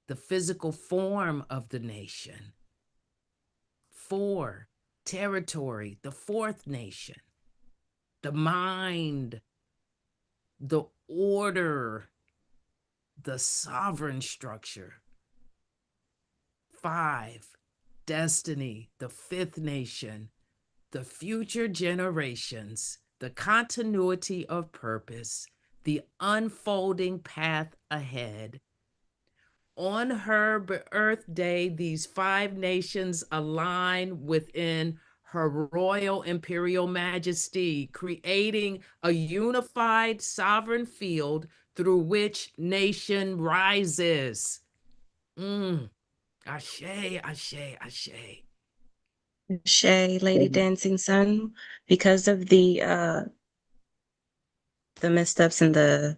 the physical form of the nation. Four, territory, the fourth nation, the mind, the order, the sovereign structure. Five, destiny, the fifth nation, the future generations, the continuity of purpose, the unfolding path ahead. On her birthday, these five nations align within Her Royal Imperial Majesty, creating a unified sovereign field through which nation rises. Ashe, ashe, ashe. Shay, Lady Dancing Sun, because of the missteps in the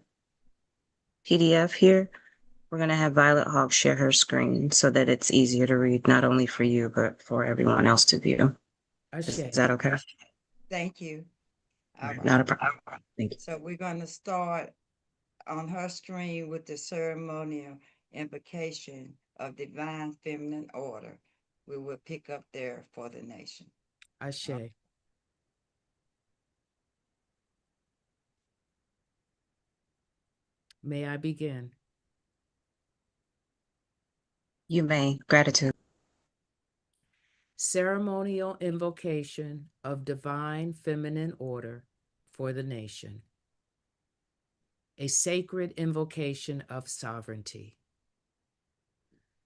PDF here, we're gonna have Violet Hawk share her screen so that it's easier to read, not only for you, but for everyone else to view. Is that okay? Thank you. All right. Not a problem. Thank you. So we're going to start on her screen with the ceremonial invocation of divine feminine order. We will pick up there for the nation. Ashe. May I begin? You may. Gratitude. Ceremonial invocation of divine feminine order for the nation. A sacred invocation of sovereignty.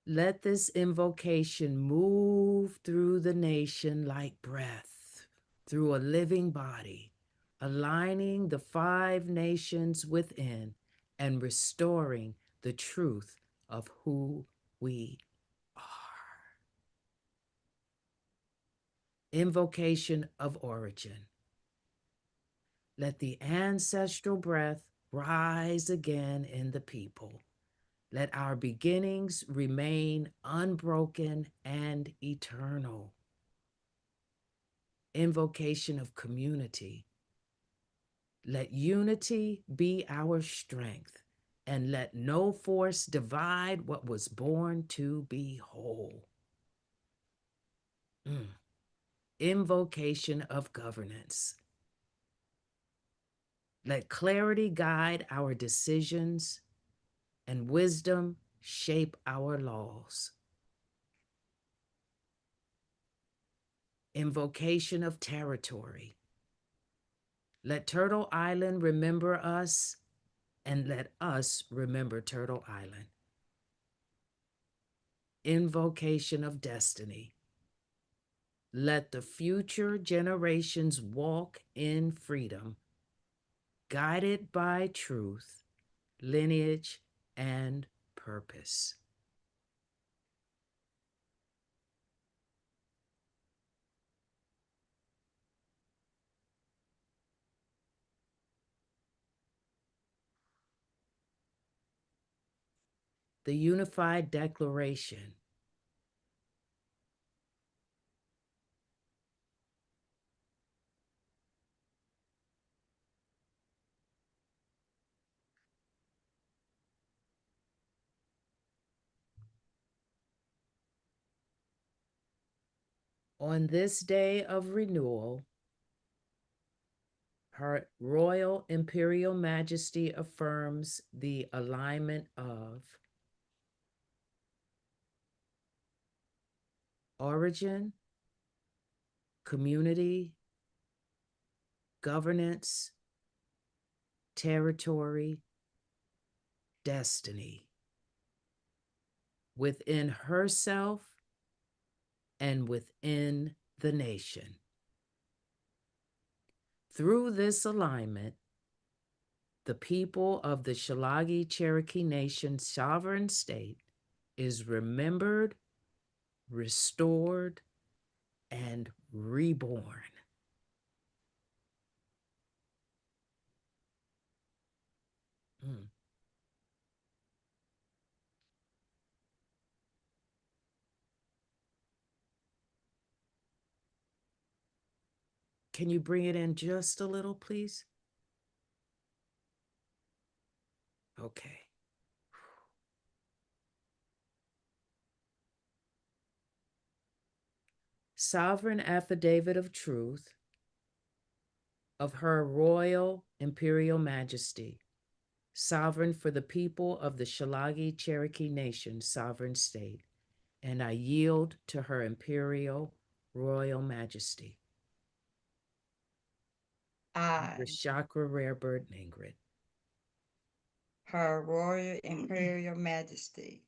Let this invocation move through the nation like breath, through a living body, aligning the 5 nations within and restoring the truth of who we are. Invocation of origin. Let the ancestral breath rise again in the people. Let our beginnings remain unbroken and eternal. Invocation of community. Let unity be our strength, and let no force divide what was born to be whole. Invocation of governance. Let clarity guide our decisions and wisdom shape our laws. Invocation of territory. Let Turtle Island remember us, and let us remember Turtle Island. Invocation of destiny. Let the future generations walk in freedom, guided by truth, lineage, and purpose. The Unified Declaration. On this day of renewal, Her Royal Imperial Majesty affirms the alignment of origin, community, governance, territory, destiny within herself and within the nation. Through this alignment, the people of the Shalagi Cherokee Nation sovereign state is remembered, restored, and reborn. Can you bring it in just a little, please? Okay. Sovereign affidavit of truth of Her Royal Imperial Majesty, sovereign for the people of the Shalagi Cherokee Nation sovereign state, and I yield to Her Imperial Royal Majesty. I, Chakra Rare Bird Ingrid. Her Royal Imperial Majesty,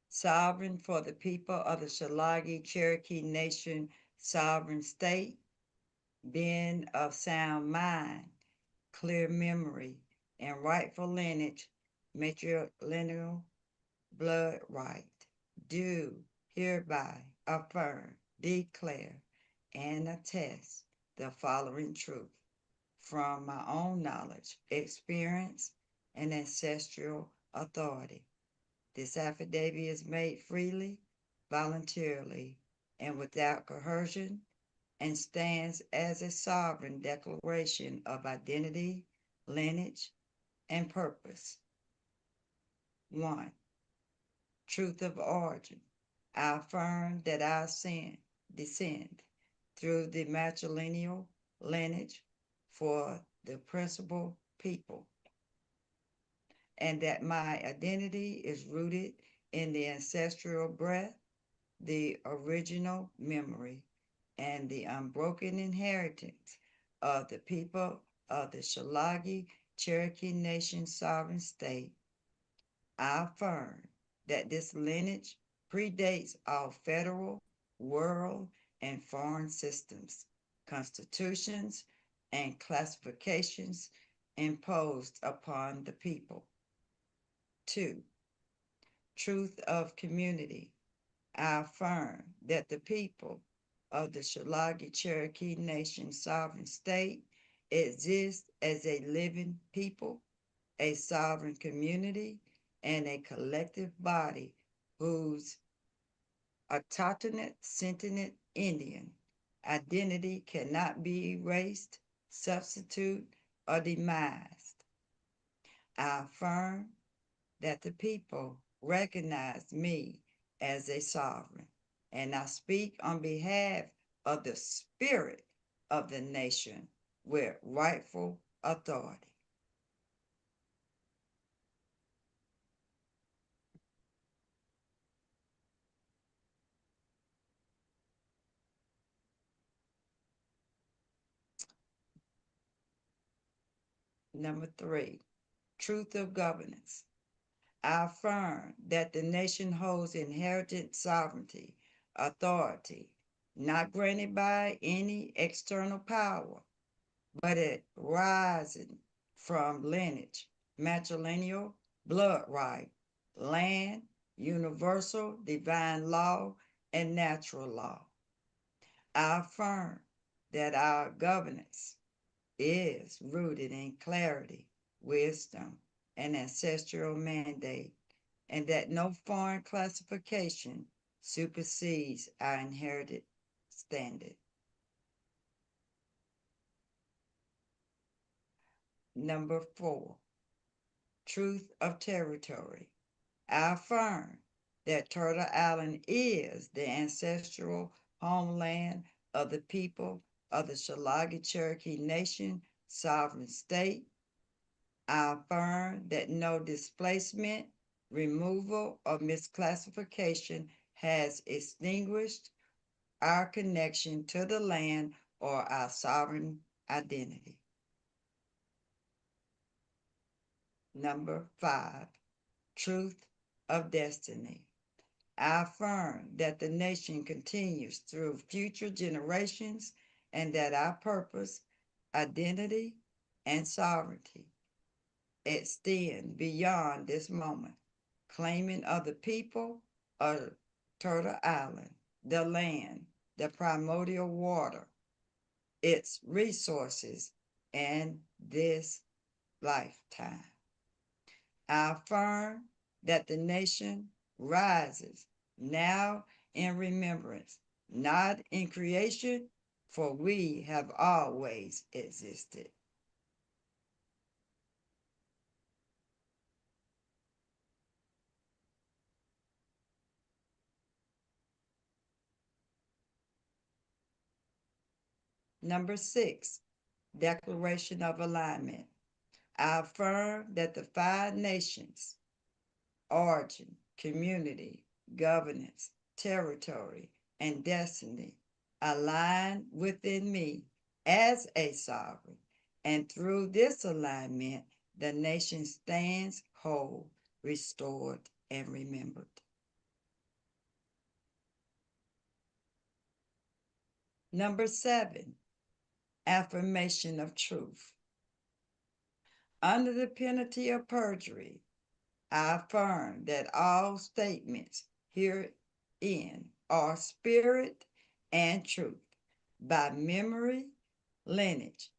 sovereign for the people of the Shalagi Cherokee Nation sovereign state, being of sound mind, clear memory, and rightful lineage, matrilineal blood right, do hereby affirm, declare, and attest the following truth from my own knowledge, experience, and ancestral authority. This affidavit is made freely, voluntarily, and without coercion, and stands as a sovereign declaration of identity, lineage, and purpose. 1. Truth of origin. I affirm that I descend through the matrilineal lineage for the principal people, and that my identity is rooted in the ancestral breath, the original memory, and the unbroken inheritance of the people of the Shalagi Cherokee Nation sovereign state. I affirm that this lineage predates all federal, world, and foreign systems, constitutions, and classifications imposed upon the people. 2. Truth of community. I affirm that the people of the Shalagi Cherokee Nation sovereign state exist as a living people, a sovereign community, and a collective body whose autochthonous sentient Indian identity cannot be erased, substituted, or demised. I affirm that the people recognize me as a sovereign, and I speak on behalf of the spirit of the nation with rightful authority. Number 3, truth of governance. I affirm that the nation holds inherited sovereignty, authority, not granted by any external power, but it rising from lineage, matrilineal, blood right, land, universal, divine law, and natural law. I affirm that our governance is rooted in clarity, wisdom, and ancestral mandate, and that no foreign classification supersedes our inherited standard. Number 4, truth of territory. I affirm that Turtle Island is the ancestral homeland of the people of the Shalagi Cherokee Nation sovereign state. I affirm that no displacement, removal, or misclassification has extinguished our connection to the land or our sovereign identity. Number 5, truth of destiny. I affirm that the nation continues through future generations and that our purpose, identity, and sovereignty extend beyond this moment, claiming of the people of Turtle Island, the land, the primordial water, its resources, and this lifetime. I affirm that the nation rises now in remembrance, not in creation, for we have always existed. Number 6, Declaration of Alignment. I affirm that the 5 nations, origin, community, governance, territory, and destiny align within me as a sovereign. And through this alignment, the nation stands whole, restored, and remembered. Number 7, affirmation of truth. Under the penalty of perjury, I affirm that all statements herein are spirit and truth by memory, lineage,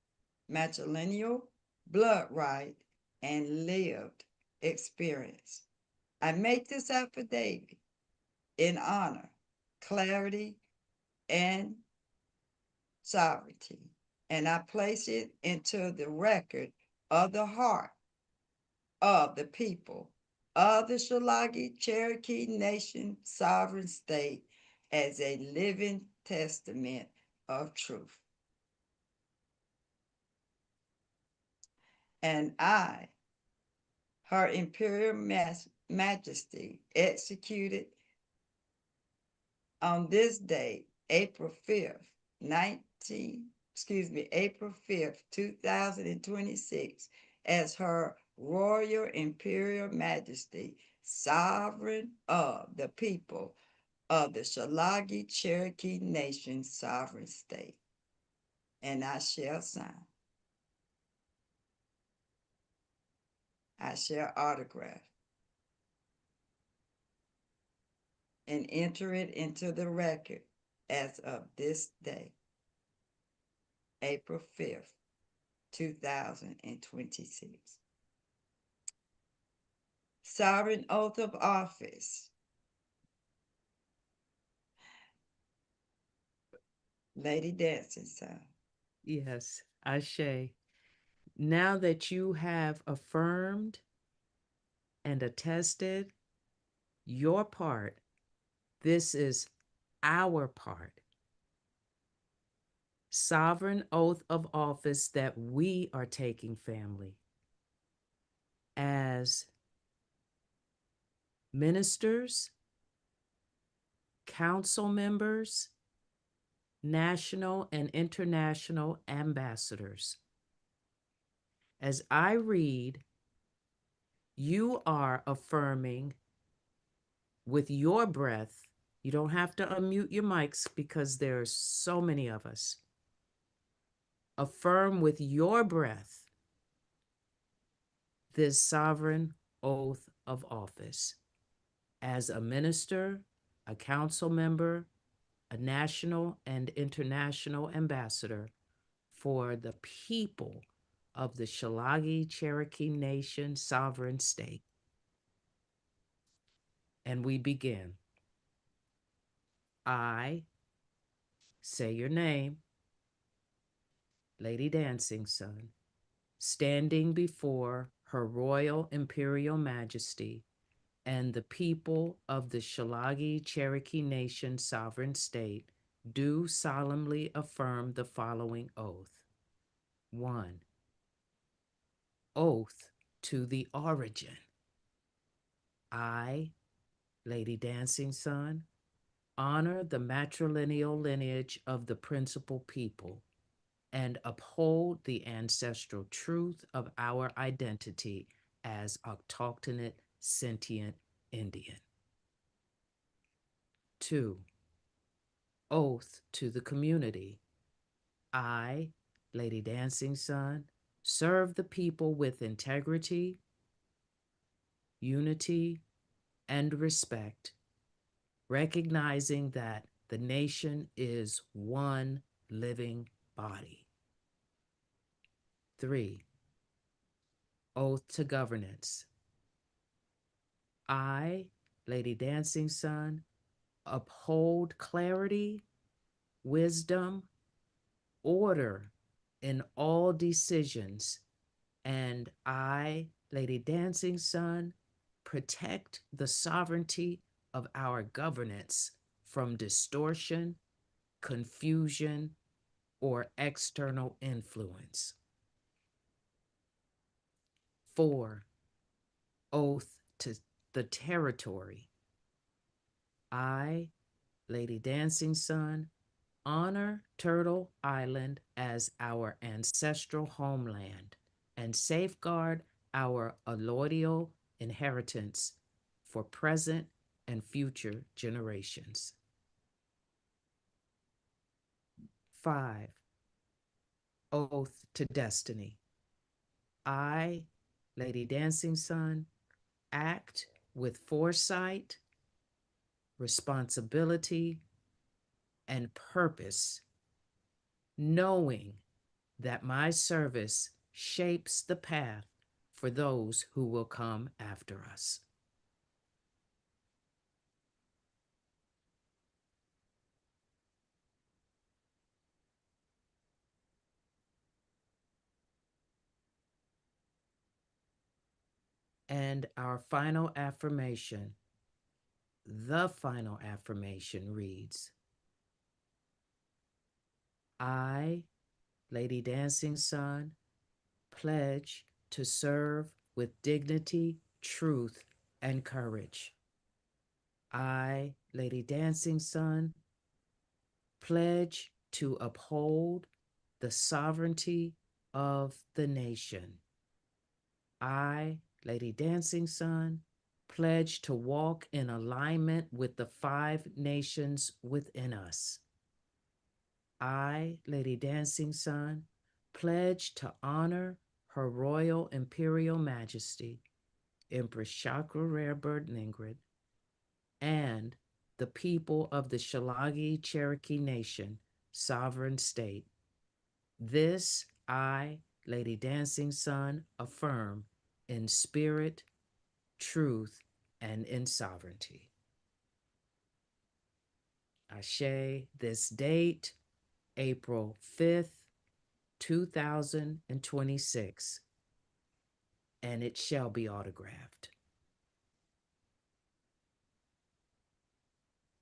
matrilineal, blood right, and lived experience. I make this affidavit in honor, clarity, and sovereignty, and I place it into the record of the heart of the people of the Shalagi Cherokee Nation sovereign state as a living testament of truth. And I, Her Imperial Majesty, executed on this day, April 5th, 2026, as Her Royal Imperial Majesty, sovereign of the people of the Shalagi Cherokee Nation sovereign state. And I shall sign. I shall autograph and enter it into the record as of this day, April 5th, 2026. Sovereign oath of office. Lady Dancing Son. Yes, Ashe. Now that you have affirmed and attested your part, this is our part. Sovereign oath of office that we are taking, family, as ministers, council members, national and international ambassadors. As I read, you are affirming with your breath. You don't have to unmute your mics because there's so many of us. Affirm with your breath this sovereign oath of office as a minister, a council member, a national and international ambassador for the people of the Shalagi Cherokee Nation sovereign state. And we begin. I say your name, Lady Dancing Sun, standing before Her Royal Imperial Majesty and the people of the Shalagi Cherokee Nation sovereign state, do solemnly affirm the following oath. 1. Oath to the origin. I, Lady Dancing Sun, honor the matrilineal lineage of the principal people and uphold the ancestral truth of our identity as autochthonate sentient Indian. 2. Oath to the community. I, Lady Dancing Sun, serve the people with integrity, unity, and respect, recognizing that the nation is one living body. 3. Oath to governance. I, Lady Dancing Sun, uphold clarity, wisdom, order in all decisions, and I, Lady Dancing Sun, protect the sovereignty of our governance from distortion, confusion, or external influence. 4. Oath to the territory. I, Lady Dancing Sun, honor Turtle Island as our ancestral homeland and safeguard our allodial inheritance for present and future generations. 5. Oath to destiny. I, Lady Dancing Sun, act with foresight, responsibility, and purpose, knowing that my service shapes the path for those who will come after us. And our final affirmation, the final affirmation reads, I, Lady Dancing Sun, pledge to serve with dignity, truth, and courage. I, Lady Dancing Sun, pledge to uphold the sovereignty of the nation. I, Lady Dancing Sun, pledge to walk in alignment with the 5 nations within us. I, Lady Dancing Sun, pledge to honor Her Royal Imperial Majesty, Empress Chakra Rare Bird Ingrid, and the people of the Shalagi Cherokee Nation, sovereign state. This I, Lady Dancing Sun, affirm in spirit, truth, and in sovereignty. Ashe, this date, April 5th, 2026, and it shall be autographed.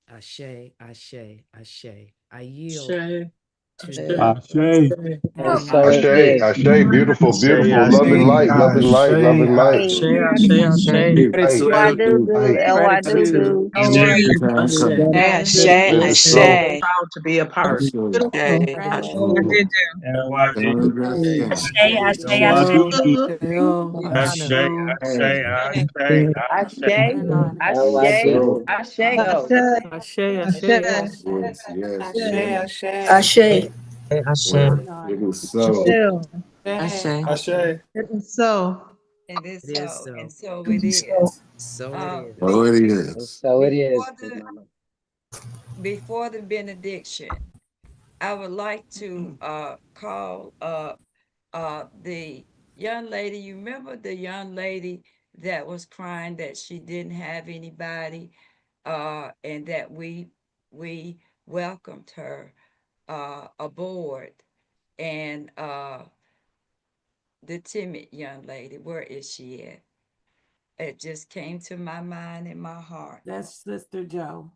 Ashe, Ashe, Ashe. I yield to Ashe. Ashe, Ashe, beautiful, beautiful. Love and light, love and light, love and light. Wadudu, El Wadudu. It is so. Proud to be a part. Ashe, Ashe, Ashe. Ashe, Ashe, Ashe. Ashe. It is so. It is so. It is It is so, so. and so it is. So it is. Oh, it is. Before the benediction, I would like to call up the young lady. You remember the young lady that was crying that she didn't have anybody, and that we welcomed her aboard, and the timid young lady. Where is she at? It just came to my mind and my heart. That's Sister Joe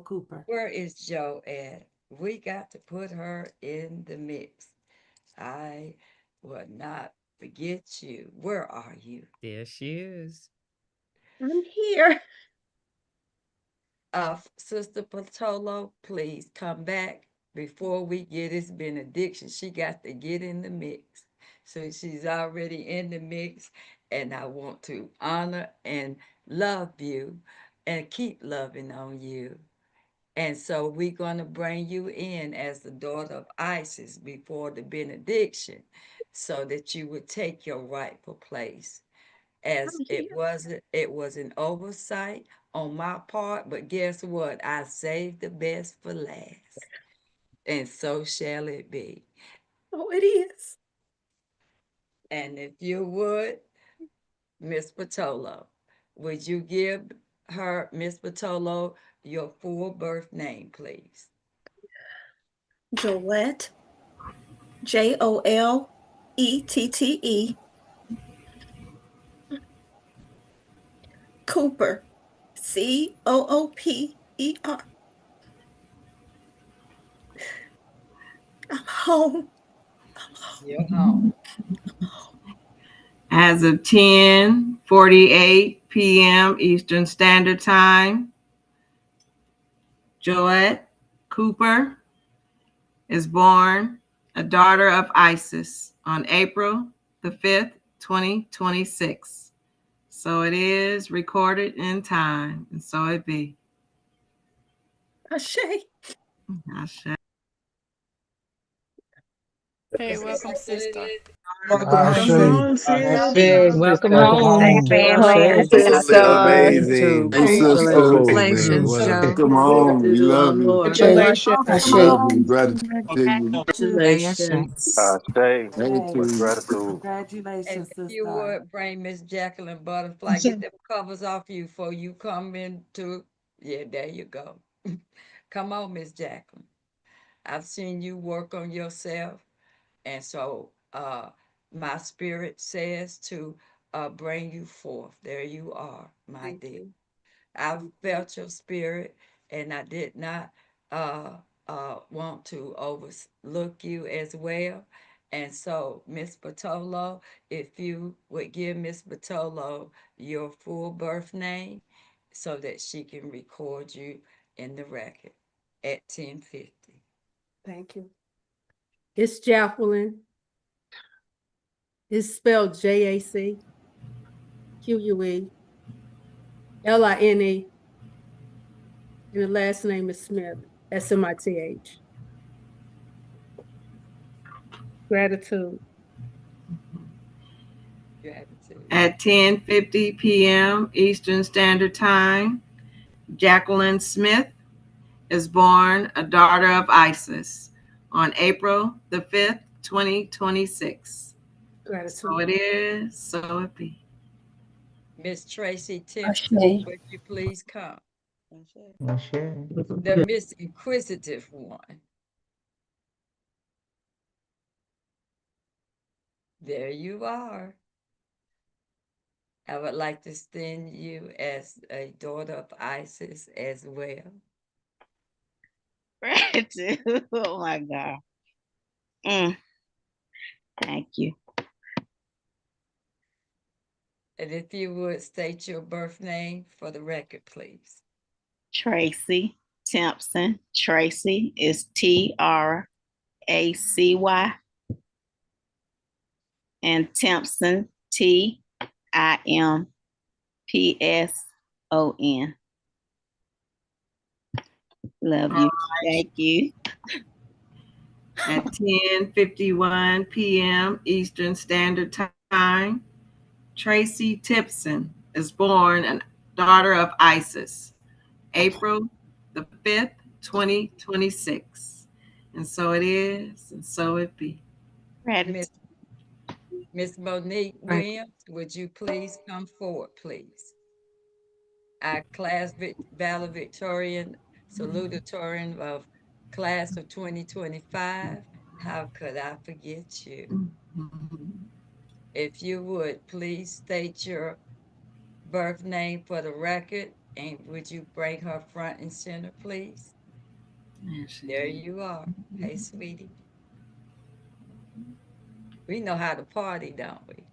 Cooper. Where is Joe at? We got to put her in the mix. I will not forget you. Where are you? There she is. I'm here. Sister Patolo, please come back before we get this benediction. She got to get in the mix. So she's already in the mix, and I want to honor and love you and keep loving on you. And so we're going to bring you in as the daughter of Isis before the benediction so that you would take your rightful place. As it was an oversight on my part, but guess what? I saved the best for last. And so shall it be. Oh, it is. And if you would, Miss Patolo, would you give her, Miss Patolo, your full birth name, please? Jolette. Jollette. Cooper. Cooper. I'm home. You're home. As of 10:48 p.m. Eastern Standard Time, Joette Cooper is born a daughter of Isis on April the 5th, 2026. So it is recorded in time, and so it be. Ashe. Ashe. Hey, welcome, sister. Welcome, sis. Welcome home. Family, sister. Congratulations, Joe. Come on, we love you. Congratulations. Love and gratitude. Congratulations. Gratitude. And Congratulations, if you sister. would bring Miss Jacqueline Butterfly, get them covers off you before you come into. Yeah, there you go. Come on, Miss Jacqueline. I've seen you work on yourself, and so my spirit says to bring you forth. There you are, my dear. I felt your spirit, and I did not want to overlook you as well. And so, Miss Bartolo, if you would give Miss Bartolo your full birth name so that she can record you in the record at 10:50. Thank you. It's Jacqueline. It's spelled JACQUELINE. And the last name is Smith, SMITH. Gratitude. Gratitude. At 10:50 p.m. Eastern Standard Time, Jacqueline Smith is born a daughter of Isis on April the 5th, 2026. Gratitude. So it is, so it be. Miss Tracy Timpson, would you please come? The Miss Inquisitive one. There you are. I would like to send you as a daughter of Isis as well. Gratitude. Oh my God. Thank you. And if you would state your birth name for the record, please. Tracy Timpson. Tracy is TRACY. And Timpson, TIMPSON. Love you. Thank you. At 10:51 p.m. Eastern Standard Time, Tracy Tipson is born a daughter of Isis, April the 5th, 2026. And so it is, and so it be. Miss Monique Williams, would you please come forward, please? Our class valedictorian, salutatorian of class of 2025. How could I forget you? If you would please state your birth name for the record, and would you bring her front and center, please? There you are. Hey, sweetie. We know how to party, don't we?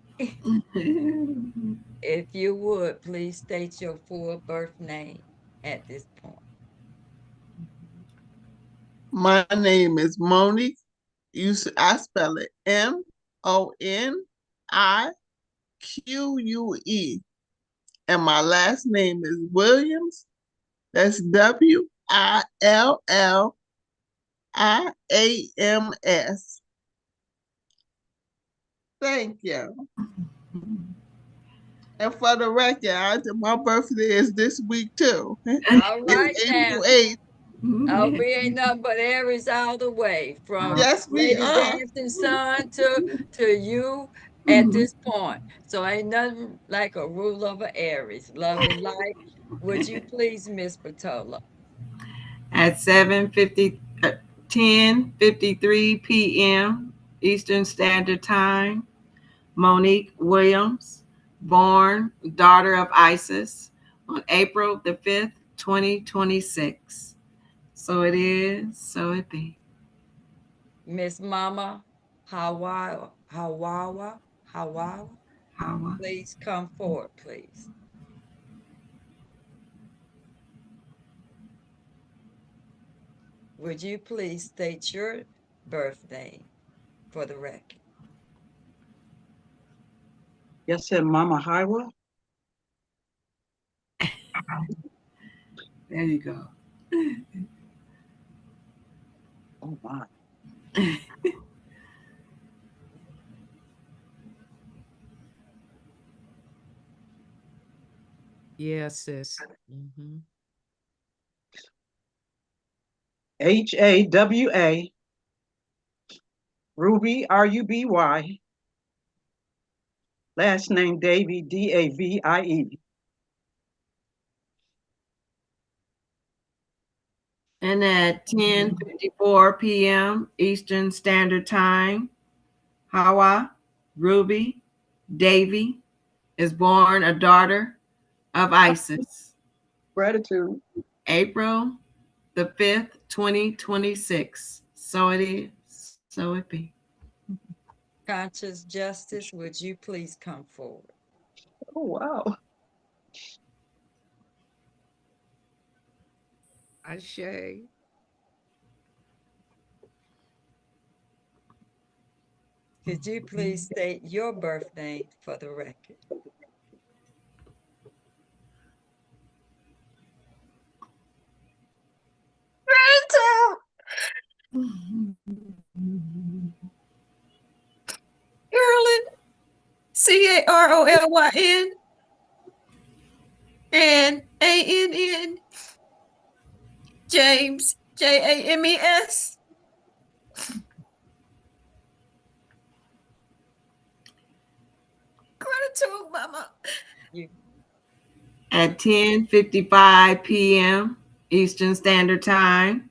If you would, please state your full birth name at this point. My name is Monique. I spell it MONIQUE. And my last name is Williams. That's WILLIAMS. Thank you. And for the record, my birthday is this week too. All right, it's now. April 8th. Oh, we ain't nothing but Aries all the way, from Yes, we Lady are. Dancing Sun to you at this point. So ain't nothing like a rule over Aries. Love and light. Would you please, Miss Patola? At 10:53 p.m. Eastern Standard Time, Monique Williams, born daughter of Isis on April the 5th, 2026. So it is, so it be. Miss Mama Hawawa, please come forward, please. Would you please state your birth name for the record? Yes, sir, Mama Hiwa. There you go. Oh my. Yeah, sis. H-A-W-A, Ruby, R-U-B-Y. Last name Davie, D-A-V-I-E. And at 10:54 p.m. Eastern Standard Time, Hawa, Ruby, Davy is born a daughter of Isis. Gratitude. April the 5th, 2026. So it is, so it be. Conscious Justice, would you please come forward? Oh, wow. Ashe. Could you please state your birth name for the record? Carolyn, Carolyn, and Ann, James, James. Gratitude, Mama. At 10:55 p.m. Eastern Standard Time,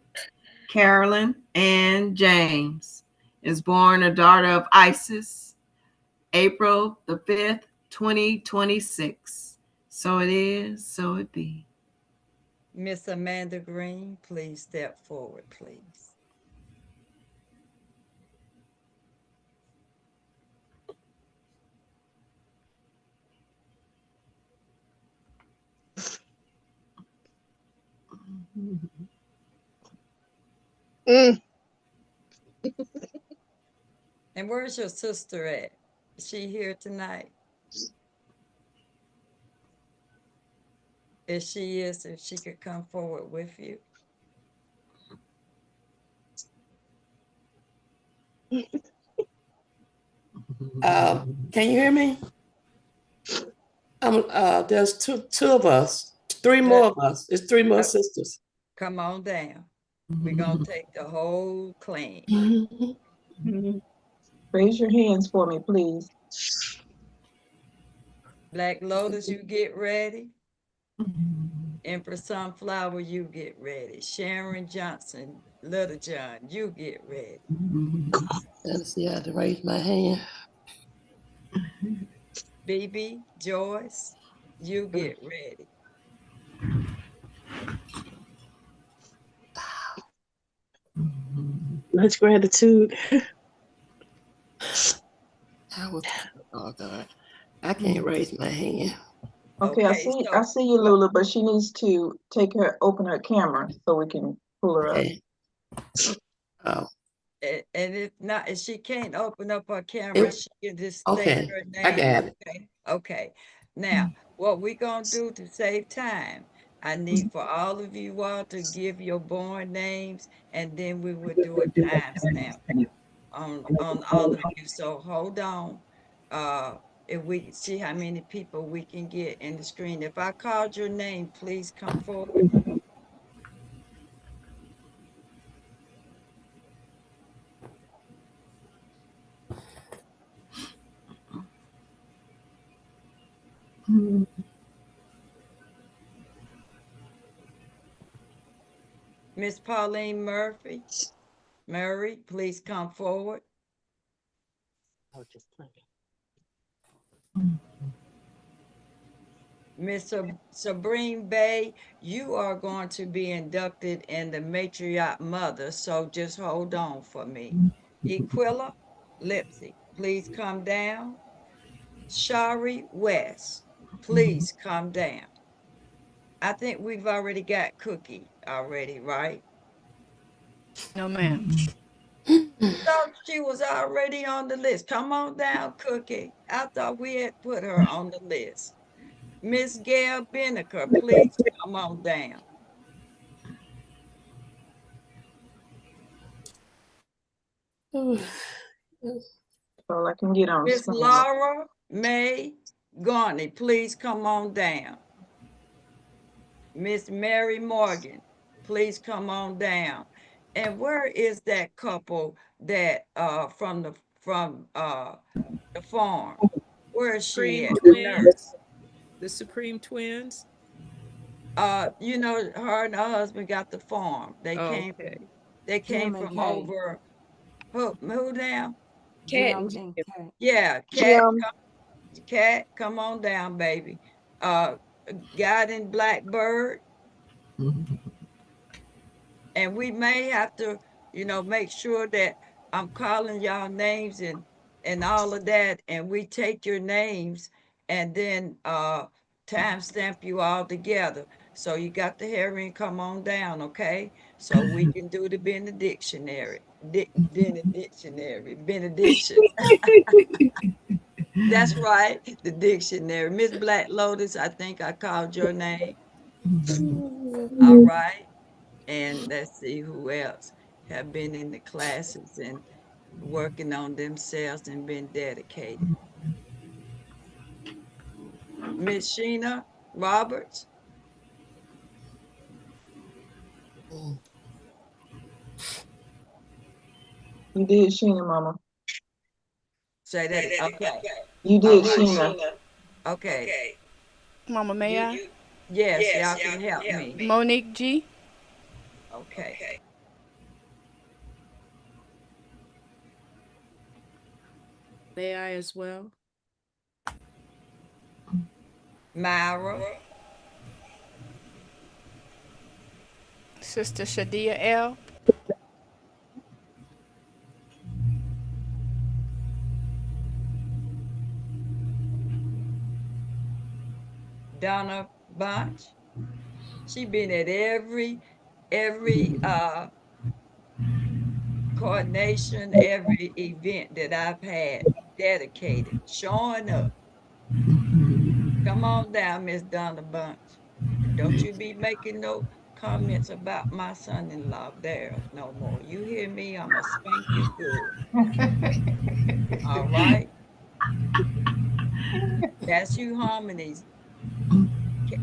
Carolyn Ann James is born a daughter of Isis, April the 5th, 2026. So it is, so it be. Miss Amanda Green, please step forward, please. And where's your sister at? Is she here tonight? If she is, if she could come forward with you. Can you hear me? There's two of us, three more of us. It's three more sisters. Come on down. We're going to take the whole clan. Raise your hands for me, please. Black Lotus, you get ready. Empress Sunflower, you get ready. Sharon Johnson, Little John, you get ready. Let's see, I have to raise my hand. BB, Joyce, you get ready. Much gratitude. Oh God, I can't raise my hand. Okay, I see you, Lula, but she needs to open her camera so we can pull her up. Oh. And if not, if she can't open up her camera, she can just state her name. I got it. Okay. Now, what we're going to do to save time, I need for all of you all to give your born names, and then we will do a timestamp on all of you. So hold on. If we see how many people we can get in the screen. If I called your name, please come forward. Miss Pauline Murray, please come forward. Miss Sabrine Bay, you are going to be inducted in the Matriarch Mother, so just hold on for me. Equilla Lipsy, please come down. Shari West, please come down. I think we've already got Cookie already, right? No, ma'am. Thought she was already on the list. Come on down, Cookie. I thought we had put her on the list. Miss Gail Binnicker, please come on down. So I can get on. Miss Laura May Garney, please come on down. Miss Mary Morgan, please come on down. And where is that couple that from the farm? Where is she Supreme at? The nurse. Twins. The Supreme Twins. Her and her husband got the farm. They Oh, came okay. they came Jim and from Kay. who now? Jim and Kay. Yeah, Jim, Cat, come on down, baby. Uh God in Blackbird. And we may have to, make sure that I'm calling y'all names and all of that, and we take your names and then timestamp you all together. So you got the hearing, come on down, okay? So we can do the benedictionary, benediction. That's right, the dictionary. Miss Black Lotus, I think I called your name. All right. And let's see who else have been in the classes and working on themselves and been dedicated. Miss Sheena Roberts, you did Sheena, Mama. say that. Okay. You All did right. Sheena. Okay. Mama, may I? Yes, y'all can help me. Monique G. Okay. May I as well? Myra, Sister Shadia L. Donna Bunch. She been at every coordination, every event that I've had dedicated, showing up. Come on down, Miss Donna Bunch. And don't you be making no comments about my son-in-law there no more. You hear me? I'ma spank you good. All right? That's you harmonies,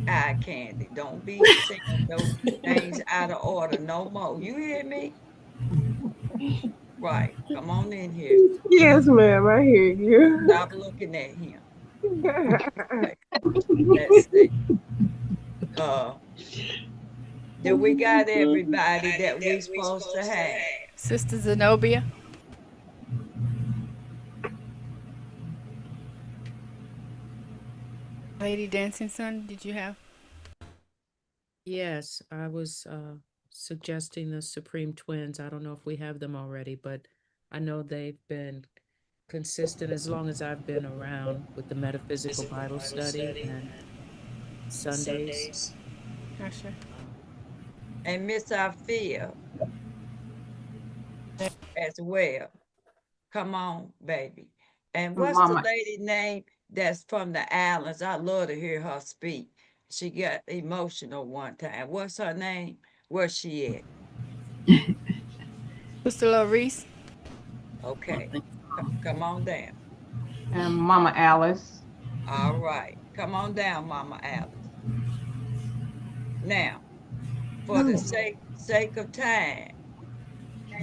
eye candy. Don't be saying no things out of order no more. You hear me? Right. Come on in here. Yes, ma'am, I hear you. Stop looking at him. Okay. Let's see. Uh, do we got everybody that we supposed to have? Sister Zenobia. Lady Dancing Sun, did you have? Yes, I was suggesting the Supreme Twins. I don't know if we have them already, but I know they've been consistent as long as I've been around with the Metaphysical Bible Study and Sundays. Asha. And Miss Althea as well. Come on, baby. And what's the Mama, lady name that's from the islands? I love to hear her speak. She got emotional one time. What's her name? Where's she at? Sister Larice. Okay. Come on down. and Mama Alice. All right. Come on down, Mama Alice. Now, for the sake of time,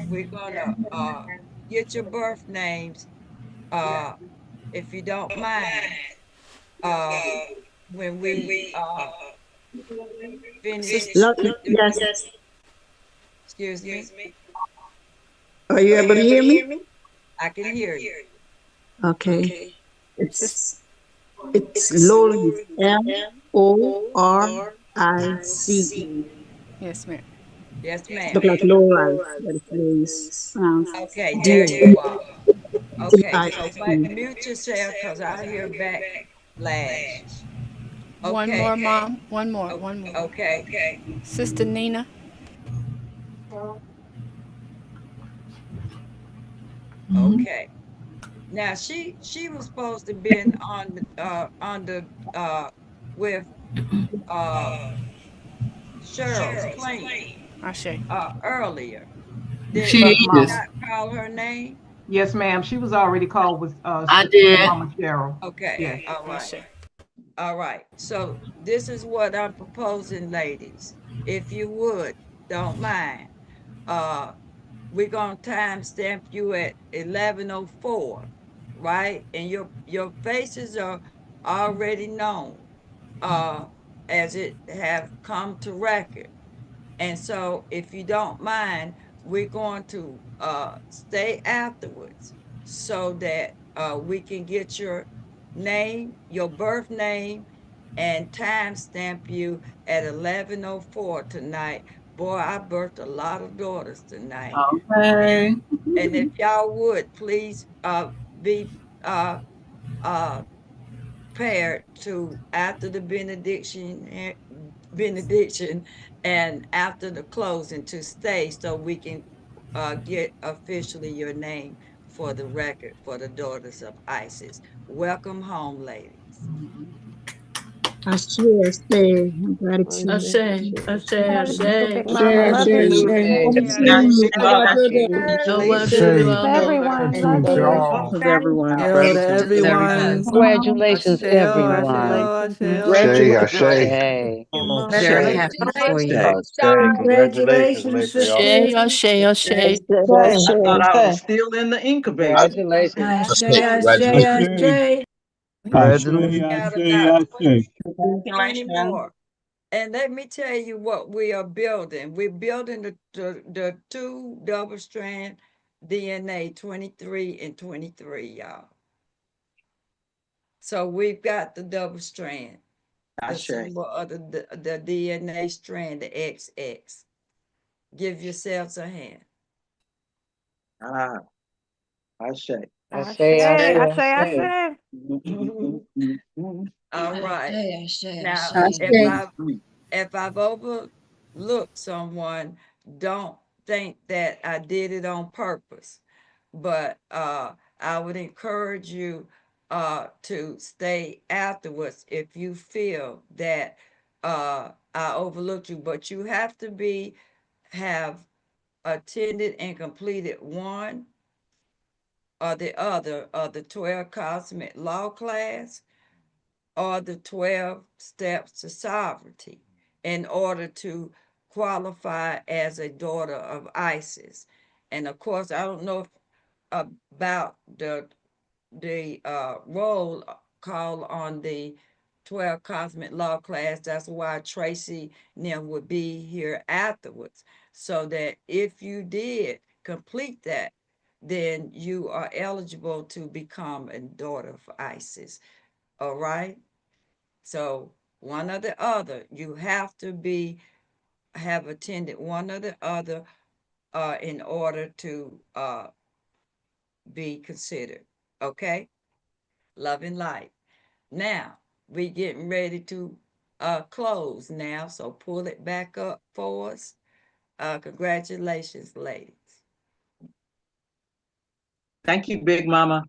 we're gonna get your birth names, uh, if you don't mind, uh, when we finish. Yes. Excuse me. Are you able to hear me? I can hear you. Okay. It's Lorice. Lorice. Yes, ma'am. Yes, ma'am. Look like Lorice, but it's Lorice. Okay, there you are. Okay, so D-I-C. mute yourself because I hear backlash. One Okay. more, Mom. One more. One more. Okay. Sister Nina. Okay. Now she was supposed to been on the with uh Cheryl's claim Ashe. earlier. Did She we is. not call her name? Yes, ma'am. She was already called with I did. Mama Cheryl. Okay, Yes. all right. Ashe. All right. So this is what I'm proposing, ladies. If you would, don't mind. Uh, we're gonna timestamp you at 11:04, right? And your faces are already known, uh, as it have come to record. And so, if you don't mind, we're going to stay afterwards so that we can get your name, your birth name, and timestamp you at 11:04 tonight. Boy, I birthed a lot of daughters tonight. Okay. And if y'all would please be uh, uh, prepared to after the benediction and after the closing to stay so we can get officially your name for the record for the daughters of Isis. Welcome home, ladies. I share gratitude. Ashe, Ashe, Ashe. Mama, love you. Gratitude. No love to Say you, Congratulations, Elder. everyone. Love gratitude to you. all. everyone. Hail to Gratitude to everyone. everyone. Congratulations, Asheo, everyone. asheo, asheo. Ashe, Congratulations. Ashe. Hey, very Ashe. happy for you. Congratulations, Ashe, Ashe, Ashe. I thought I was still in the incubator. Ashe, Ashe, Ashe. We got about 20 Congratulations. more. And let me tell you what we are building. We're building the two double strand DNA 23 and 23, y'all. So we've got the double strand, the Ashe. symbol of the DNA strand, the XX. Give yourselves a hand. Ah, Ashe. Ashe, Ashe, Ashe. All right. Now, Ashe. if I've overlooked someone, don't think that I did it on purpose. But I would encourage you to stay afterwards if you feel that I overlooked you. But you have to have attended and completed one or the other of the 12 cosmic law class or the 12 steps to sovereignty in order to qualify as a daughter of Isis. And of course, I don't know if, about the roll call on the 12 cosmic law class. That's why Tracy and them would be here afterwards, so that if you did complete that, then you are eligible to become a daughter of Isis. All right. So one or the other, you have to have attended one or the other in order to be considered. Okay? Love and light. Now, we getting ready to close now, so pull it back up for us. Congratulations, ladies. Thank you, Big Mama.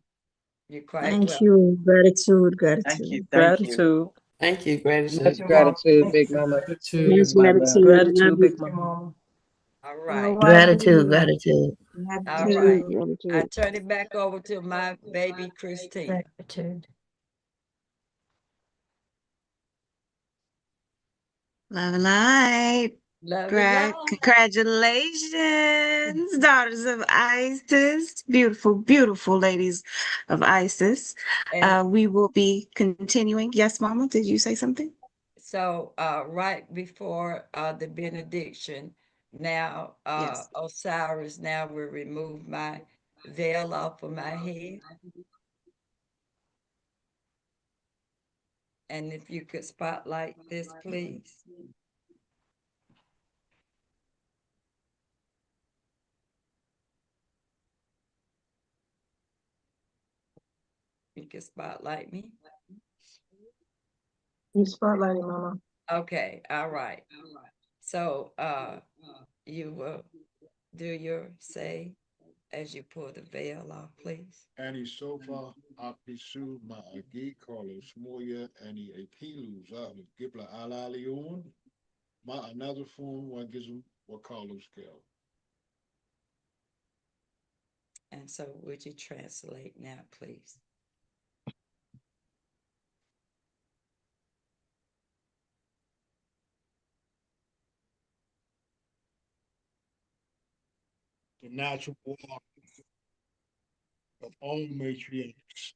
You're quite Thank welcome. you. Gratitude, Thank you. gratitude. Thank you. Gratitude. Thank you. Gratitude. Much gratitude, Big Mama. Much gratitude. Love Gratitude, you. Big Mama. All right. Gratitude, gratitude. All right. I turn it back over to my baby Christina. Gratitude. Love and light. Love and light. Congratulations, daughters of Isis. Beautiful, beautiful ladies of Isis. And We will be continuing. Yes, Mama, did you say something? so right before the benediction, now Yes. Osiris now will remove my veil off of my head. And if you could spotlight this, please. You can spotlight me. You spotlighting, Mama. Okay, all right. So you will do your say as you pull the veil off, please. Ani sofa apisu ma'agi Carlos Moya Ani Akilu Zahlu Gibla Ala Leon Ma another form Wagizum wa Carlos Gal. And so would you translate now, please? the natural walk of all matriarchs.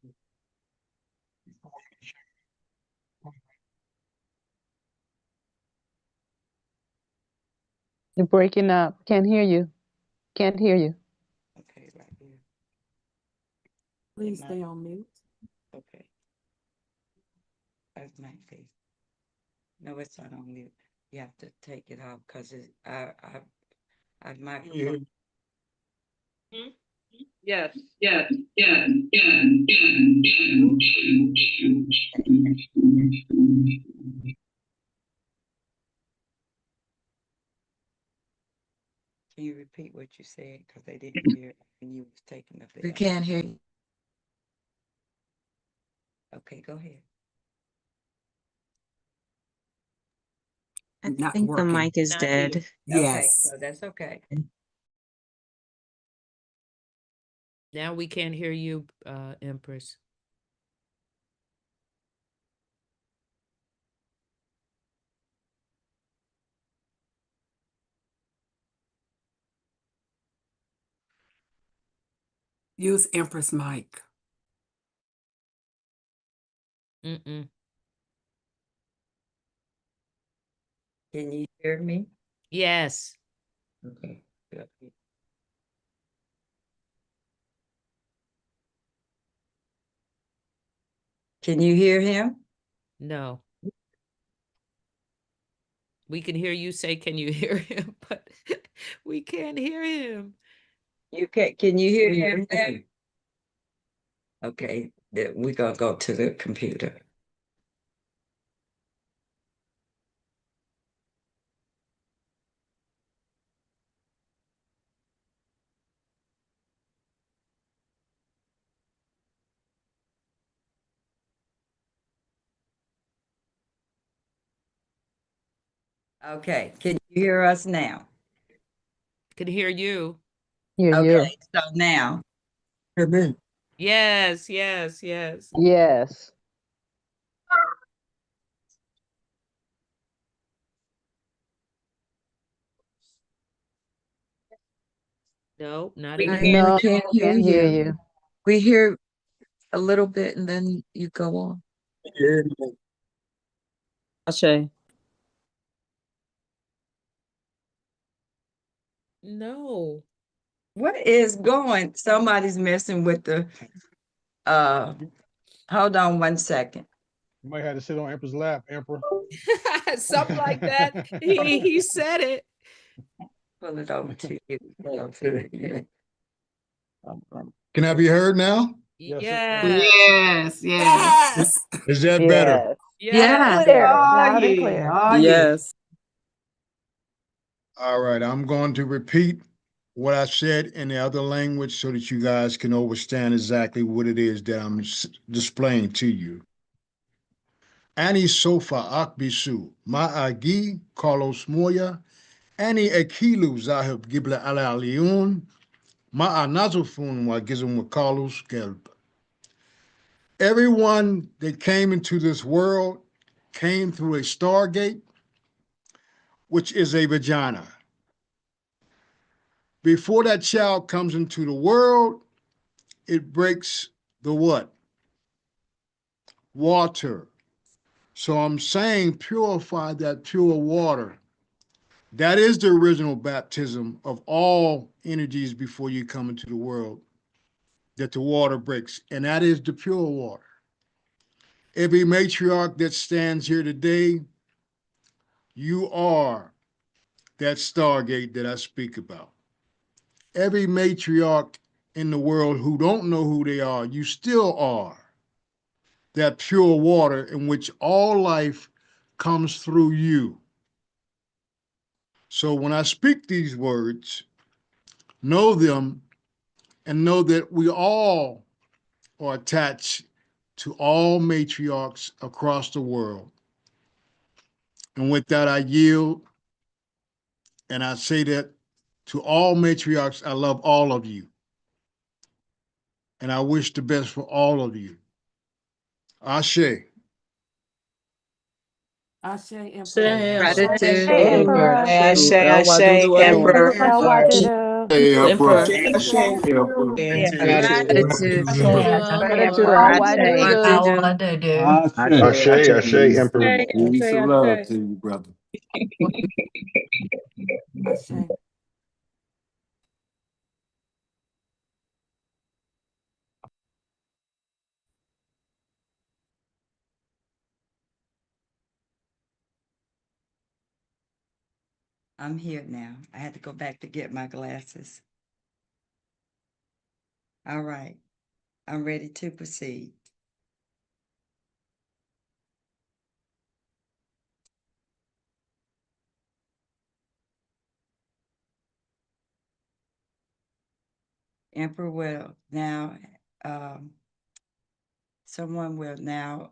You're breaking up. Can't hear you. Can't hear you. Okay, right here. Please stay on mute. Okay. That's my face. No, it's not on mute. You have to take it off because I microphone. Yes. Can you repeat what you said? Because they didn't hear it when you was taking the video. We can't hear you. Okay, go ahead. I think the mic is dead. Okay, so that's okay. Now we can't hear you, Empress. Use Empress mic. Mm-mm. Can you hear me? Yes. Okay, good. Can you hear him? No. We can hear you say, can you hear him? But we can't hear him. Can you hear him now? Okay, we're gonna go to the computer. Okay, can you hear us now? Can hear you. Hear you. Okay, so now, hear me. Yes. Yes. No, not We again. No, can't hear can't hear you. you. We hear a little bit and then you go on. Ashe. No. What is going? Somebody's messing with the hold on one second. You might have to sit on Empress' lap, Emperor. Something like that. He said it. Pull it over to you. Can I be heard now? Yes. Yes. Is that better? Yes. Loud and clear. Yes. All right, I'm going to repeat what I said in the other language so that you guys can understand exactly what it is that I'm displaying to you. Ani sofa akbisu, ma'agi Carlos Moya, Ani akilu zahib gibla ala aliun, ma'anazufun wa gizum Carlos gelb. Everyone that came into this world came through a stargate, which is a vagina. Before that child comes into the world, it breaks the what? Water. So I'm saying purify that pure water. That is the original baptism of all energies before you come into the world, that the water breaks, and that is the pure water. Every matriarch that stands here today, you are that stargate that I speak about. Every matriarch in the world who don't know who they are, you still are that pure water in which all life comes through you. So when I speak these words, know them and know that we all are attached to all matriarchs across the world. And with that, I yield and I say that to all matriarchs, I love all of you. And I wish the best for all of you. Ashe. Ashe, Empress. Ashe, Gratitude. Emperor. Ashe, Emperor. Hey, Emperor. Gratitude. Gratitude, all I do. Ashe, Emperor. Peace and love to you, brother. I'm here now. I had to go back to get my glasses. All right. I'm ready to proceed. Emperor will now, someone will now,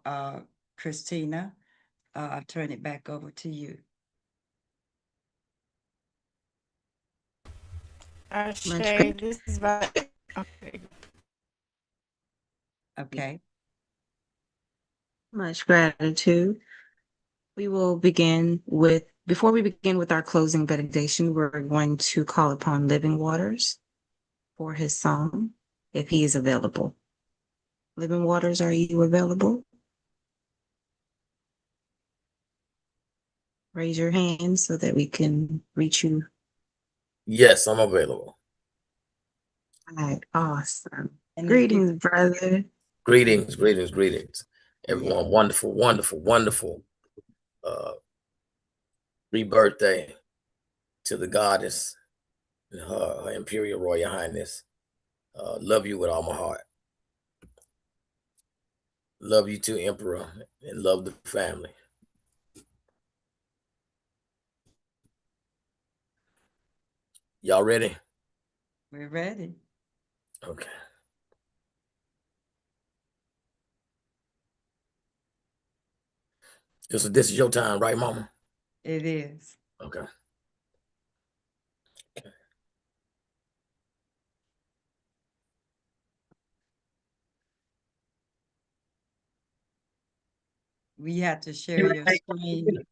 Christina, I'll turn it back over to you. Ashe, this is about, okay. Okay. Much gratitude. We will begin with, before we begin with our closing benediction, we're going to call upon Living Waters for his song, if he is available. Living Waters, are you available? Raise your hand so that we can reach you. Yes, I'm available. All right, awesome. Greetings, brother. Greetings, greetings, greetings. Everyone, wonderful, wonderful, wonderful rebirth day to the goddess, her Imperial Royal Highness. Love you with all my heart. Love you too, Emperor, and love the family. Y'all ready? We're ready. Okay. This is your time, right, Mama? It is. Okay. We have to share your screen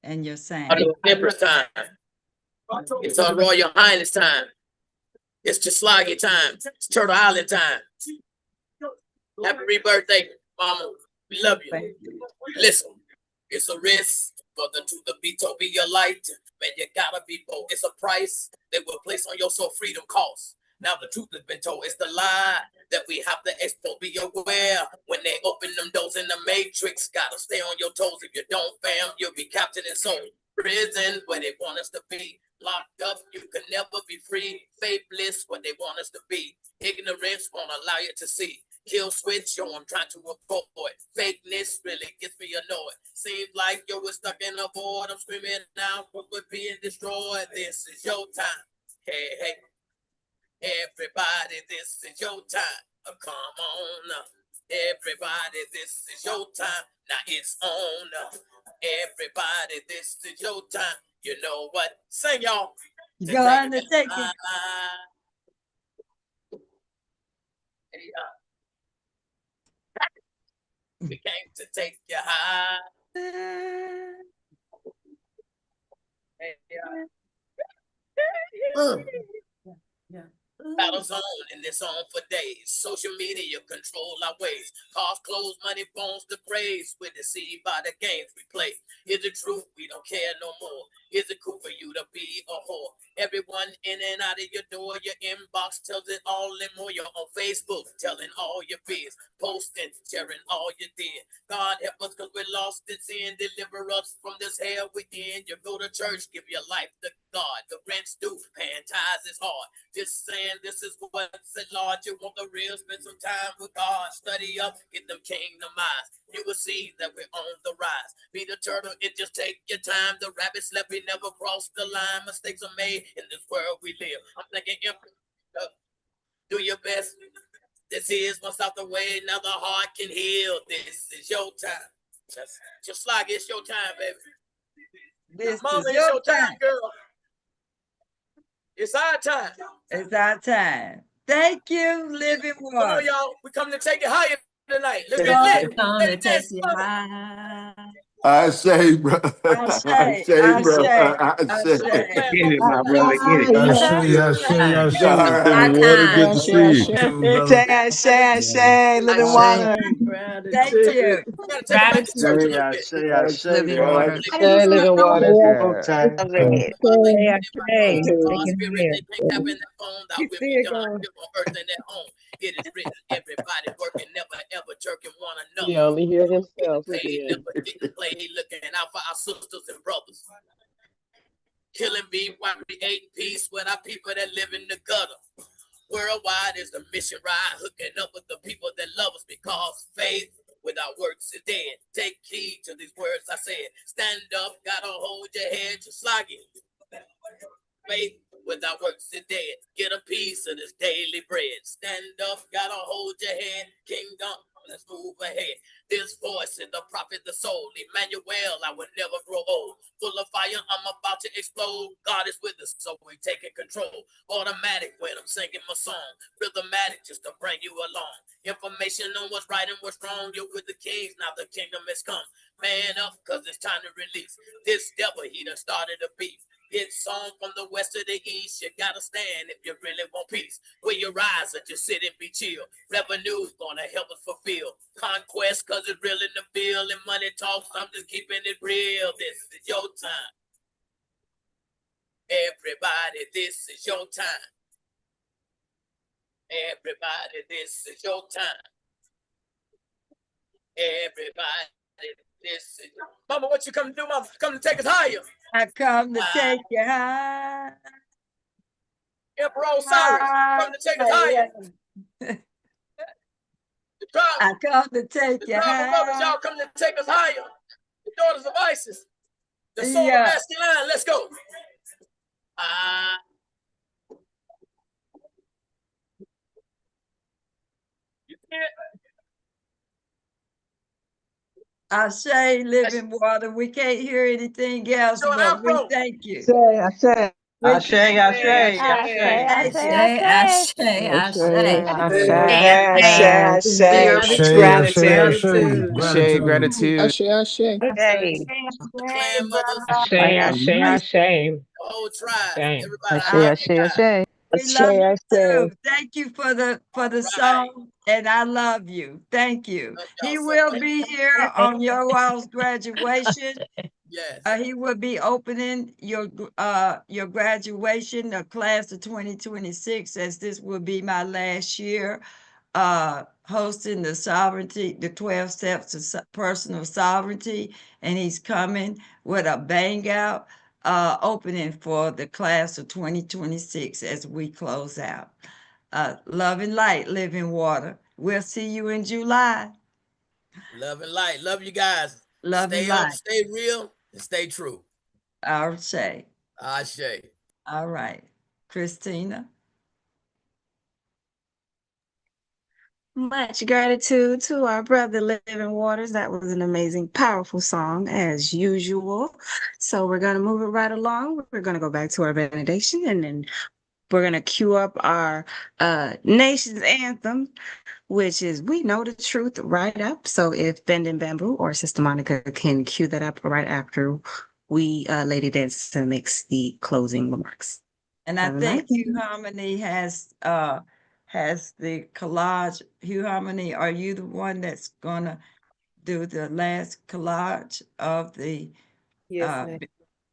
and your sound. Empress time. It's our Royal Highness time. It's Chislagi time. It's Turtle Island time. Happy rebirth day, Mama. We love you. Listen, it's a risk for the truth to be told, be your light. Man, you gotta be bold. It's a price they will place on your soul. Freedom costs. Now the truth has been told. It's the lie that we have to expose. Be aware when they open them doors in the matrix. Gotta stay on your toes. If you don't, fam, you'll be captured in soul. Prison where they want us to be. Locked up, you can never be free. Faithless, what they want us to be. Ignorance won't allow you to see. Kill switch, yo, I'm trying to avoid. Fakeness really gets me annoyed. Seems like yo, we're stuck in a void. I'm screaming now, but we're being destroyed. This is your time. Hey, hey, everybody, this is your time. Come on. Everybody, this is your time. Now it's on. Everybody, this is your time. You know what? Sing, y'all. Gonna take it. We came to take you high. Battles on and it's on for days. Social media control our ways. Cars, clothes, money, phones, the praise. We're deceived by the games we play. Is it true? We don't care no more. Is it cool for you to be a whore? Everyone in and out of your door, your inbox tells it all and more. You're on Facebook telling all your fears, posting, sharing all you did. God help us because we're lost in sin. Deliver us from this hell we're in. You go to church, give your life to God. The rent's due, paying tithes is hard. Just saying this is what's at large. You want the real, spend some time with God. Study up, get them kingdom eyes. You will see that we're on the rise. Be the turtle and just take your time. The rabbit slept, we never crossed the line. Mistakes are made in this world we live. I'm thinking, do your best. This is what's out the way. Now the heart can heal. This is your time. Just like it's your time, baby. This Mama, is it's your your time, girl. It's our time. It's our time. Thank you, Living Water. Come on, y'all. We come to take it higher tonight. Let's get lit. Gonna take you high. I say, bro. I I say, say, I bro. say, I I say. say. Get it, my brother. Get it. All right, water. Good to see you. Living Ashe. water. Thank you. You gotta take it back to church a little bit. Living water. Living water. God's spirit, they can't have in that phone. Thou will be done here on earth and at home. It is written, everybody working, never ever jerking one another. He only hear Getting himself paid, again. never getting played, looking out for our sisters and brothers. Killing me while creating peace with our people that live in the gutter. Worldwide is the mission ride, hooking up with the people that love us because faith without works is dead. Take heed to these words I said. Stand up, gotta hold your head, just like it. Faith without works is dead. Get a piece of this daily bread. Stand up, gotta hold your head. Kingdom, let's move ahead. This voice is the prophet, the soul. Emmanuel, I will never grow old. Full of fire, I'm about to explode. God is with us, so we're taking control. Automatic when I'm singing my song. Rhythmatic just to bring you along. Information on what's right and what's wrong. You're with the kings, now the kingdom has come. Man up, cause it's time to release. This devil, he done started a beef. Get song from the west to the east. You gotta stand if you really want peace. Where your eyes or just sit and be chill. Revenue's gonna help us fulfill conquest, cause it's real in the field. And money talks, I'm just keeping it real. This is your time. Everybody, this is your time. Everybody, this is your time. Everybody, this is your... Mama, what you come to do, Mama? Come to take us higher. I come to take you high. Emperor Osiris, come to take us higher. I come to take you Brothers, high. y'all come to take us higher. The daughters of Isis. The soul of masculine. Let's go. You can't. I say living water. We can't hear anything else, but we thank you. Ashe. Gratitude. The clan mothers. Ashe. The whole tribe. Ashe. We love you too. Thank you for the song, and I love you. Thank you. He will be here on your all's graduation. Yes. He will be opening your graduation, the class of 2026, as this will be my last year hosting the sovereignty, the 12 steps to personal sovereignty, and he's coming with a bang out opening for the class of 2026 as we close out. Love and light, living water. We'll see you in July. Love and light. Love you guys. Love stay and up, light. stay real, and stay true. Ashe. Ashe. All right. Christina. Much gratitude to our brother Living Waters. That was an amazing, powerful song as usual. So we're going to move it right along. We're going to go back to our benediction, and then we're going to cue up our nation's anthem, which is We Know the Truth Right Up. So if Bend Bamboo or Sister Monica can cue that up right after we Lady Dance makes the closing remarks. And I think Hugh Harmony has the collage. Hugh Harmony, are you the one that's gonna do the last collage of the Yes, ma'am.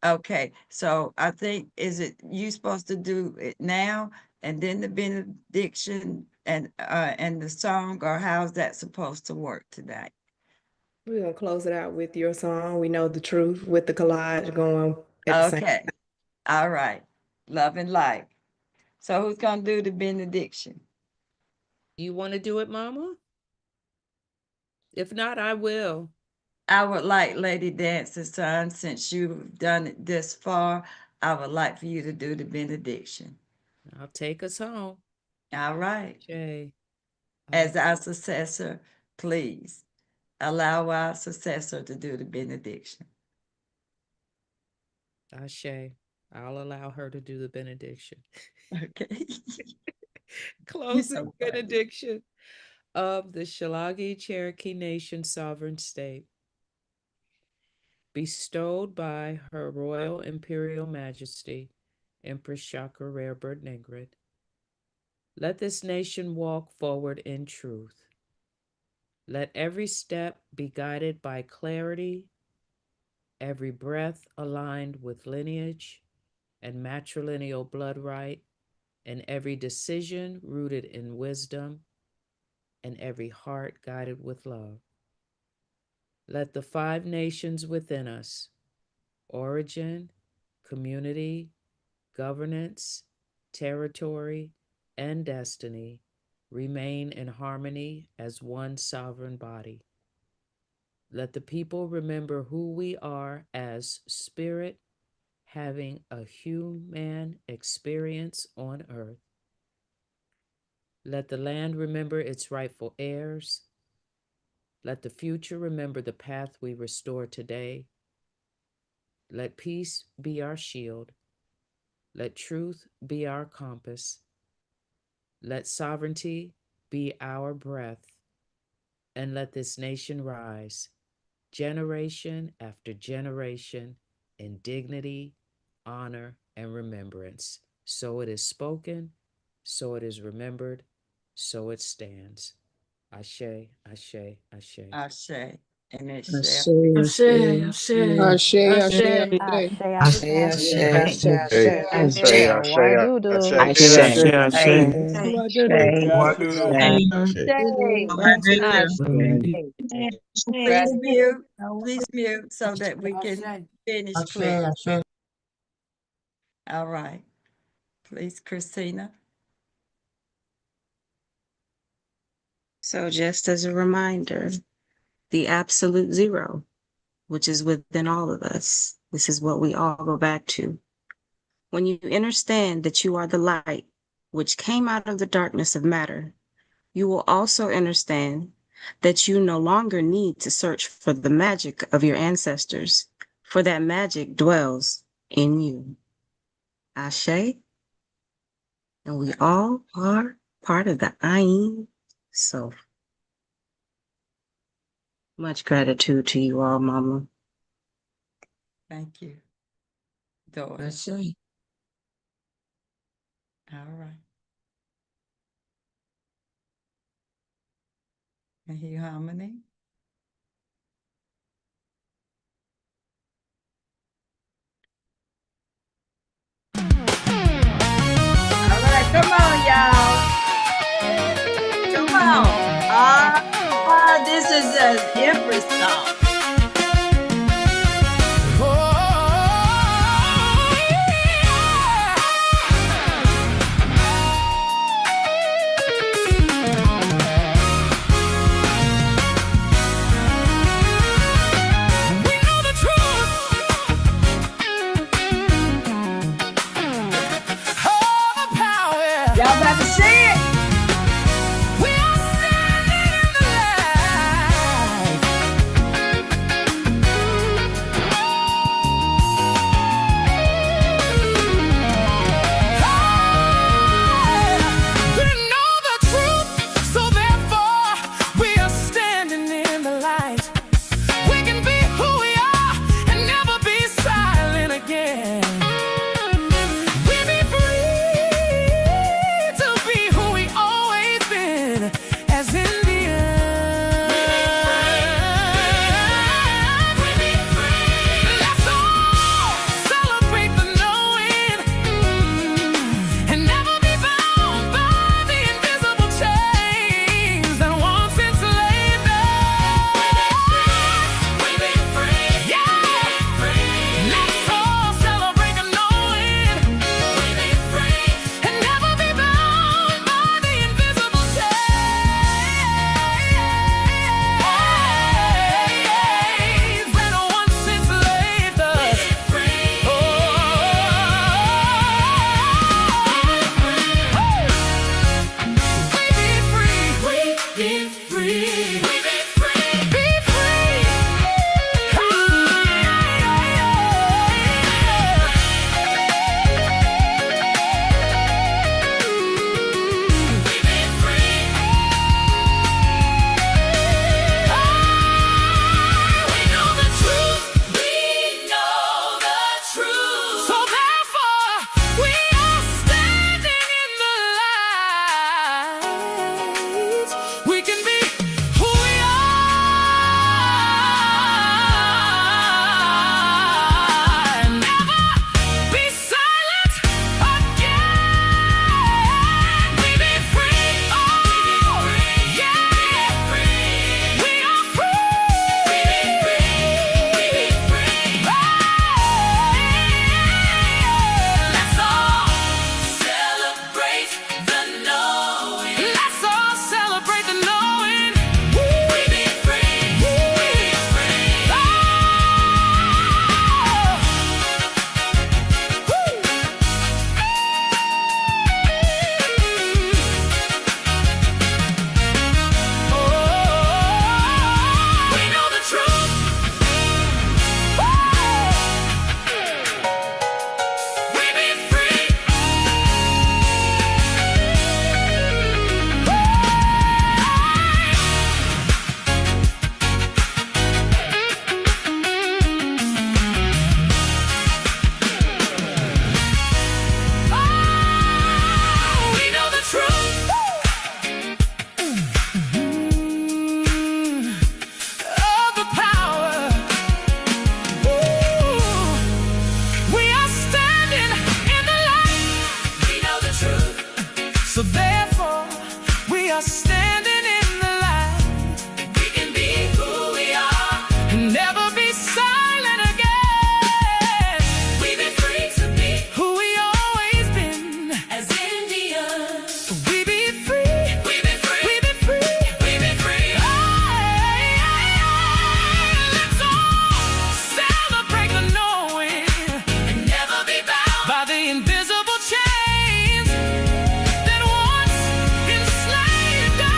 Okay, so I think is it you supposed to do it now and then the benediction and the song, or how's that supposed to work today? We're gonna close it out with your song, We Know the Truth, with the collage going at the same Okay. All right. Love and light. So who's gonna do the benediction? You want to do it, Mama? If not, I will. I would like Lady Dancer's son, since you've done it this far, I would like for you to do the benediction. I'll take us home. All right. Jay. As our successor, please allow our successor to do the benediction. Ashe. I'll allow her to do the benediction. Okay. Closing benediction of the Shalagi Cherokee Nation Sovereign State. bestowed by Her Royal Imperial Majesty, Empress Chakra Rare Bird Ningrid. Let this nation walk forward in truth. Let every step be guided by clarity, every breath aligned with lineage and matrilineal blood right, and every decision rooted in wisdom, and every heart guided with love. Let the 5 nations within us, origin, community, governance, territory, and destiny, remain in harmony as one sovereign body. Let the people remember who we are as spirit, having a human experience on earth. Let the land remember its rightful heirs. Let the future remember the path we restore today. Let peace be our shield. Let truth be our compass. Let sovereignty be our breath. And let this nation rise, generation after generation, in dignity, honor, and remembrance. So it is spoken, so it is remembered, so it stands. Ashe, Ashe, Ashe. Ashe. And it Ashe, shall be. ashe, Ashe, ashe, ashe. Ashe, why do do? Ashe, Ashe. Why do do? Please mute. Please mute so that we can finish, please. All right. Please, Christina. So just as a reminder, the absolute zero, which is within all of us, this is what we all go back to. When you understand that you are the light, which came out of the darkness of matter, you will also understand that you no longer need to search for the magic of your ancestors, for that magic dwells in you. Ashe, and we all are part of the I.N. So much gratitude to you all, Mama. Thank you. Daughter. All right. And he harmony. All right, come on, y'all. Come on. This is an Empress song. Y'all about to see it. We are standing in the light. We know the truth, so therefore we are standing in the light. We can be who we are and never be silent again. We be free to So therefore, we are standing in the light. We can be who we are and never be silent again. We've been free to be who we always been as Indians. We be free. We've been free. We've been free. We've been free. Let's all celebrate the knowing and never be bound by the invisible chains that once enslaved us.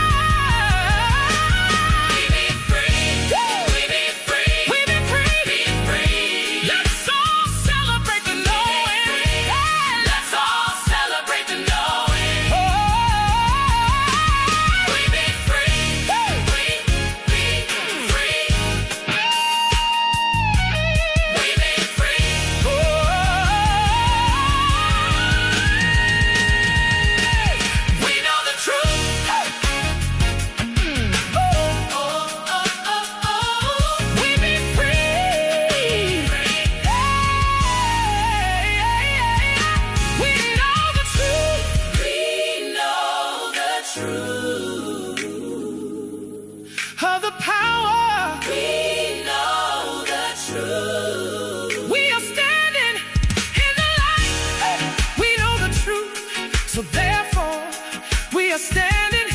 We be free. We be free. We be free. Be free. Let's all celebrate the knowing. Let's all celebrate the knowing. We be free. We be free. We be free. We know the truth. We be free. We know the truth. We know the truth of the power. We know the truth. We are standing in the light. We know the truth. So therefore, we are standing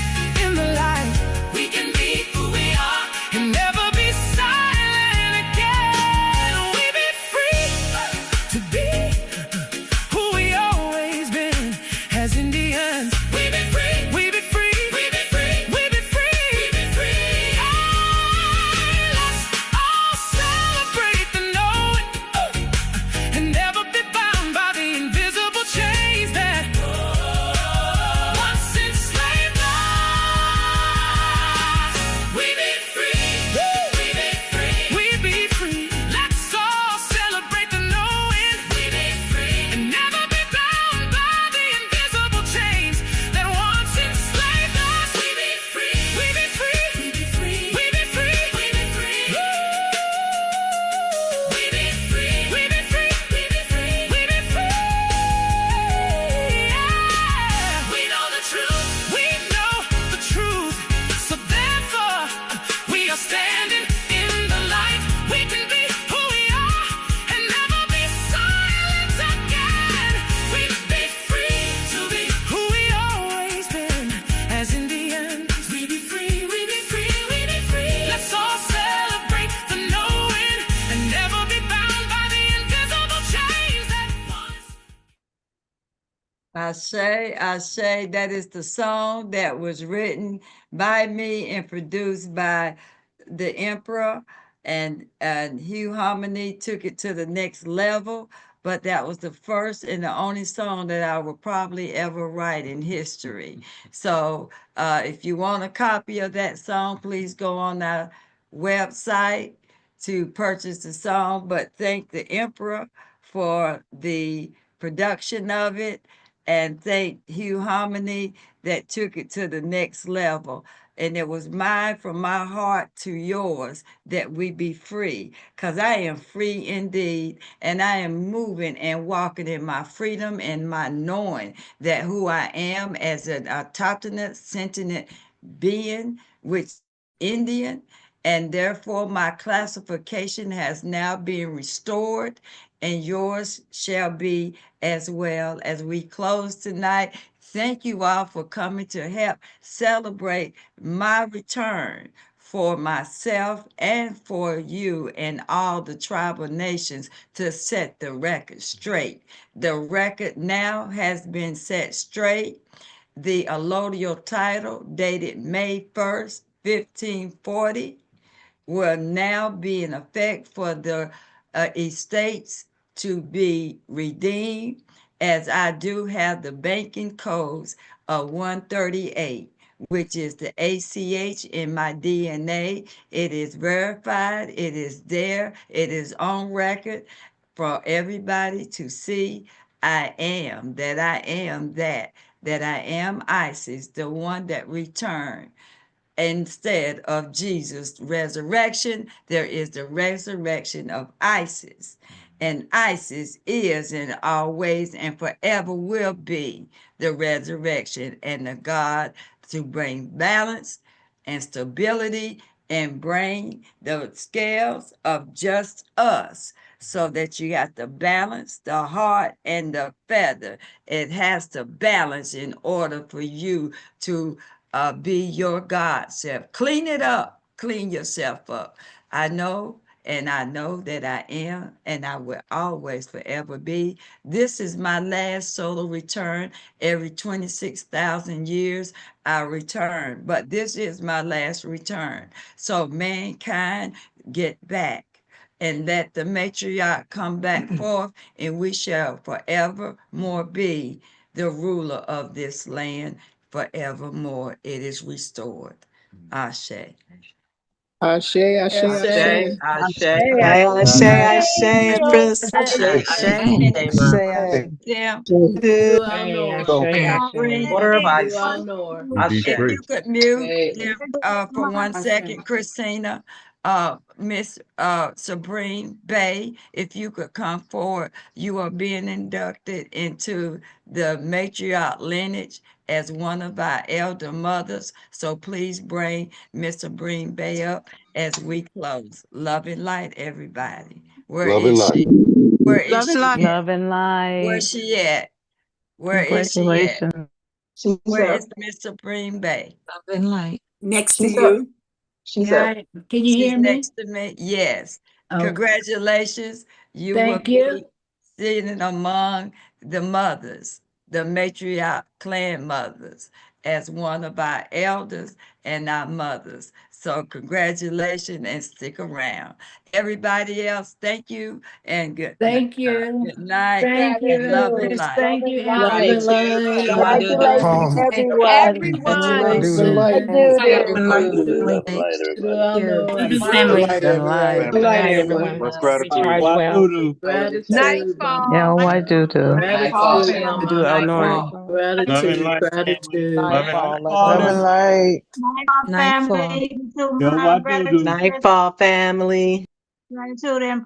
in the light. We can be who we are and never be silent again. We be free to be who we always been as Indians. We be free. We be free. We be free. We be free. We be free. Let's all celebrate the knowing and never be bound by the invisible chains that once enslaved us. We be free. We be free. We be free. Let's all celebrate the knowing. We be free. And never be bound by the invisible chains that once enslaved us. We be free. We be free. We be free. We be free. We be free. We be free. We be free. We be free. We be free. We know the truth. We know the truth. So therefore, we are standing in the light. We can be who we are and never be silent again. We be free to be who we always been as Indians. We be free. We be free. We be free. Let's all celebrate the knowing and never be bound by the invisible chains that once. I say that is the song that was written by me and produced by the Emperor, and Hugh Harmony took it to the next level. But that was the first and the only song that I will probably ever write in history. So if you want a copy of that song, please go on our website to purchase the song. But thank the Emperor for the production of it, and thank Hugh Harmony that took it to the next level. And it was mine from my heart to yours that we be free, because I am free indeed, and I am moving and walking in my freedom and my knowing that who I am as an autonomous sentient being, which Indian, and therefore my classification has now been restored, and yours shall be as well. As we close tonight, thank you all for coming to help celebrate my return for myself and for you and all the tribal nations to set the record straight. The record now has been set straight. The allodial title, dated May 1st, 1540, will now be in effect for the estates to be redeemed, as I do have the banking codes of 138, which is the ACH in my DNA. It is verified, it is there, it is on record for everybody to see. I am that I am that I am Isis, the one that returned. Instead of Jesus' resurrection, there is the resurrection of Isis. And Isis is and always and forever will be the resurrection and the God to bring balance and stability and bring the scales of just us so that you got the balance, the heart, and the feather. It has to balance in order for you to be your God self. Clean it up. Clean yourself up. I know, and I know that I am, and I will always forever be. This is my last solo return. Every 26,000 years, I return, but this is my last return. So mankind, get back and let the matriarch come back forth, and we shall forevermore be the ruler of this land forevermore. It is restored. Ashe. Ashe, Ashe, Ashe. Ashe, Ashe, Empress. Them. Do Order of ice. If free. you could mute them for 1 second, Christina, Miss Sabrine Bay, if you could come forward, you are being inducted into the matriarch lineage as one of our elder mothers. So please bring Miss Sabrine Bay up as we close. Love and light, everybody. Where Love and is light. she? Where is Love and she light. at? Love and light. Where's she at? Where is she at? Congratulations. Where is Miss Supreme Bay? Love and light. Next to She's up. you. She's up. Can you She's hear me? next to me. Yes. Okay. Congratulations. You will Thank you. be sitting among the mothers, the matriarch clan mothers, as one of our elders and our mothers. So congratulations and stick around. Everybody else, thank you and good Thank you. good night Thank you, and love and Empress. light. Thank you, Love and Empress. light. Love and Congratulations, light. everyone. Love and Congratulations. light. I do this. Love and light. Do I know Love it? and Love and light. Good night, everyone. What's gratitude? Night Gratitude, fall. Yeah, Mama. why do? Gratitude, Do Mama. El Nori. Gratitude, gratitude. Love and light. Nightfall. Nightfall family. Gratitude, Empress.